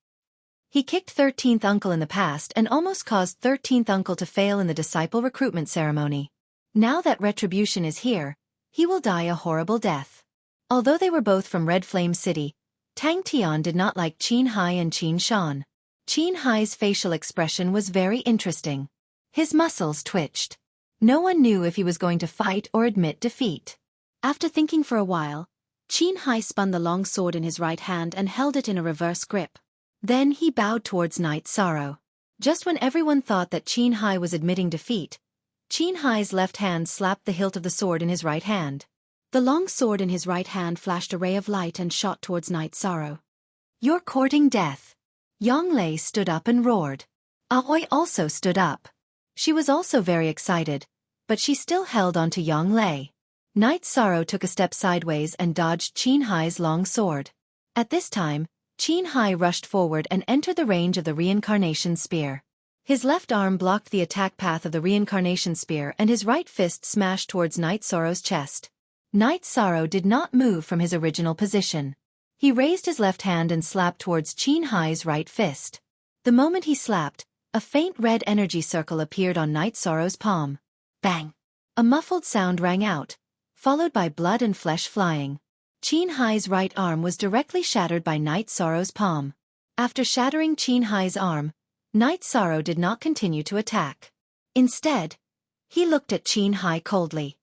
Speaker 1: He kicked 13th uncle in the past and almost caused 13th uncle to fail in the disciple recruitment ceremony. Now that retribution is here, he will die a horrible death. Although they were both from Red Flame City, Tang Tian did not like Qin Hai and Qin Shan. Qin Hai's facial expression was very interesting. His muscles twitched. No one knew if he was going to fight or admit defeat. After thinking for a while, Qin Hai spun the long sword in his right hand and held it in a reverse grip. Then he bowed towards Night Sorrow. Just when everyone thought that Qin Hai was admitting defeat, Qin Hai's left hand slapped the hilt of the sword in his right hand. The long sword in his right hand flashed a ray of light and shot towards Night Sorrow. You're courting death. Yang Lei stood up and roared. Aoi also stood up. She was also very excited, but she still held on to Yang Lei. Night Sorrow took a step sideways and dodged Qin Hai's long sword. At this time, Qin Hai rushed forward and entered the range of the reincarnation spear. His left arm blocked the attack path of the reincarnation spear and his right fist smashed towards Night Sorrow's chest. Night Sorrow did not move from his original position. He raised his left hand and slapped towards Qin Hai's right fist. The moment he slapped, a faint red energy circle appeared on Night Sorrow's palm. Bang! A muffled sound rang out, followed by blood and flesh flying. Qin Hai's right arm was directly shattered by Night Sorrow's palm. After shattering Qin Hai's arm, Night Sorrow did not continue to attack. Instead, he looked at Qin Hai coldly.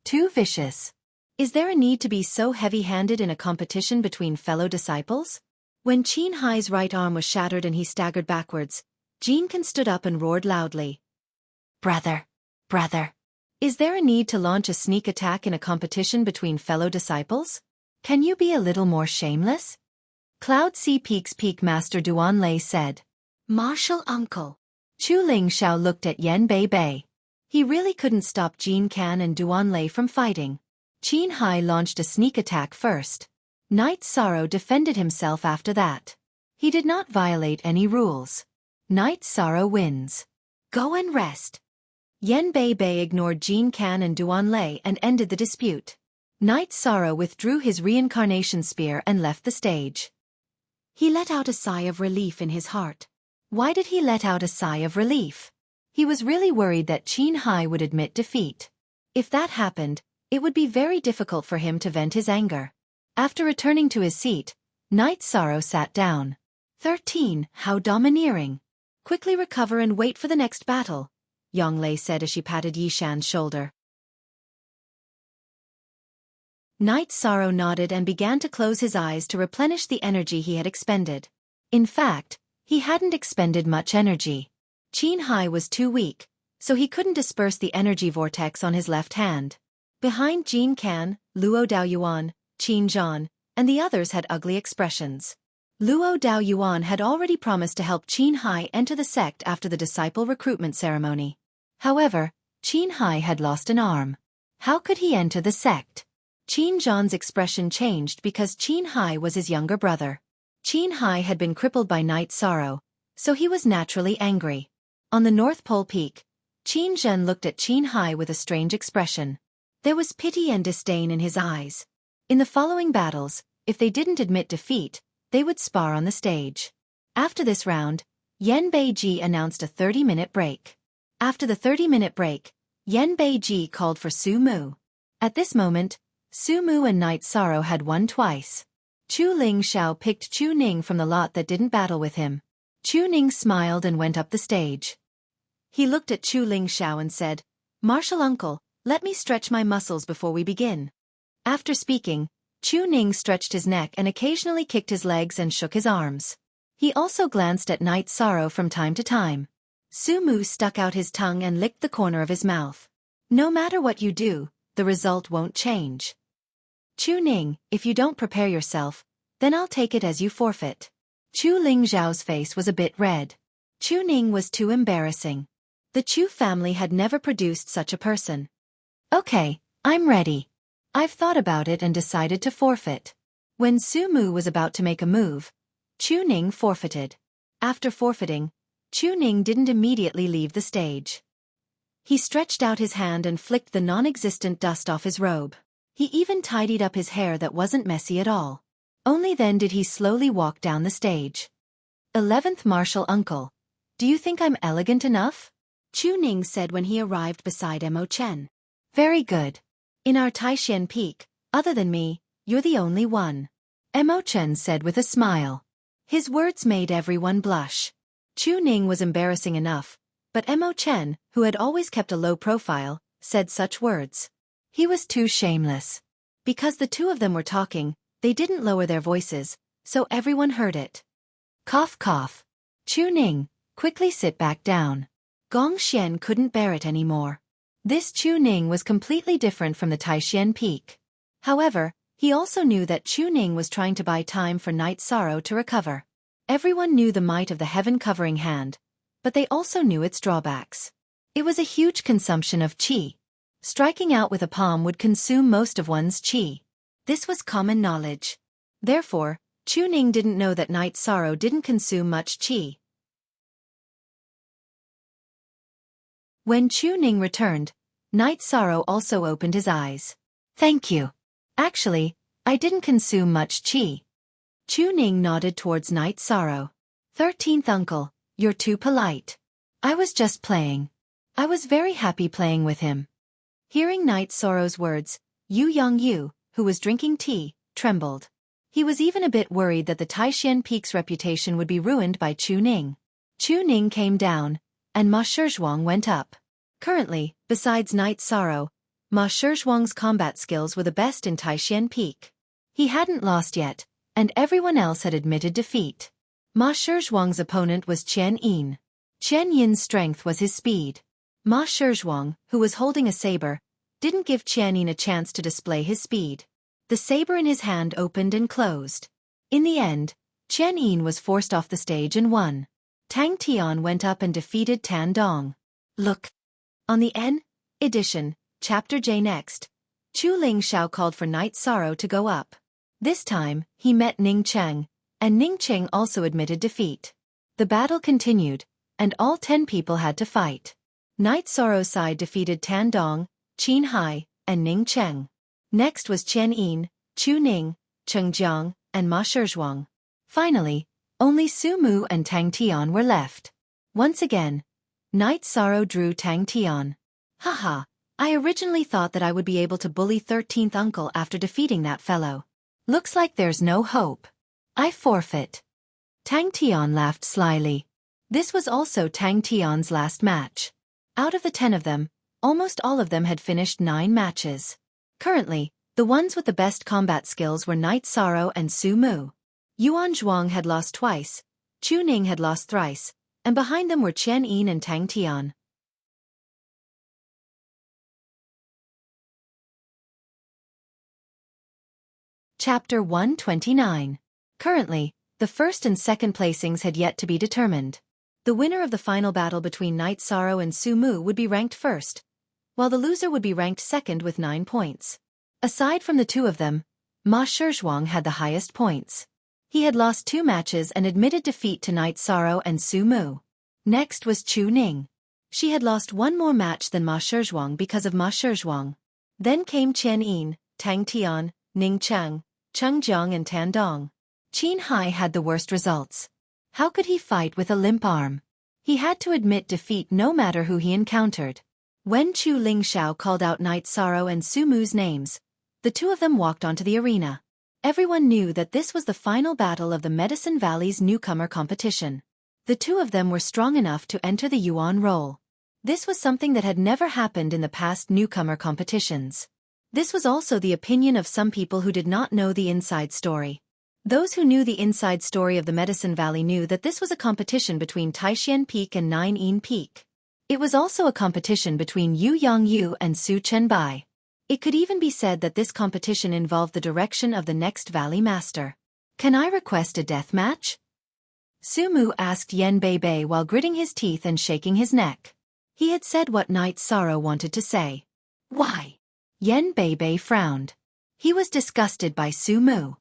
Speaker 1: Too vicious. Is there a need to be so heavy-handed in a competition between fellow disciples? When Qin Hai's right arm was shattered and he staggered backwards, Jin Kan stood up and roared loudly. Brother! Brother! Is there a need to launch a sneak attack in a competition between fellow disciples? Can you be a little more shameless? Cloud Sea Peak's Peak Master Duan Lei said. Martial uncle. Chu Ling Xiao looked at Yan Bei Bei. He really couldn't stop Jin Kan and Duan Lei from fighting. Qin Hai launched a sneak attack first. Night Sorrow defended himself after that. He did not violate any rules. Night Sorrow wins. Go and rest. Yan Bei Bei ignored Jin Kan and Duan Lei and ended the dispute. Night Sorrow withdrew his reincarnation spear and left the stage. He let out a sigh of relief in his heart. Why did he let out a sigh of relief? He was really worried that Qin Hai would admit defeat. If that happened, it would be very difficult for him to vent his anger. After returning to his seat, Night Sorrow sat down. 13, how domineering. Quickly recover and wait for the next battle, Yang Lei said as she patted Yishan's shoulder. Night Sorrow nodded and began to close his eyes to replenish the energy he had expended. In fact, he hadn't expended much energy. Qin Hai was too weak, so he couldn't disperse the energy vortex on his left hand. Behind Jin Kan, Luo Daoyuan, Qin Zhan, and the others had ugly expressions. Luo Daoyuan had already promised to help Qin Hai enter the sect after the disciple recruitment ceremony. However, Qin Hai had lost an arm. How could he enter the sect? Qin Zhan's expression changed because Qin Hai was his younger brother. Qin Hai had been crippled by Night Sorrow, so he was naturally angry. On the North Pole Peak, Qin Zhen looked at Qin Hai with a strange expression. There was pity and disdain in his eyes. In the following battles, if they didn't admit defeat, they would spar on the stage. After this round, Yan Beiji announced a 30-minute break. After the 30-minute break, Yan Beiji called for Su Mu. At this moment, Su Mu and Night Sorrow had won twice. Chu Ling Xiao picked Chu Ning from the lot that didn't battle with him. Chu Ning smiled and went up the stage. He looked at Chu Ling Xiao and said, Martial uncle, let me stretch my muscles before we begin. After speaking, Chu Ning stretched his neck and occasionally kicked his legs and shook his arms. He also glanced at Night Sorrow from time to time. Su Mu stuck out his tongue and licked the corner of his mouth. No matter what you do, the result won't change. Chu Ning, if you don't prepare yourself, then I'll take it as you forfeit. Chu Ling Zhao's face was a bit red. Chu Ning was too embarrassing. The Chu family had never produced such a person. Okay, I'm ready. I've thought about it and decided to forfeit. When Su Mu was about to make a move, Chu Ning forfeited. After forfeiting, Chu Ning didn't immediately leave the stage. He stretched out his hand and flicked the non-existent dust off his robe. He even tidied up his hair that wasn't messy at all. Only then did he slowly walk down the stage. 11th Martial Uncle. Do you think I'm elegant enough? Chu Ning said when he arrived beside Mo Chen. Very good. In our Taishan Peak, other than me, you're the only one. Mo Chen said with a smile. His words made everyone blush. Chu Ning was embarrassing enough, but Mo Chen, who had always kept a low profile, said such words. He was too shameless. Because the two of them were talking, they didn't lower their voices, so everyone heard it. Cough cough. Chu Ning, quickly sit back down. Gong Xian couldn't bear it anymore. This Chu Ning was completely different from the Taishan Peak. However, he also knew that Chu Ning was trying to buy time for Night Sorrow to recover. Everyone knew the might of the heaven-covering hand, but they also knew its drawbacks. It was a huge consumption of qi. Striking out with a palm would consume most of one's qi. This was common knowledge. Therefore, Chu Ning didn't know that Night Sorrow didn't consume much qi. When Chu Ning returned, Night Sorrow also opened his eyes. Thank you. Actually, I didn't consume much qi. Chu Ning nodded towards Night Sorrow. 13th Uncle, you're too polite. I was just playing. I was very happy playing with him. Hearing Night Sorrow's words, Yu Yongyu, who was drinking tea, trembled. He was even a bit worried that the Taishan Peak's reputation would be ruined by Chu Ning. Chu Ning came down, and Ma Shizhuang went up. Currently, besides Night Sorrow, Ma Shizhuang's combat skills were the best in Taishan Peak. He hadn't lost yet, and everyone else had admitted defeat. Ma Shizhuang's opponent was Qian Yin. Qian Yin's strength was his speed. Ma Shizhuang, who was holding a saber, didn't give Qian Yin a chance to display his speed. The saber in his hand opened and closed. In the end, Qian Yin was forced off the stage and won. Tang Tian went up and defeated Tan Dong. Look. On the N edition, Chapter J next, Chu Ling Xiao called for Night Sorrow to go up. This time, he met Ning Cheng, and Ning Cheng also admitted defeat. The battle continued, and all 10 people had to fight. Night Sorrow's side defeated Tan Dong, Qin Hai, and Ning Cheng. Next was Qian Yin, Chu Ning, Cheng Jiang, and Ma Shizhuang. Finally, only Su Mu and Tang Tian were left. Once again, Night Sorrow drew Tang Tian. Haha, I originally thought that I would be able to bully 13th Uncle after defeating that fellow. Looks like there's no hope. I forfeit. Tang Tian laughed slyly. This was also Tang Tian's last match. Out of the 10 of them, almost all of them had finished 9 matches. Currently, the ones with the best combat skills were Night Sorrow and Su Mu. Yuan Zhuang had lost twice, Chu Ning had lost thrice, and behind them were Qian Yin and Tang Tian. Chapter 129. Currently, the first and second placings had yet to be determined. The winner of the final battle between Night Sorrow and Su Mu would be ranked first, while the loser would be ranked second with 9 points. Aside from the two of them, Ma Shizhuang had the highest points. He had lost 2 matches and admitted defeat to Night Sorrow and Su Mu. Next was Chu Ning. She had lost 1 more match than Ma Shizhuang because of Ma Shizhuang. Then came Qian Yin, Tang Tian, Ning Cheng, Cheng Jiang and Tan Dong. Qin Hai had the worst results. How could he fight with a limp arm? He had to admit defeat no matter who he encountered. When Chu Ling Xiao called out Night Sorrow and Su Mu's names, the two of them walked onto the arena. Everyone knew that this was the final battle of the Medicine Valley's newcomer competition. The two of them were strong enough to enter the Yuan role. This was something that had never happened in the past newcomer competitions. This was also the opinion of some people who did not know the inside story. Those who knew the inside story of the Medicine Valley knew that this was a competition between Taishan Peak and Nine Yin Peak. It was also a competition between Yu Yongyu and Su Chenbai. It could even be said that this competition involved the direction of the next Valley Master. Can I request a death match? Su Mu asked Yen Beibei while gritting his teeth and shaking his neck. He had said what Night Sorrow wanted to say. Why? Yen Beibei frowned. He was disgusted by Su Mu.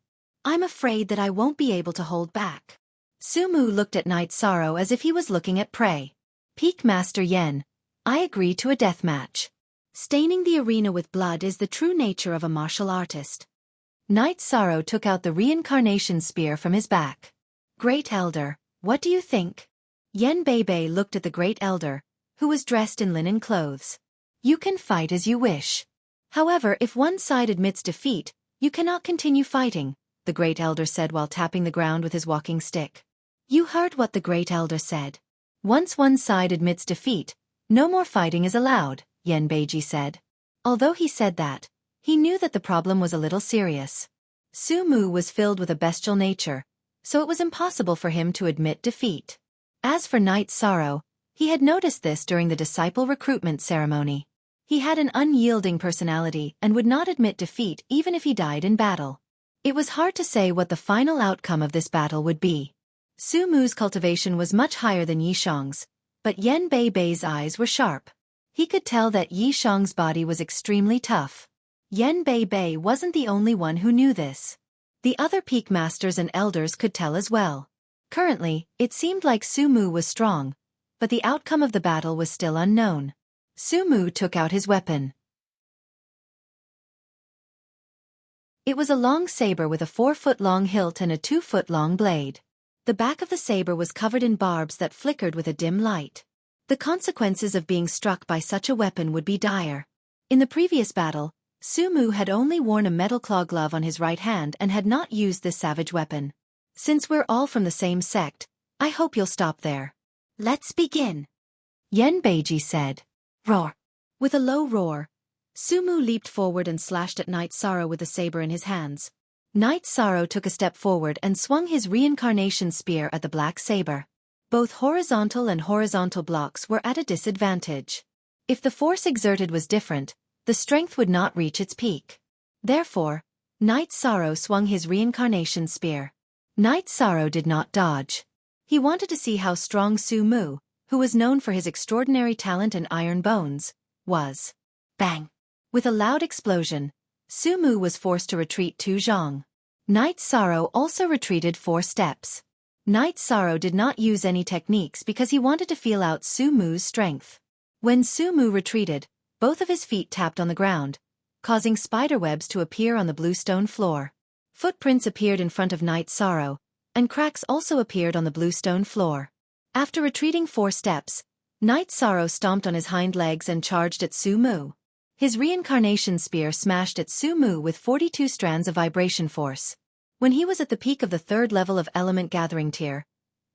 Speaker 1: I'm afraid that I won't be able to hold back. Su Mu looked at Night Sorrow as if he was looking at prey. Peak Master Yen, I agree to a death match. Staining the arena with blood is the true nature of a martial artist. Knight Sorrow took out the reincarnation spear from his back. Great Elder, what do you think? Yen Bei looked at the Great Elder, who was dressed in linen clothes. You can fight as you wish. However, if one side admits defeat, you cannot continue fighting, the Great Elder said while tapping the ground with his walking stick. You heard what the Great Elder said. Once one side admits defeat, no more fighting is allowed, Yen Beiji said. Although he said that, he knew that the problem was a little serious. Su Mu was filled with a bestial nature, so it was impossible for him to admit defeat. As for Knight Sorrow, he had noticed this during the disciple recruitment ceremony. He had an unyielding personality and would not admit defeat even if he died in battle. It was hard to say what the final outcome of this battle would be. Su Mu's cultivation was much higher than Yi Shang's, but Yen Bei's eyes were sharp. He could tell that Yi Shang's body was extremely tough. Yen Bei wasn't the only one who knew this. The other peak masters and elders could tell as well. Currently, it seemed like Su Mu was strong, but the outcome of the battle was still unknown. Su Mu took out his weapon. It was a long saber with a 4-foot-long hilt and a 2-foot-long blade. The back of the saber was covered in barbs that flickered with a dim light. The consequences of being struck by such a weapon would be dire. In the previous battle, Su Mu had only worn a metal claw glove on his right hand and had not used this savage weapon. Since we're all from the same sect, I hope you'll stop there. Let's begin. Yen Beiji said. Roar. With a low roar, Su Mu leaped forward and slashed at Knight Sorrow with the saber in his hands. Knight Sorrow took a step forward and swung his reincarnation spear at the black saber. Both horizontal and horizontal blocks were at a disadvantage. If the force exerted was different, the strength would not reach its peak. Therefore, Knight Sorrow swung his reincarnation spear. Knight Sorrow did not dodge. He wanted to see how strong Su Mu, who was known for his extraordinary talent and iron bones, was. Bang! With a loud explosion, Su Mu was forced to retreat 2 zhang. Knight Sorrow also retreated 4 steps. Knight Sorrow did not use any techniques because he wanted to feel out Su Mu's strength. When Su Mu retreated, both of his feet tapped on the ground, causing spiderwebs to appear on the blue stone floor. Footprints appeared in front of Knight Sorrow, and cracks also appeared on the blue stone floor. After retreating 4 steps, Knight Sorrow stomped on his hind legs and charged at Su Mu. His reincarnation spear smashed at Su Mu with 42 strands of vibration force. When he was at the peak of the 3rd level of element gathering tier,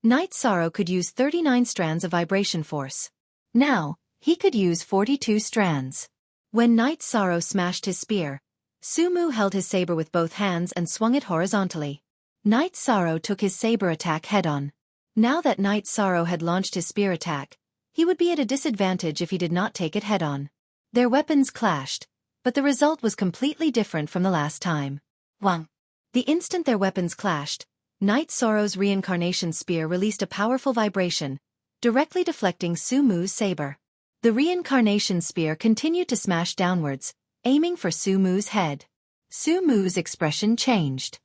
Speaker 1: Knight Sorrow could use 39 strands of vibration force. Now, he could use 42 strands. When Knight Sorrow smashed his spear, Su Mu held his saber with both hands and swung it horizontally. Knight Sorrow took his saber attack head-on. Now that Knight Sorrow had launched his spear attack, he would be at a disadvantage if he did not take it head-on. Their weapons clashed, but the result was completely different from the last time. Wang. The instant their weapons clashed, Knight Sorrow's reincarnation spear released a powerful vibration, directly deflecting Su Mu's saber. The reincarnation spear continued to smash downwards, aiming for Su Mu's head. Su Mu's expression changed.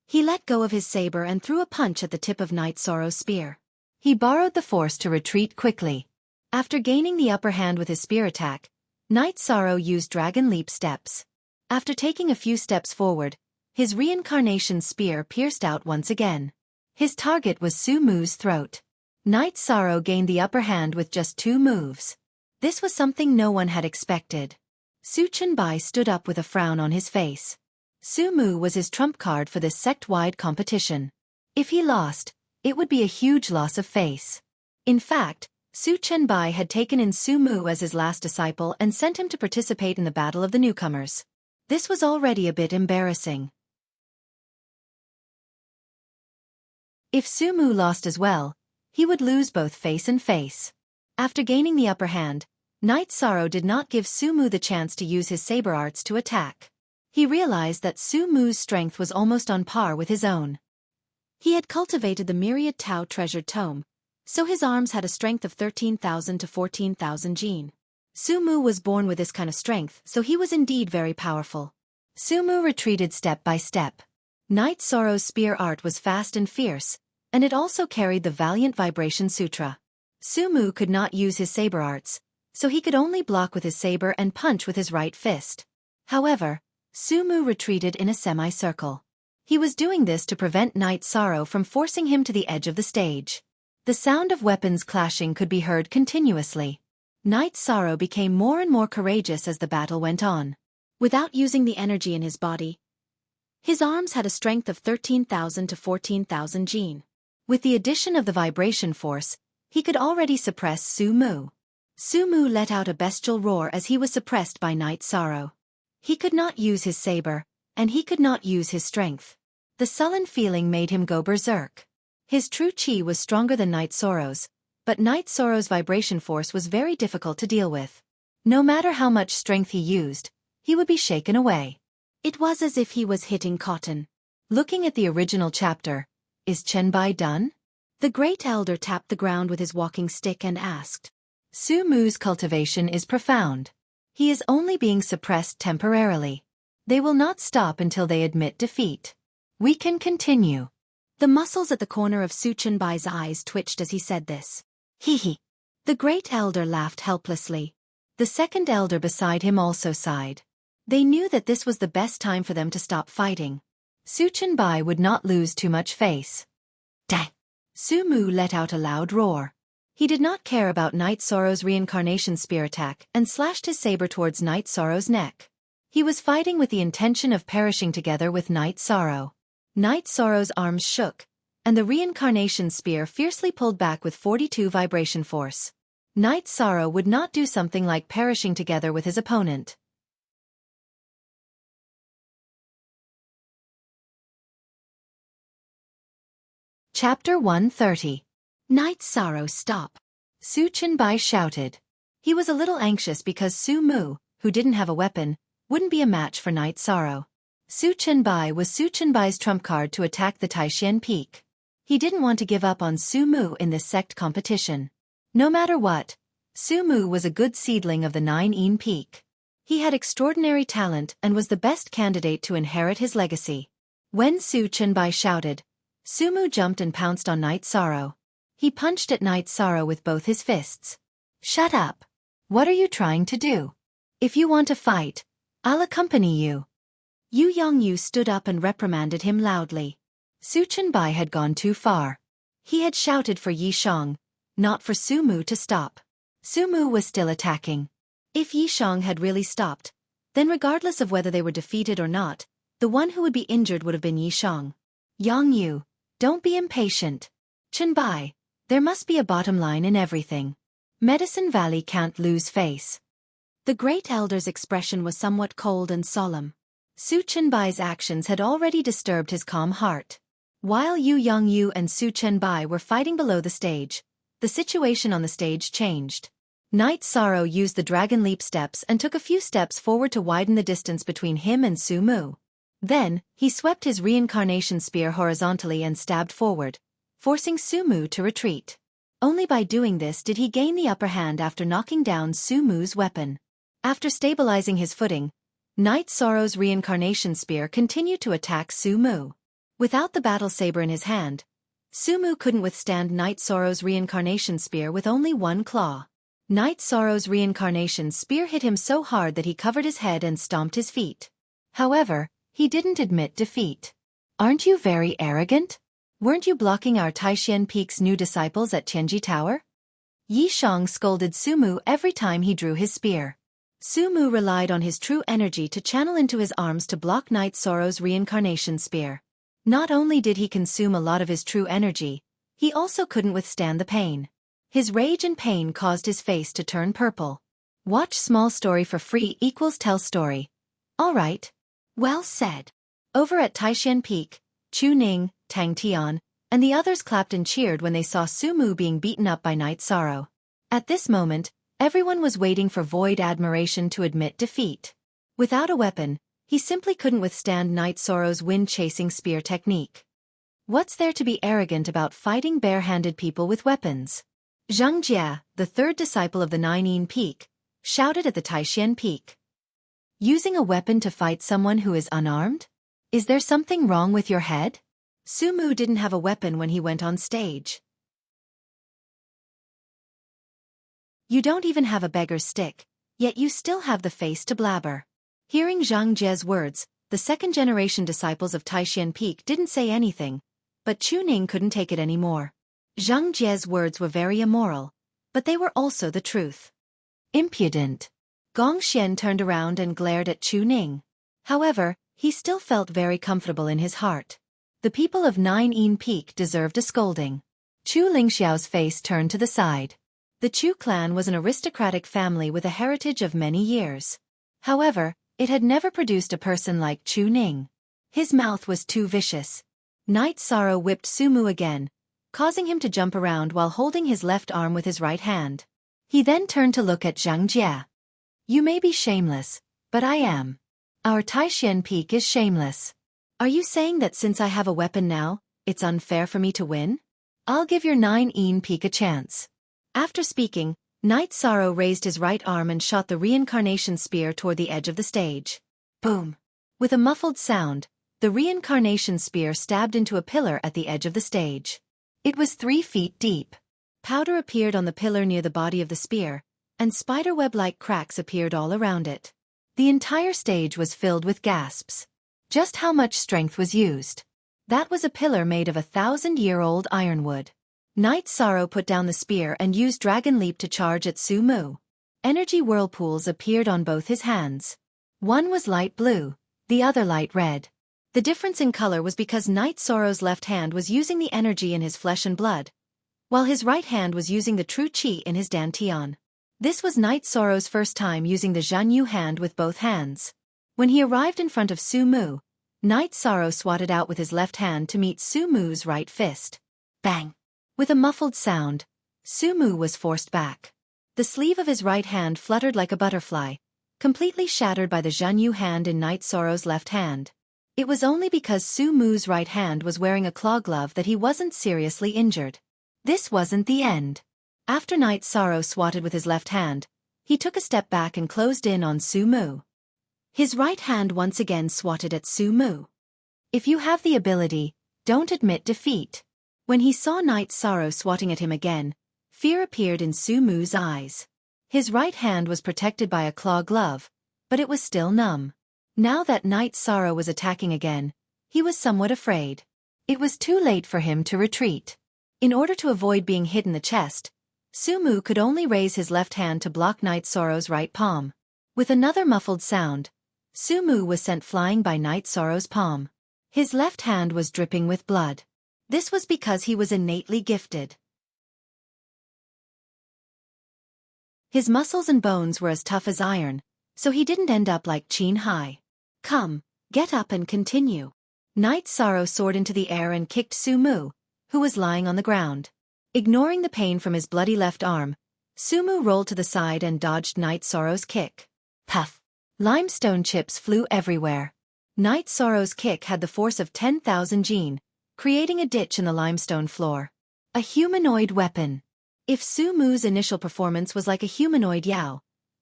Speaker 1: He let go of his saber and threw a punch at the tip of Knight Sorrow's spear. He borrowed the force to retreat quickly. After gaining the upper hand with his spear attack, Knight Sorrow used Dragon Leap steps. After taking a few steps forward, his reincarnation spear pierced out once again. His target was Su Mu's throat. Knight Sorrow gained the upper hand with just 2 moves. This was something no one had expected. Su Chenbai stood up with a frown on his face. Su Mu was his trump card for this sect-wide competition. If he lost, it would be a huge loss of face. In fact, Su Chenbai had taken in Su Mu as his last disciple and sent him to participate in the battle of the newcomers. This was already a bit embarrassing. If Su Mu lost as well, he would lose both face and face. After gaining the upper hand, Knight Sorrow did not give Su Mu the chance to use his saber arts to attack. He realized that Su Mu's strength was almost on par with his own. He had cultivated the Myriad Tao treasured tome, so his arms had a strength of 13,000 to 14,000 gene. Su Mu was born with this kind of strength, so he was indeed very powerful. Su Mu retreated step by step. Knight Sorrow's spear art was fast and fierce, and it also carried the Valiant Vibration Sutra. Su Mu could not use his saber arts, so he could only block with his saber and punch with his right fist. However, Sumu retreated in a semicircle. He was doing this to prevent Night Sorrow from forcing him to the edge of the stage. The sound of weapons clashing could be heard continuously. Night Sorrow became more and more courageous as the battle went on. Without using the energy in his body, his arms had a strength of 13,000 to 14,000 Jin. With the addition of the vibration force, he could already suppress Sumu. Sumu let out a bestial roar as he was suppressed by Night Sorrow. He could not use his saber, and he could not use his strength. The sullen feeling made him go berserk. His true chi was stronger than Night Sorrow's, but Night Sorrow's vibration force was very difficult to deal with. No matter how much strength he used, he would be shaken away. It was as if he was hitting cotton. Looking at the original chapter, is Chenbai done? The Great Elder tapped the ground with his walking stick and asked. Sumu's cultivation is profound. He is only being suppressed temporarily. They will not stop until they admit defeat. We can continue. The muscles at the corner of Su Chenbai's eyes twitched as he said this. Hee hee. The Great Elder laughed helplessly. The second elder beside him also sighed. They knew that this was the best time for them to stop fighting. Su Chenbai would not lose too much face. Dang! Sumu let out a loud roar. He did not care about Night Sorrow's reincarnation spear attack and slashed his saber towards Night Sorrow's neck. He was fighting with the intention of perishing together with Night Sorrow. Night Sorrow's arms shook, and the reincarnation spear fiercely pulled back with 42 vibration force. Night Sorrow would not do something like perishing together with his opponent. Chapter 130. Night Sorrow, stop! Su Chenbai shouted. He was a little anxious because Su Mu, who didn't have a weapon, wouldn't be a match for Night Sorrow. Su Chenbai was Su Chenbai's trump card to attack the Taishan Peak. He didn't want to give up on Su Mu in this sect competition. No matter what, Su Mu was a good seedling of the Nine Peak. He had extraordinary talent and was the best candidate to inherit his legacy. When Su Chenbai shouted, Sumu jumped and pounced on Night Sorrow. He punched at Night Sorrow with both his fists. Shut up! What are you trying to do? If you want to fight, I'll accompany you. Yu Yongyu stood up and reprimanded him loudly. Su Chenbai had gone too far. He had shouted for Yi Shang, not for Sumu to stop. Sumu was still attacking. If Yi Shang had really stopped, then regardless of whether they were defeated or not, the one who would be injured would have been Yi Shang. Yongyu, don't be impatient. Chenbai, there must be a bottom line in everything. Medicine Valley can't lose face. The Great Elder's expression was somewhat cold and solemn. Su Chenbai's actions had already disturbed his calm heart. While Yu Yongyu and Su Chenbai were fighting below the stage, the situation on the stage changed. Night Sorrow used the Dragon Leap steps and took a few steps forward to widen the distance between him and Su Mu. Then, he swept his reincarnation spear horizontally and stabbed forward, forcing Sumu to retreat. Only by doing this did he gain the upper hand after knocking down Sumu's weapon. After stabilizing his footing, Night Sorrow's reincarnation spear continued to attack Sumu. Without the battle saber in his hand, Sumu couldn't withstand Night Sorrow's reincarnation spear with only one claw. Night Sorrow's reincarnation spear hit him so hard that he covered his head and stomped his feet. However, he didn't admit defeat. Aren't you very arrogant? Weren't you blocking our Taishan Peak's new disciples at Tianji Tower? Yi Shang scolded Sumu every time he drew his spear. Sumu relied on his true energy to channel into his arms to block Night Sorrow's reincarnation spear. Not only did he consume a lot of his true energy, he also couldn't withstand the pain. His rage and pain caused his face to turn purple. Watch small story for free equals tell story. Alright. Well said. Over at Taishan Peak, Chu Ning, Tang Tian, and the others clapped and cheered when they saw Sumu being beaten up by Night Sorrow. At this moment, everyone was waiting for Void Admiration to admit defeat. Without a weapon, he simply couldn't withstand Night Sorrow's wind-chasing spear technique. What's there to be arrogant about fighting bare-handed people with weapons? Zhang Jia, the third disciple of the Nine Peak, shouted at the Taishan Peak. Using a weapon to fight someone who is unarmed? Is there something wrong with your head? Sumu didn't have a weapon when he went on stage. You don't even have a beggar's stick, yet you still have the face to blabber. Hearing Zhang Jie's words, the second-generation disciples of Taishan Peak didn't say anything, but Chu Ning couldn't take it anymore. Zhang Jie's words were very immoral, but they were also the truth. Impudent. Gong Xian turned around and glared at Chu Ning. However, he still felt very comfortable in his heart. The people of Nine Yin Peak deserved a scolding. Chu Lingxiao's face turned to the side. The Chu clan was an aristocratic family with a heritage of many years. However, it had never produced a person like Chu Ning. His mouth was too vicious. Night Sorrow whipped Sumu again, causing him to jump around while holding his left arm with his right hand. He then turned to look at Zhang Jie. You may be shameless, but I am. Our Taishan Peak is shameless. Are you saying that since I have a weapon now, it's unfair for me to win? I'll give your Nine Yin Peak a chance. After speaking, Night Sorrow raised his right arm and shot the reincarnation spear toward the edge of the stage. Boom! With a muffled sound, the reincarnation spear stabbed into a pillar at the edge of the stage. It was 3 feet deep. Powder appeared on the pillar near the body of the spear, and spiderweb-like cracks appeared all around it. The entire stage was filled with gasps. Just how much strength was used? That was a pillar made of 1,000-year-old ironwood. Night Sorrow put down the spear and used Dragon Leap to charge at Su Mu. Energy whirlpools appeared on both his hands. One was light blue, the other light red. The difference in color was because Night Sorrow's left hand was using the energy in his flesh and blood, while his right hand was using the true qi in his dantian. This was Night Sorrow's first time using the Zhanyu hand with both hands. When he arrived in front of Su Mu, Night Sorrow swatted out with his left hand to meet Su Mu's right fist. Bang! With a muffled sound, Su Mu was forced back. The sleeve of his right hand fluttered like a butterfly, completely shattered by the Zhanyu hand in Night Sorrow's left hand. It was only because Su Mu's right hand was wearing a claw glove that he wasn't seriously injured. This wasn't the end. After Night Sorrow swatted with his left hand, he took a step back and closed in on Su Mu. His right hand once again swatted at Su Mu. If you have the ability, don't admit defeat. When he saw Night Sorrow swatting at him again, fear appeared in Su Mu's eyes. His right hand was protected by a claw glove, but it was still numb. Now that Night Sorrow was attacking again, he was somewhat afraid. It was too late for him to retreat. In order to avoid being hit in the chest, Su Mu could only raise his left hand to block Night Sorrow's right palm. With another muffled sound, Su Mu was sent flying by Night Sorrow's palm. His left hand was dripping with blood. This was because he was innately gifted. His muscles and bones were as tough as iron, so he didn't end up like Qin Hai. Come, get up and continue. Night Sorrow soared into the air and kicked Su Mu, who was lying on the ground. Ignoring the pain from his bloody left arm, Su Mu rolled to the side and dodged Night Sorrow's kick. Puff! Limestone chips flew everywhere. Night Sorrow's kick had the force of 10,000 jin, creating a ditch in the limestone floor. A humanoid weapon. If Su Mu's initial performance was like a humanoid Yao,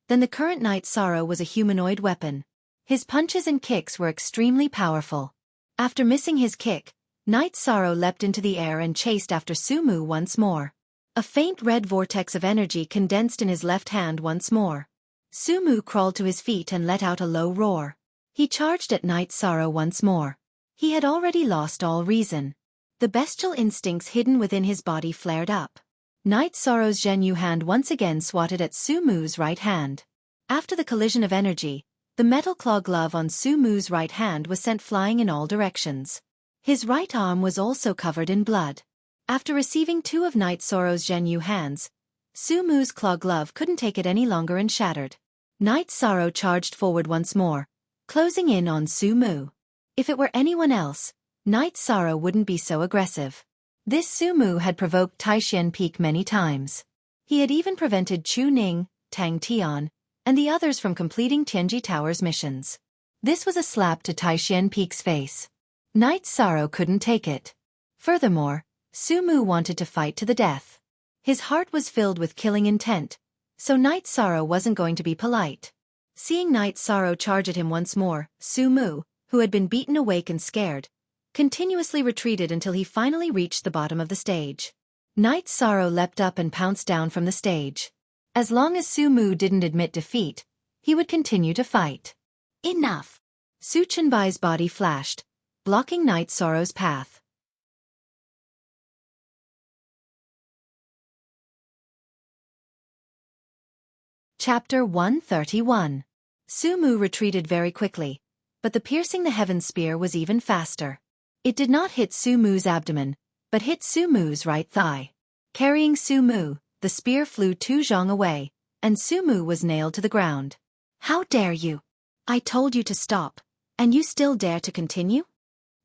Speaker 1: then the current Night Sorrow was a humanoid weapon. His punches and kicks were extremely powerful. After missing his kick, Night Sorrow leapt into the air and chased after Su Mu once more. A faint red vortex of energy condensed in his left hand once more. Su Mu crawled to his feet and let out a low roar. He charged at Night Sorrow once more. He had already lost all reason. The bestial instincts hidden within his body flared up. Night Sorrow's Zhenyu hand once again swatted at Su Mu's right hand. After the collision of energy, the metal claw glove on Su Mu's right hand was sent flying in all directions. His right arm was also covered in blood. After receiving 2 of Night Sorrow's Zhenyu hands, Su Mu's claw glove couldn't take it any longer and shattered. Night Sorrow charged forward once more, closing in on Su Mu. If it were anyone else, Night Sorrow wouldn't be so aggressive. This Su Mu had provoked Taishan Peak many times. He had even prevented Chu Ning, Tang Tian, and the others from completing Tianji Tower's missions. This was a slap to Taishan Peak's face. Night Sorrow couldn't take it. Furthermore, Su Mu wanted to fight to the death. His heart was filled with killing intent, so Night Sorrow wasn't going to be polite. Seeing Night Sorrow charge at him once more, Su Mu, who had been beaten awake and scared, continuously retreated until he finally reached the bottom of the stage. Night Sorrow leapt up and pounced down from the stage. As long as Su Mu didn't admit defeat, he would continue to fight. Enough! Su Chenbai's body flashed, blocking Night Sorrow's path. Chapter 131. Su Mu retreated very quickly, but the piercing the heavens spear was even faster. It did not hit Su Mu's abdomen, but hit Su Mu's right thigh. Carrying Su Mu, the spear flew 2 zhong away, and Su Mu was nailed to the ground. How dare you? I told you to stop, and you still dare to continue?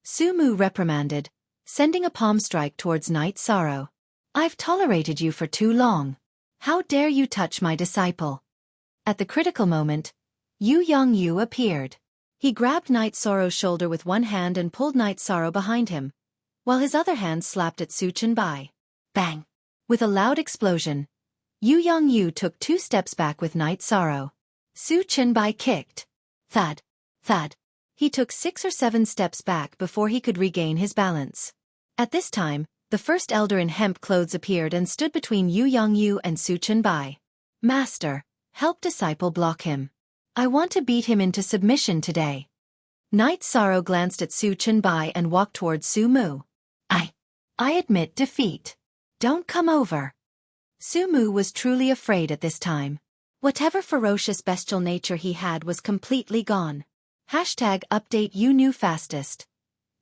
Speaker 1: Su Mu reprimanded, sending a palm strike towards Night Sorrow. I've tolerated you for too long. How dare you touch my disciple? At the critical moment, Yu Yongyu appeared. He grabbed Night Sorrow's shoulder with one hand and pulled Night Sorrow behind him, while his other hand slapped at Su Chenbai. Bang! With a loud explosion, Yu Yongyu took 2 steps back with Night Sorrow. Su Chenbai kicked. Thud! Thud! He took 6 or 7 steps back before he could regain his balance. At this time, the first elder in hemp clothes appeared and stood between Yu Yongyu and Su Chenbai. Master, help disciple block him. I want to beat him into submission today. Night Sorrow glanced at Su Chenbai and walked towards Su Mu. I admit defeat. Don't come over. Su Mu was truly afraid at this time. Whatever ferocious bestial nature he had was completely gone. #update you knew fastest.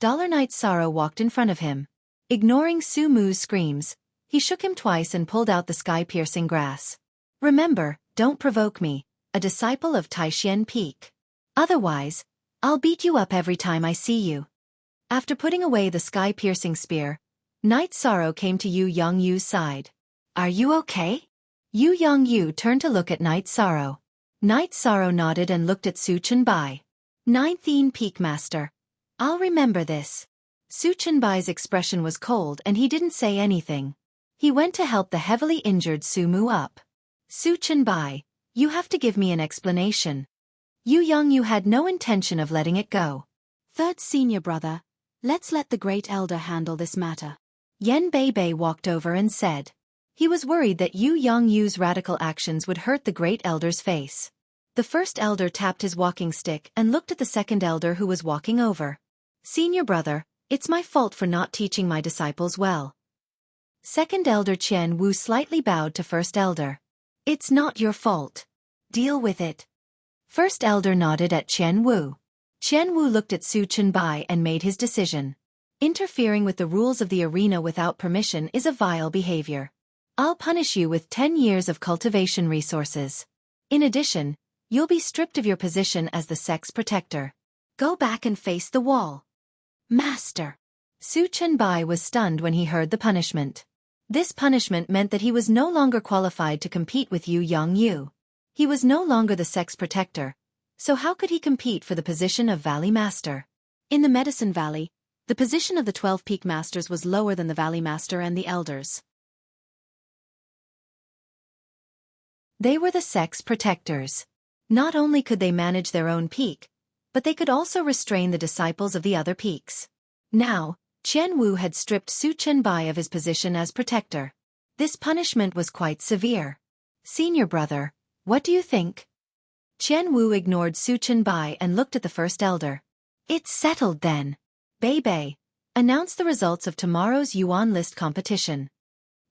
Speaker 1: Night Sorrow walked in front of him. Ignoring Su Mu's screams, he shook him twice and pulled out the sky-piercing grass. Remember, don't provoke me, a disciple of Taishan Peak. Otherwise, I'll beat you up every time I see you. After putting away the sky-piercing spear, Night Sorrow came to Yu Yongyu's side. Are you okay? Yu Yongyu turned to look at Night Sorrow. Night Sorrow nodded and looked at Su Chenbai. 9th Peak Master. I'll remember this. Su Chenbai's expression was cold and he didn't say anything. He went to help the heavily injured Su Mu up. Su Chenbai, you have to give me an explanation. Yu Yongyu had no intention of letting it go. Third senior brother, let's let the great elder handle this matter. Yen Beibei walked over and said. He was worried that Yu Yongyu's radical actions would hurt the great elder's face. The first elder tapped his walking stick and looked at the second elder who was walking over. Senior brother, it's my fault for not teaching my disciples well. Second elder Qian Wu slightly bowed to first elder. It's not your fault. Deal with it. First elder nodded at Qian Wu. Qian Wu looked at Su Chenbai and made his decision. Interfering with the rules of the arena without permission is a vile behavior. I'll punish you with 10 years of cultivation resources. In addition, you'll be stripped of your position as the sex protector. Go back and face the wall. Master. Su Chenbai was stunned when he heard the punishment. This punishment meant that he was no longer qualified to compete with Yu Yongyu. He was no longer the sex protector, so how could he compete for the position of Valley Master? In the Medicine Valley, the position of the 12 Peak Masters was lower than the Valley Master and the Elders. They were the sex protectors. Not only could they manage their own peak, but they could also restrain the disciples of the other peaks. Now, Qian Wu had stripped Su Chenbai of his position as protector. This punishment was quite severe. Senior brother, what do you think? Qian Wu ignored Su Chenbai and looked at the first elder. It's settled then. Beibei, announce the results of tomorrow's Yuan list competition.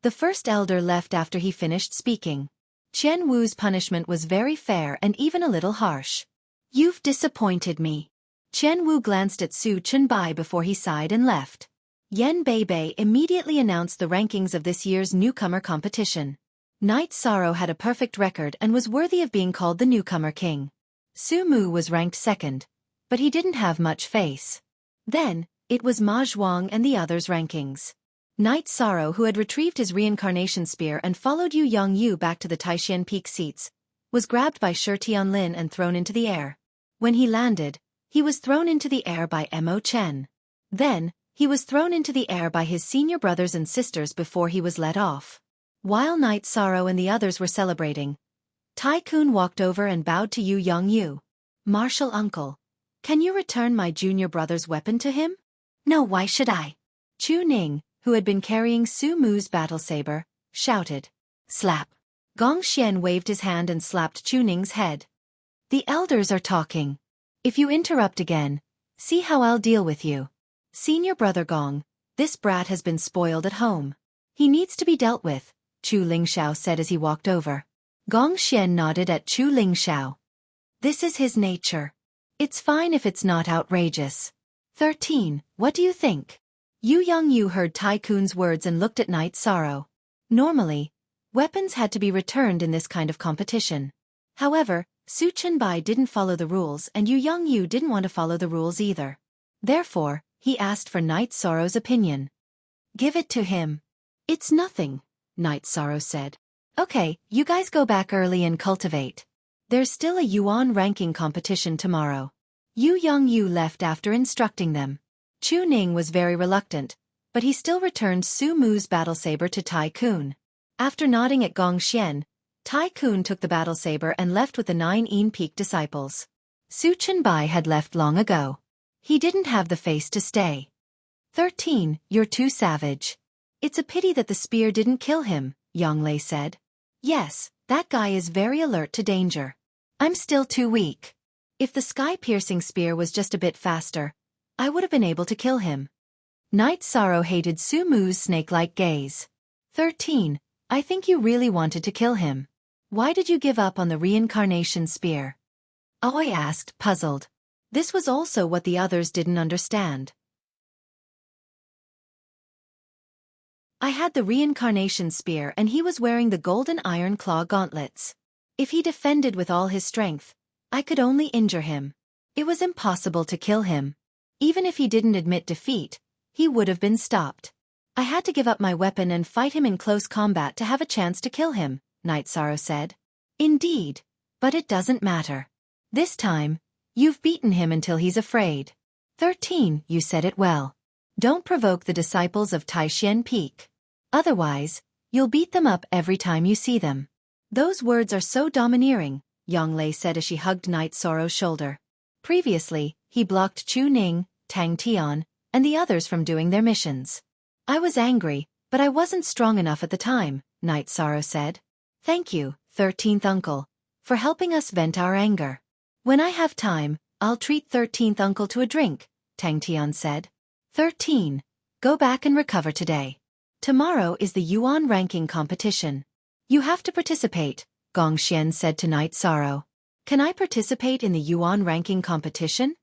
Speaker 1: The first elder left after he finished speaking. Qian Wu's punishment was very fair and even a little harsh. You've disappointed me. Qian Wu glanced at Su Chenbai before he sighed and left. Yen Beibei immediately announced the rankings of this year's newcomer competition. Night Sorrow had a perfect record and was worthy of being called the newcomer king. Su Mu was ranked second, but he didn't have much face. Then, it was Ma Zhuang and the others' rankings. Night Sorrow, who had retrieved his reincarnation spear and followed Yu Yongyu back to the Taishan Peak seats, was grabbed by Shi Tianlin and thrown into the air. When he landed, he was thrown into the air by Mo Chen. Then, he was thrown into the air by his senior brothers and sisters before he was let off. While Night Sorrow and the others were celebrating, Tai Kun walked over and bowed to Yu Yongyu. Martial uncle, can you return my junior brother's weapon to him? No, why should I? Chu Ning, who had been carrying Su Mu's battle saber, shouted. Slap. Gong Xian waved his hand and slapped Chu Ning's head. The elders are talking. If you interrupt again, see how I'll deal with you. Senior brother Gong, this brat has been spoiled at home. He needs to be dealt with, Chu Lingxiao said as he walked over. Gong Xian nodded at Chu Lingxiao. This is his nature. It's fine if it's not outrageous. 13. What do you think? Yu Yongyu heard Tai Kun's words and looked at Night Sorrow. Normally, weapons had to be returned in this kind of competition. However, Su Chenbai didn't follow the rules and Yu Yongyu didn't want to follow the rules either. Therefore, he asked for Night Sorrow's opinion. Give it to him. It's nothing, Night Sorrow said. Okay, you guys go back early and cultivate. There's still a Yuan ranking competition tomorrow. Yu Yongyu left after instructing them. Chu Ning was very reluctant, but he still returned Su Mu's battle saber to Tai Kun. After nodding at Gong Xian, Tai Kun took the battle saber and left with the 9 Een Peak disciples. Su Chenbai had left long ago. He didn't have the face to stay. 13. You're too savage. It's a pity that the spear didn't kill him, Yang Lei said. Yes, that guy is very alert to danger. I'm still too weak. If the sky-piercing spear was just a bit faster, I would have been able to kill him. Night Sorrow hated Su Mu's snake-like gaze. 13. I think you really wanted to kill him. Why did you give up on the reincarnation spear? Aoi asked, puzzled. This was also what the others didn't understand. I had the reincarnation spear and he was wearing the golden iron claw gauntlets. If he defended with all his strength, I could only injure him. It was impossible to kill him. Even if he didn't admit defeat, he would have been stopped. I had to give up my weapon and fight him in close combat to have a chance to kill him, Night Sorrow said. Indeed, but it doesn't matter. This time, you've beaten him until he's afraid. 13. You said it well. Don't provoke the disciples of Taishan Peak. Otherwise, you'll beat them up every time you see them. Those words are so domineering, Yang Lei said as she hugged Night Sorrow's shoulder. Previously, he blocked Chu Ning, Tang Tian, and the others from doing their missions. I was angry, but I wasn't strong enough at the time, Night Sorrow said. Thank you, 13th uncle, for helping us vent our anger. When I have time, I'll treat 13th uncle to a drink, Tang Tian said. 13. Go back and recover today. Tomorrow is the Yuan ranking competition. You have to participate, Gong Xian said to Night Sorrow. Can I participate in the Yuan ranking competition?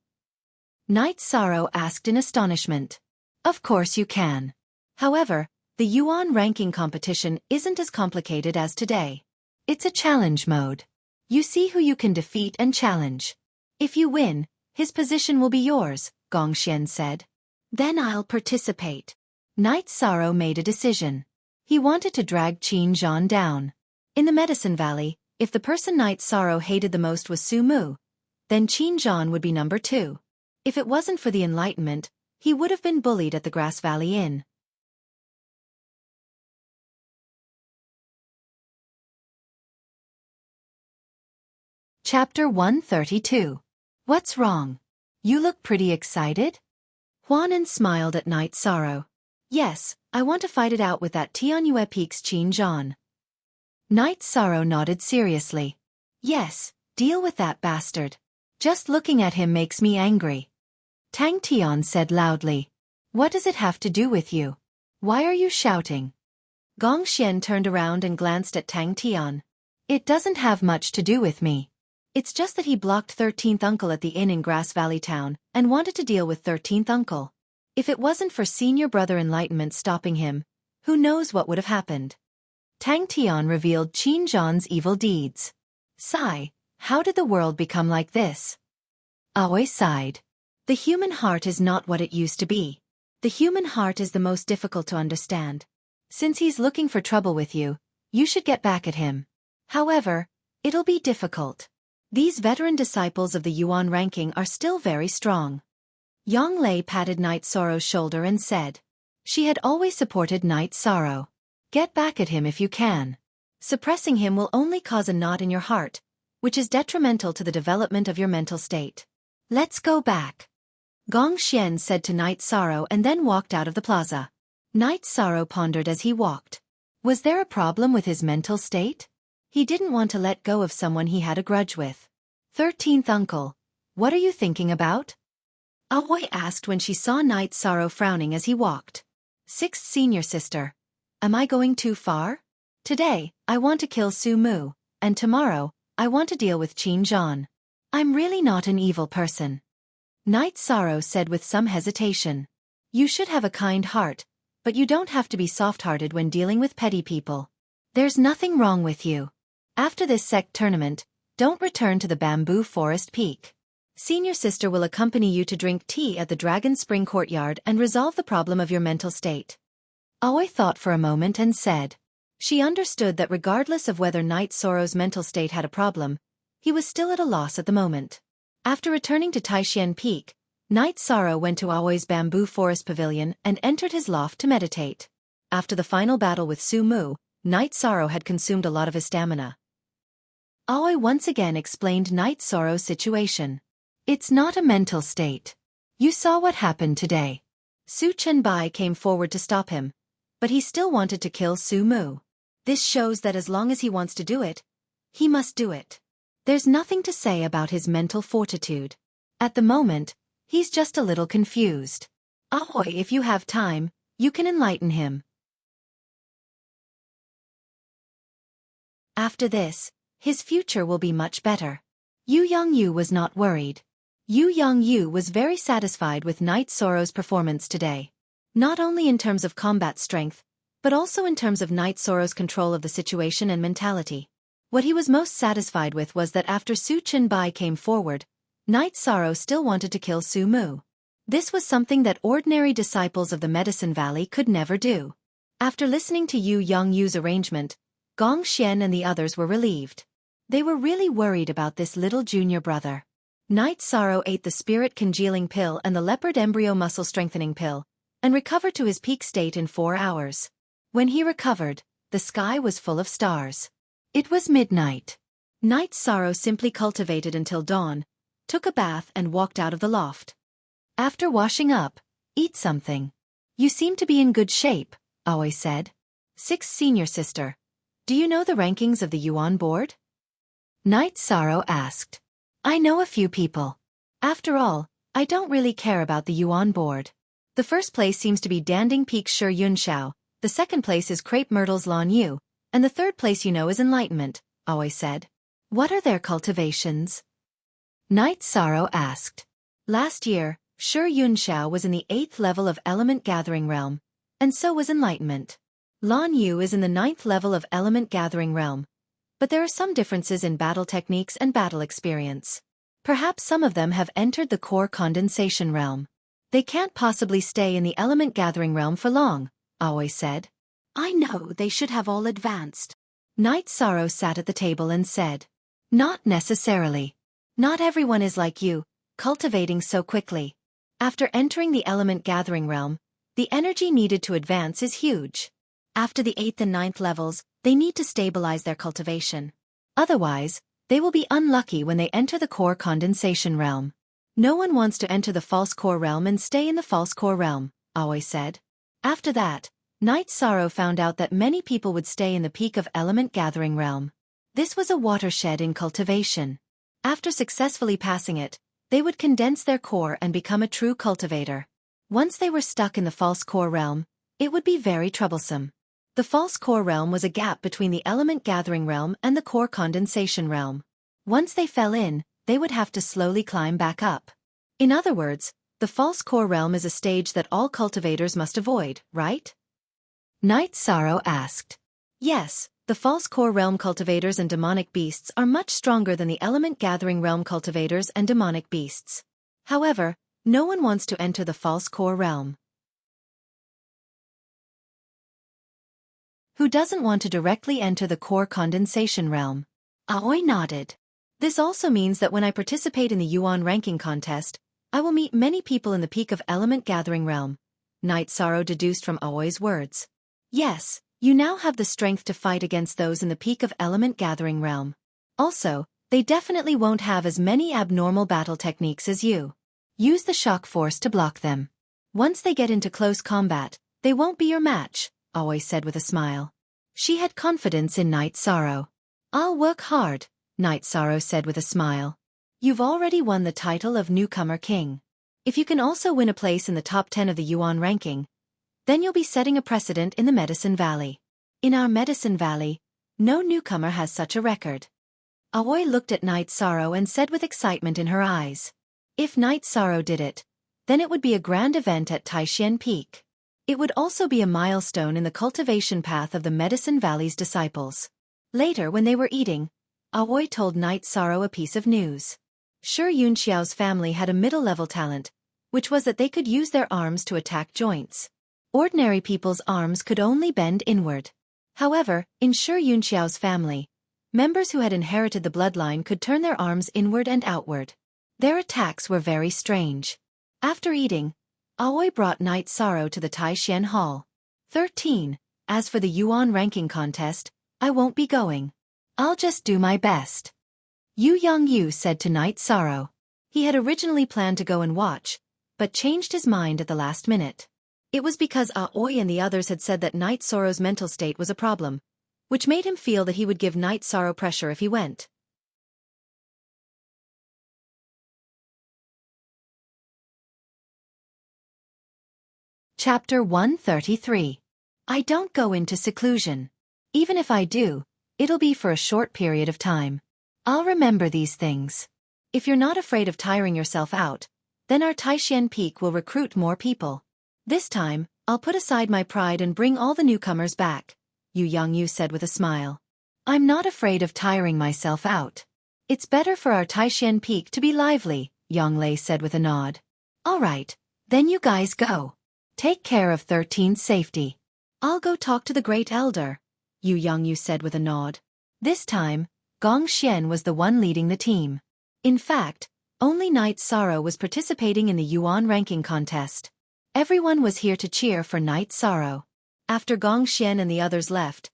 Speaker 1: Night Sorrow asked in astonishment. Of course you can. However, the Yuan ranking competition isn't as complicated as today. It's a challenge mode. You see who you can defeat and challenge. If you win, his position will be yours, Gong Xian said. Then I'll participate. Night Sorrow made a decision. He wanted to drag Qin Zhan down. In the Medicine Valley, if the person Night Sorrow hated the most was Su Mu, then Qin Zhan would be number 2. If it wasn't for the Enlightenment, he would have been bullied at the Grass Valley Inn. Chapter 132. What's wrong? You look pretty excited? Huanan smiled at Night Sorrow. Yes, I want to fight it out with that Tianyue Peak's Qin Zhan. Night Sorrow nodded seriously. Yes, deal with that bastard. Just looking at him makes me angry. Tang Tian said loudly. What does it have to do with you? Why are you shouting? Gong Xian turned around and glanced at Tang Tian. It doesn't have much to do with me. It's just that he blocked 13th uncle at the inn in Grass Valley Town and wanted to deal with 13th uncle. If it wasn't for senior brother Enlightenment stopping him, who knows what would have happened. Tang Tian revealed Qin Zhan's evil deeds. Sigh, how did the world become like this? Aoi sighed. The human heart is not what it used to be. The human heart is the most difficult to understand. Since he's looking for trouble with you, you should get back at him. However, it'll be difficult. These veteran disciples of the Yuan ranking are still very strong. Yang Lei patted Night Sorrow's shoulder and said. She had always supported Night Sorrow. Get back at him if you can. Suppressing him will only cause a knot in your heart, which is detrimental to the development of your mental state. Let's go back. Gong Xian said to Night Sorrow and then walked out of the plaza. Night Sorrow pondered as he walked. Was there a problem with his mental state? He didn't want to let go of someone he had a grudge with. 13th uncle, what are you thinking about? Aoi asked when she saw Night Sorrow frowning as he walked. 6th senior sister, am I going too far? Today, I want to kill Su Mu, and tomorrow, I want to deal with Qin Zhan. I'm really not an evil person. Night Sorrow said with some hesitation. You should have a kind heart, but you don't have to be soft-hearted when dealing with petty people. There's nothing wrong with you. After this sect tournament, don't return to the bamboo forest peak. Senior sister will accompany you to drink tea at the Dragon Spring courtyard and resolve the problem of your mental state. Aoi thought for a moment and said. She understood that regardless of whether Night Sorrow's mental state had a problem, he was still at a loss at the moment. After returning to Taishan Peak, Night Sorrow went to Aoi's bamboo forest pavilion and entered his loft to meditate. After the final battle with Su Mu, Night Sorrow had consumed a lot of his stamina. Aoi once again explained Night Sorrow's situation. It's not a mental state. You saw what happened today. Su Chenbai came forward to stop him, but he still wanted to kill Su Mu. This shows that as long as he wants to do it, he must do it. There's nothing to say about his mental fortitude. At the moment, he's just a little confused. Aoi, if you have time, you can enlighten him. After this, his future will be much better. Yu Yongyu was not worried. Yu Yongyu was very satisfied with Night Sorrow's performance today. Not only in terms of combat strength, but also in terms of Night Sorrow's control of the situation and mentality. What he was most satisfied with was that after Su Chenbai came forward, Night Sorrow still wanted to kill Su Mu. This was something that ordinary disciples of the Medicine Valley could never do. After listening to Yu Yongyu's arrangement, Gong Xian and the others were relieved. They were really worried about this little junior brother. Night Sorrow ate the spirit congealing pill and the leopard embryo muscle strengthening pill, and recovered to his peak state in 4 hours. When he recovered, the sky was full of stars. It was midnight. Night Sorrow simply cultivated until dawn, took a bath and walked out of the loft. After washing up, eat something. You seem to be in good shape, Aoi said. 6th senior sister. Do you know the rankings of the Yuan board? Night Sorrow asked. I know a few people. After all, I don't really care about the Yuan board. The first place seems to be Danding Peak's Shi Yunxiao, the second place is Crepe Myrtle's Lan Yu, and the third place you know is Enlightenment, Aoi said. What are their cultivations? Night Sorrow asked. Last year, Shi Yunxiao was in the 8th level of Element Gathering Realm, and so was Enlightenment. Lan Yu is in the 9th level of Element Gathering Realm, but there are some differences in battle techniques and battle experience. Perhaps some of them have entered the core condensation realm. They can't possibly stay in the Element Gathering Realm for long, Aoi said. I know they should have all advanced. Night Sorrow sat at the table and said. Not necessarily. Not everyone is like you, cultivating so quickly. After entering the Element Gathering Realm, the energy needed to advance is huge. After the 8th and 9th levels, they need to stabilize their cultivation. Otherwise, they will be unlucky when they enter the core condensation realm. No one wants to enter the false core realm and stay in the false core realm, Aoi said. After that, Night Sorrow found out that many people would stay in the peak of Element Gathering Realm. This was a watershed in cultivation. After successfully passing it, they would condense their core and become a true cultivator. Once they were stuck in the false core realm, it would be very troublesome. The false core realm was a gap between the Element Gathering Realm and the core condensation realm. Once they fell in, they would have to slowly climb back up. In other words, the false core realm is a stage that all cultivators must avoid, right? Night Sorrow asked. Yes, the false core realm cultivators and demonic beasts are much stronger than the Element Gathering Realm cultivators and demonic beasts. However, no one wants to enter the false core realm. Who doesn't want to directly enter the core condensation realm? Aoi nodded. This also means that when I participate in the Yuan ranking contest, I will meet many people in the peak of Element Gathering Realm. Night Sorrow deduced from Aoi's words. Yes, you now have the strength to fight against those in the peak of Element Gathering Realm. Also, they definitely won't have as many abnormal battle techniques as you. Use the shock force to block them. Once they get into close combat, they won't be your match, Aoi said with a smile. She had confidence in Night Sorrow. I'll work hard, Night Sorrow said with a smile. You've already won the title of Newcomer King. If you can also win a place in the top 10 of the Yuan ranking, then you'll be setting a precedent in the Medicine Valley. In our Medicine Valley, no newcomer has such a record. Aoi looked at Night Sorrow and said with excitement in her eyes. If Night Sorrow did it, then it would be a grand event at Taishan Peak. It would also be a milestone in the cultivation path of the Medicine Valley's disciples. Later, when they were eating, Aoi told Night Sorrow a piece of news. Shi Yunxiao's family had a middle-level talent, which was that they could use their arms to attack joints. Ordinary people's arms could only bend inward. However, in Shi Yunxiao's family, members who had inherited the bloodline could turn their arms inward and outward. Their attacks were very strange. After eating, Aoi brought Night Sorrow to the Taishan Hall. 13. As for the Yuan ranking contest, I won't be going. I'll just do my best. Yu Yongyu said to Night Sorrow. He had originally planned to go and watch, but changed his mind at the last minute. It was because Aoi and the others had said that Night Sorrow's mental state was a problem, which made him feel that he would give Night Sorrow pressure if he went. Chapter 133. I don't go into seclusion. Even if I do, it'll be for a short period of time. I'll remember these things. If you're not afraid of tiring yourself out, then our Taishan Peak will recruit more people. This time, I'll put aside my pride and bring all the newcomers back, Yu Yongyu said with a smile. I'm not afraid of tiring myself out. It's better for our Taishan Peak to be lively, Yonglei said with a nod. All right, then you guys go. Take care of 13's safety. I'll go talk to the Great Elder, Yu Yongyu said with a nod. This time, Gong Xian was the one leading the team. In fact, only Night Sorrow was participating in the Yuan ranking contest. Everyone was here to cheer for Night Sorrow. After Gong Xian and the others left,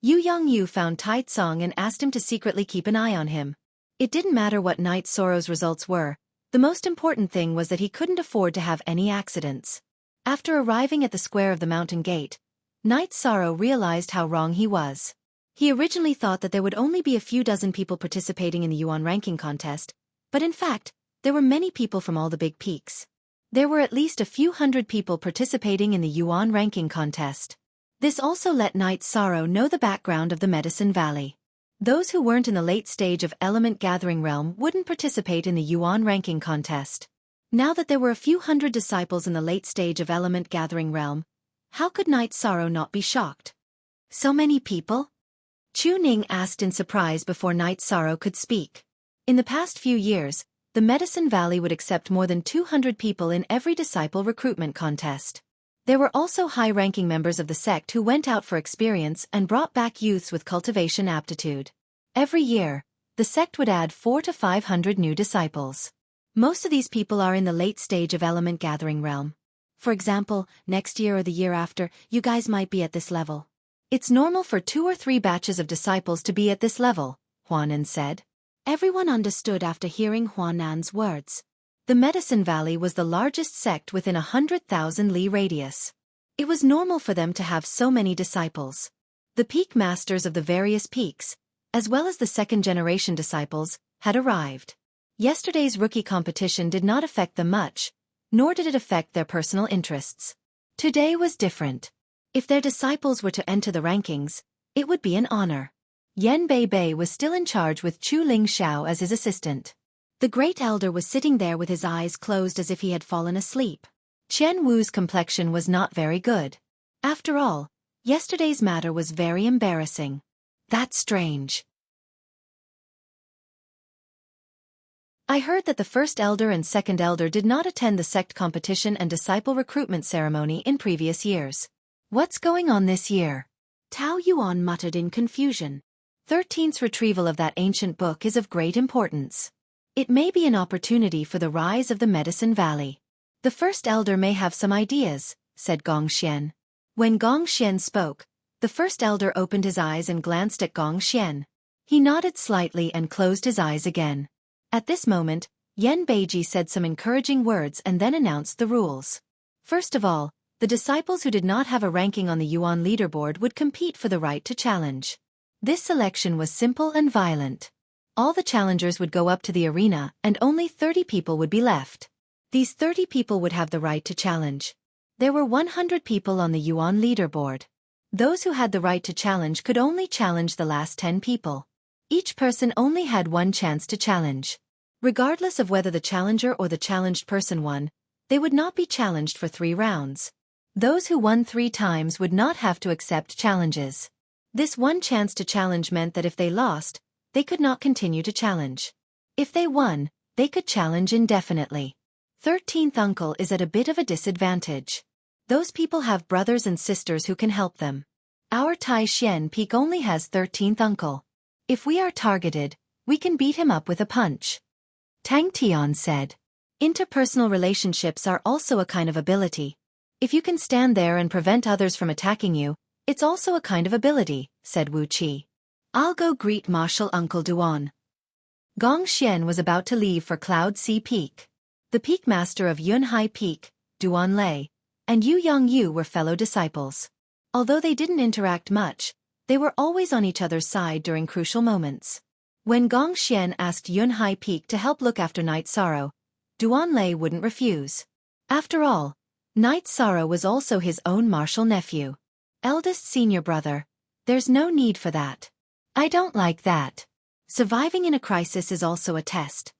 Speaker 1: Yu Yongyu found Tai Tsong and asked him to secretly keep an eye on him. It didn't matter what Night Sorrow's results were, the most important thing was that he couldn't afford to have any accidents. After arriving at the square of the mountain gate, Night Sorrow realized how wrong he was. He originally thought that there would only be a few dozen people participating in the Yuan ranking contest, but in fact, there were many people from all the big peaks. There were at least a few hundred people participating in the Yuan ranking contest. This also let Night Sorrow know the background of the Medicine Valley. Those who weren't in the late stage of Element Gathering Realm wouldn't participate in the Yuan ranking contest. Now that there were a few hundred disciples in the late stage of Element Gathering Realm, how could Night Sorrow not be shocked? So many people? Chu Ning asked in surprise before Night Sorrow could speak. In the past few years, the Medicine Valley would accept more than 200 people in every disciple recruitment contest. There were also high-ranking members of the sect who went out for experience and brought back youths with cultivation aptitude. Every year, the sect would add 400 to 500 new disciples. Most of these people are in the late stage of Element Gathering Realm. For example, next year or the year after, you guys might be at this level. It's normal for 2 or 3 batches of disciples to be at this level, Huanan said. Everyone understood after hearing Huanan's words. The Medicine Valley was the largest sect within 100,000 li radius. It was normal for them to have so many disciples. The peak masters of the various peaks, as well as the second-generation disciples, had arrived. Yesterday's rookie competition did not affect them much, nor did it affect their personal interests. Today was different. If their disciples were to enter the rankings, it would be an honor. Yan Bei was still in charge with Chu Ling Xiao as his assistant. The Great Elder was sitting there with his eyes closed as if he had fallen asleep. Chen Wu's complexion was not very good. After all, yesterday's matter was very embarrassing. That's strange. I heard that the first elder and second elder did not attend the sect competition and disciple recruitment ceremony in previous years. What's going on this year? Tao Yuan muttered in confusion. 13's retrieval of that ancient book is of great importance. It may be an opportunity for the rise of the Medicine Valley. The first elder may have some ideas, said Gong Xian. When Gong Xian spoke, the first elder opened his eyes and glanced at Gong Xian. He nodded slightly and closed his eyes again. At this moment, Yan Beiji said some encouraging words and then announced the rules. First of all, the disciples who did not have a ranking on the Yuan leaderboard would compete for the right to challenge. This selection was simple and violent. All the challengers would go up to the arena and only 30 people would be left. These 30 people would have the right to challenge. There were 100 people on the Yuan leaderboard. Those who had the right to challenge could only challenge the last 10 people. Each person only had one chance to challenge. Regardless of whether the challenger or the challenged person won, they would not be challenged for 3 rounds. Those who won 3 times would not have to accept challenges. This one chance to challenge meant that if they lost, they could not continue to challenge. If they won, they could challenge indefinitely. 13th uncle is at a bit of a disadvantage. Those people have brothers and sisters who can help them. Our Taishan peak only has 13th uncle. If we are targeted, we can beat him up with a punch. Tang Tian said. Interpersonal relationships are also a kind of ability. If you can stand there and prevent others from attacking you, it's also a kind of ability, said Wuxia. I'll go greet Martial Uncle Duan. Gong Xian was about to leave for Cloud Sea Peak. The peak master of Yunhai Peak, Duan Lei, and Yu Yongyu were fellow disciples. Although they didn't interact much, they were always on each other's side during crucial moments. When Gong Xian asked Yunhai Peak to help look after Night Sorrow, Duan Lei wouldn't refuse. After all, Night Sorrow was also his own martial nephew. Eldest senior brother. There's no need for that. I don't like that. Surviving in a crisis is also a test.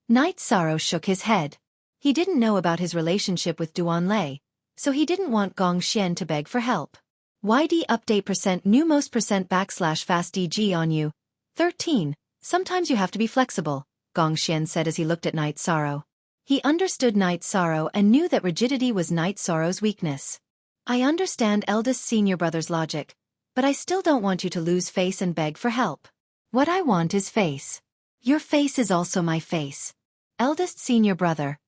Speaker 1: Night Sorrow shook his head. He didn't know about his relationship with Duan Lei, so he didn't want Gong Xian to beg for help. YD update %new most %fast DG on you. 13. Sometimes you have to be flexible, Gong Xian said as he looked at Night Sorrow. He understood Night Sorrow and knew that rigidity was Night Sorrow's weakness. I understand eldest senior brother's logic, but I still don't want you to lose face and beg for help. What I want is face. Your face is also my face. Eldest senior brother,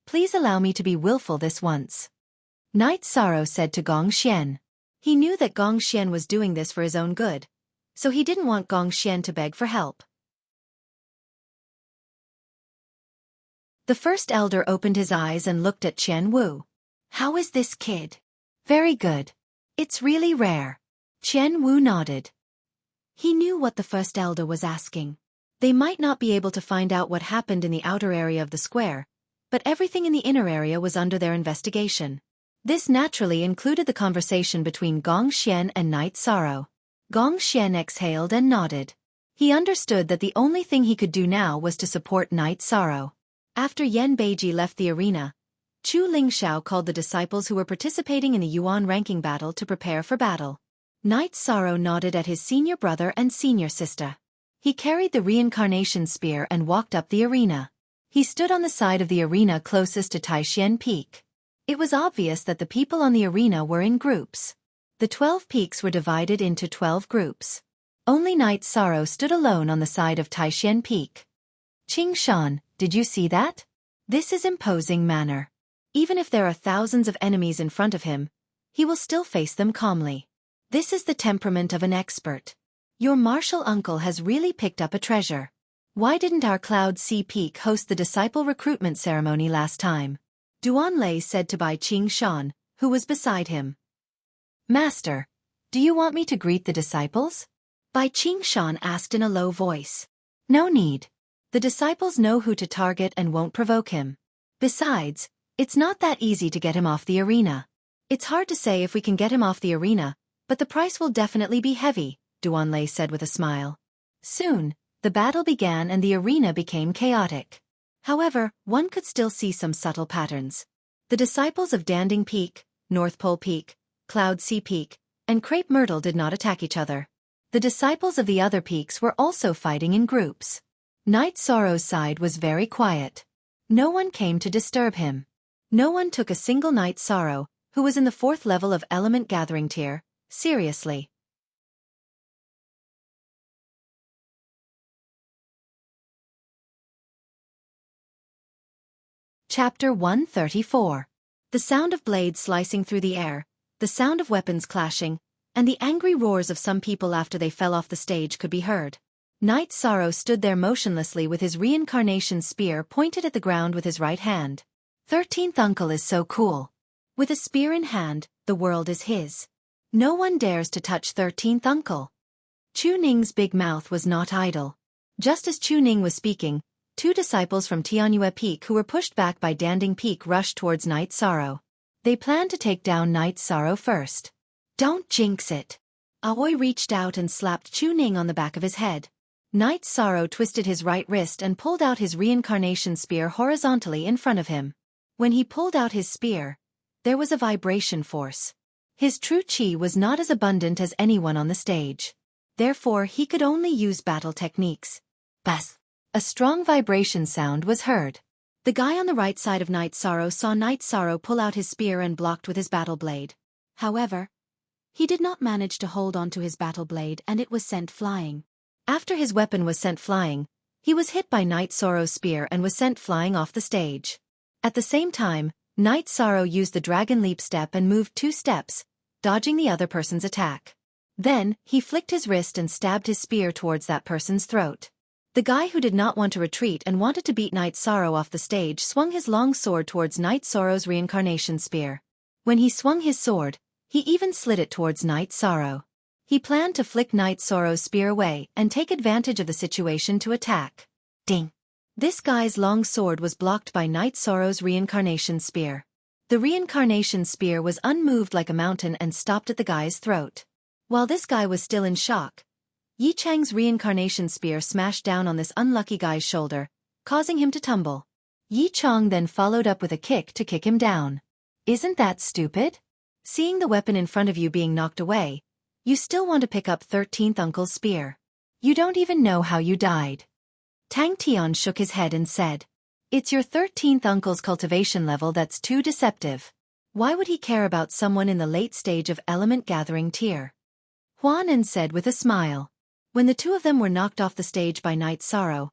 Speaker 1: please allow me to be willful this once. Night Sorrow said to Gong Xian. He knew that Gong Xian was doing this for his own good, so he didn't want Gong Xian to beg for help. The first elder opened his eyes and looked at Qian Wu. How is this kid? Very good. It's really rare. Qian Wu nodded. He knew what the first elder was asking. They might not be able to find out what happened in the outer area of the square, but everything in the inner area was under their investigation. This naturally included the conversation between Gong Xian and Night Sorrow. Gong Xian exhaled and nodded. He understood that the only thing he could do now was to support Night Sorrow. After Yan Beiji left the arena, Chu Lingxiao called the disciples who were participating in the Yuan ranking battle to prepare for battle. Night Sorrow nodded at his senior brother and senior sister. He carried the reincarnation spear and walked up the arena. He stood on the side of the arena closest to Taishan Peak. It was obvious that the people on the arena were in groups. The 12 peaks were divided into 12 groups. Only Night Sorrow stood alone on the side of Taishan Peak. Qing Shan, did you see that? This is imposing manner. Even if there are thousands of enemies in front of him, he will still face them calmly. This is the temperament of an expert. Your martial uncle has really picked up a treasure. Why didn't our Cloud Sea Peak host the disciple recruitment ceremony last time? Duan Lei said to Bai Qing Shan, who was beside him. Master, do you want me to greet the disciples? Bai Qing Shan asked in a low voice. No need. The disciples know who to target and won't provoke him. Besides, it's not that easy to get him off the arena. It's hard to say if we can get him off the arena, but the price will definitely be heavy, Duan Lei said with a smile. Soon, the battle began and the arena became chaotic. However, one could still see some subtle patterns. The disciples of Danding Peak, North Pole Peak, Cloud Sea Peak, and Crepe Myrtle did not attack each other. The disciples of the other peaks were also fighting in groups. Night Sorrow's side was very quiet. No one came to disturb him. No one took a single Night Sorrow, who was in the 4th level of Element Gathering tier, seriously. Chapter 134. The sound of blades slicing through the air, the sound of weapons clashing, and the angry roars of some people after they fell off the stage could be heard. Night Sorrow stood there motionlessly with his reincarnation spear pointed at the ground with his right hand. 13th uncle is so cool. With a spear in hand, the world is his. No one dares to touch 13th uncle. Chu Ning's big mouth was not idle. Just as Chu Ning was speaking, two disciples from Tianyue Peak who were pushed back by Danding Peak rushed towards Night Sorrow. They planned to take down Night Sorrow first. Don't jinx it. Aoi reached out and slapped Chu Ning on the back of his head. Night Sorrow twisted his right wrist and pulled out his reincarnation spear horizontally in front of him. When he pulled out his spear, there was a vibration force. His true chi was not as abundant as anyone on the stage. Therefore he could only use battle techniques. Bas! A strong vibration sound was heard. The guy on the right side of Night Sorrow saw Night Sorrow pull out his spear and blocked with his battle blade. However, he did not manage to hold onto his battle blade and it was sent flying. After his weapon was sent flying, he was hit by Night Sorrow's spear and was sent flying off the stage. At the same time, Night Sorrow used the Dragon Leap step and moved 2 steps, dodging the other person's attack. Then, he flicked his wrist and stabbed his spear towards that person's throat. The guy who did not want to retreat and wanted to beat Night Sorrow off the stage swung his long sword towards Night Sorrow's reincarnation spear. When he swung his sword, he even slid it towards Night Sorrow. He planned to flick Night Sorrow's spear away and take advantage of the situation to attack. Ding! This guy's long sword was blocked by Night Sorrow's reincarnation spear. The reincarnation spear was unmoved like a mountain and stopped at the guy's throat. While this guy was still in shock, Yi Chang's reincarnation spear smashed down on this unlucky guy's shoulder, causing him to tumble. Yi Chang then followed up with a kick to kick him down. Isn't that stupid? Seeing the weapon in front of you being knocked away, you still want to pick up 13th Uncle's spear. You don't even know how you died. Tang Tian shook his head and said, "It's your 13th Uncle's cultivation level that's too deceptive. Why would he care about someone in the late stage of element gathering tier?" Huanan said with a smile. When the two of them were knocked off the stage by Night Sorrow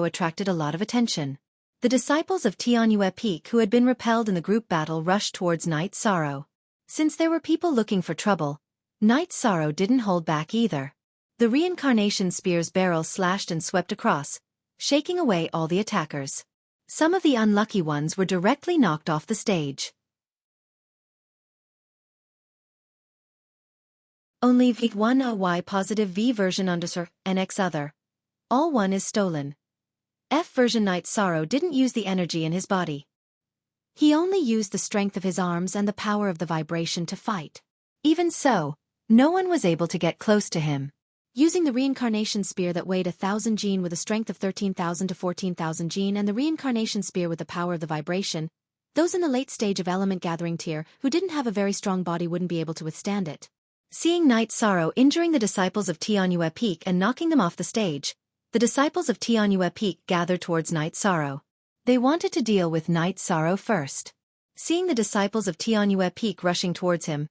Speaker 1: attracted a lot of attention. The disciples of Tianyue Peak who had been repelled in the group battle rushed towards Night Sorrow. Since there were people looking for trouble, Night Sorrow didn't hold back either. The reincarnation spear's barrel slashed and swept across, shaking away all the attackers. Some of the unlucky ones were directly knocked off the stage. Only V1 a Y positive V version underscore NX other. All one is stolen. F version Night Sorrow didn't use the energy in his body. He only used the strength of his arms and the power of the vibration to fight. Even so, no one was able to get close to him. Using the reincarnation spear that weighed 1,000 Jin with a strength of 13,000 to 14,000 Jin and the reincarnation spear with the power of the vibration, those in the late stage of element gathering tier who didn't have a very strong body wouldn't be able to withstand it. Seeing Night Sorrow injuring the disciples of Tianyue Peak and knocking them off the stage, the disciples of Tianyue Peak gathered towards Night Sorrow. They wanted to deal with Night Sorrow first. Seeing the disciples of Tianyue Peak rushing towards him,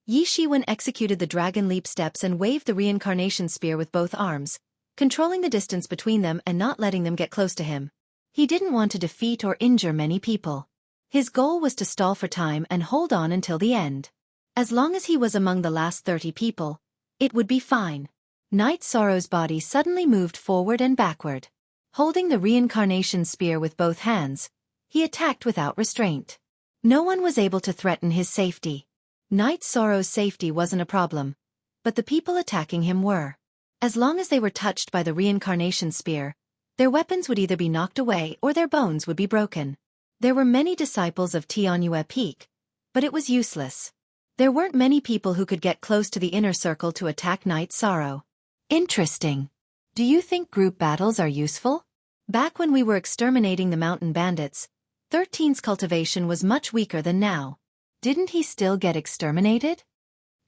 Speaker 1: Yi Shiwen executed the Dragon Leap steps and waved the reincarnation spear with both arms, controlling the distance between them and not letting them get close to him. He didn't want to defeat or injure many people. His goal was to stall for time and hold on until the end. As long as he was among the last 30 people, it would be fine. Night Sorrow's body suddenly moved forward and backward. Holding the reincarnation spear with both hands, he attacked without restraint. No one was able to threaten his safety. Night Sorrow's safety wasn't a problem, but the people attacking him were. As long as they were touched by the reincarnation spear, their weapons would either be knocked away or their bones would be broken. There were many disciples of Tianyue Peak, but it was useless. There weren't many people who could get close to the inner circle to attack Night Sorrow. Interesting. Do you think group battles are useful? Back when we were exterminating the mountain bandits, 13's cultivation was much weaker than now. Didn't he still get exterminated?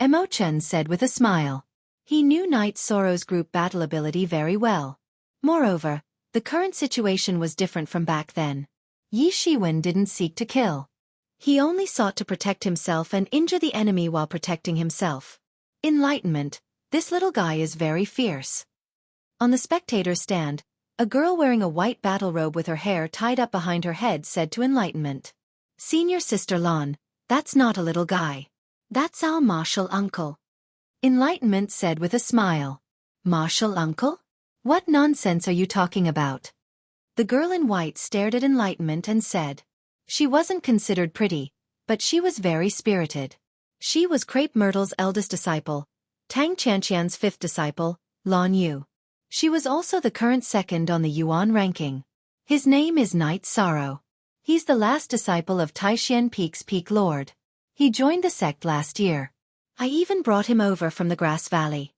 Speaker 1: Emo-chan said with a smile. He knew Night Sorrow's group battle ability very well. Moreover, the current situation was different from back then. Yi Shiwen didn't seek to kill. He only sought to protect himself and injure the enemy while protecting himself. Enlightenment, this little guy is very fierce. On the spectator stand, a girl wearing a white battle robe with her hair tied up behind her head said to Enlightenment. Senior Sister Lan, that's not a little guy. That's our martial uncle. Enlightenment said with a smile. Martial uncle? What nonsense are you talking about? The girl in white stared at Enlightenment and said. She wasn't considered pretty, but she was very spirited. She was Crepe Myrtle's eldest disciple, Tang Qianqian's fifth disciple, Lan Yu. She was also the current second on the Yuan ranking. His name is Night Sorrow. He's the last disciple of Taishan Peak's Peak Lord. He joined the sect last year. I even brought him over from the Grass Valley.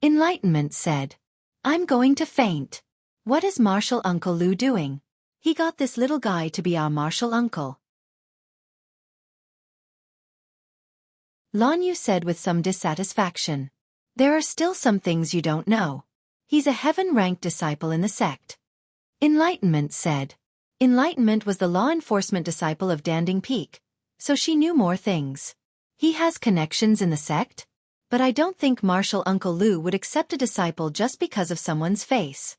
Speaker 1: Enlightenment said. I'm going to faint. What is Martial Uncle Lu doing? He got this little guy to be our martial uncle. Lan Yu said with some dissatisfaction. There are still some things you don't know. He's a heaven-ranked disciple in the sect. Enlightenment said. Enlightenment was the law enforcement disciple of Danding Peak, so she knew more things. He has connections in the sect? But I don't think Martial Uncle Lu would accept a disciple just because of someone's face.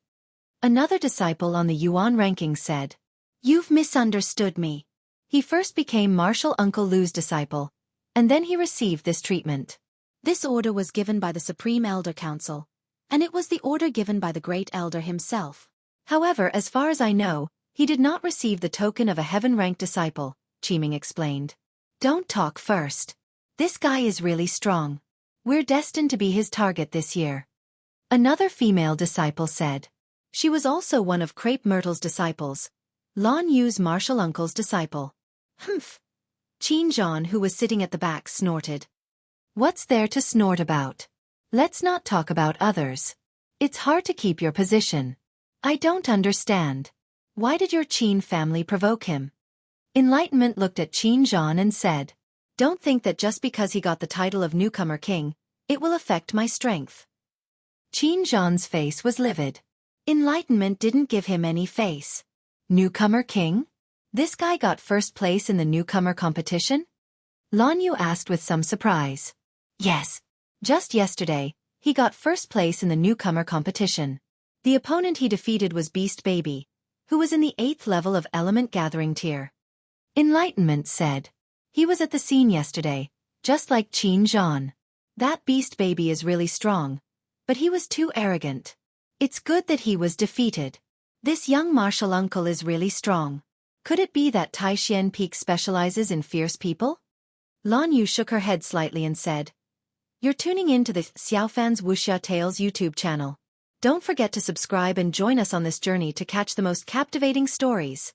Speaker 1: Another disciple on the Yuan ranking said. You've misunderstood me. He first became Martial Uncle Lu's disciple, and then he received this treatment. This order was given by the Supreme Elder Council, and it was the order given by the Great Elder himself. However, as far as I know, he did not receive the token of a heaven-ranked disciple, Qiming explained. Don't talk first. This guy is really strong. We're destined to be his target this year. Another female disciple said. She was also one of Crepe Myrtle's disciples, Lan Yu's martial uncle's disciple. Humph. Qin Zhan, who was sitting at the back, snorted. What's there to snort about? Let's not talk about others. It's hard to keep your position. I don't understand. Why did your Qin family provoke him? Enlightenment looked at Qin Zhan and said. Don't think that just because he got the title of newcomer king, it will affect my strength. Qin Zhan's face was livid. Enlightenment didn't give him any face. Newcomer king? This guy got first place in the newcomer competition? Lan Yu asked with some surprise. Yes. Just yesterday, he got first place in the newcomer competition. The opponent he defeated was Beast Baby, who was in the 8th level of Element Gathering tier. Enlightenment said. He was at the scene yesterday, just like Qin Zhan. That Beast Baby is really strong, but he was too arrogant. It's good that he was defeated. This young martial uncle is really strong. Could it be that Taishan Peak specializes in fierce people? Lan Yu shook her head slightly and said. You're tuning in to the Xiaofan's Wuxia Tales YouTube channel. Don't forget to subscribe and join us on this journey to catch the most captivating stories.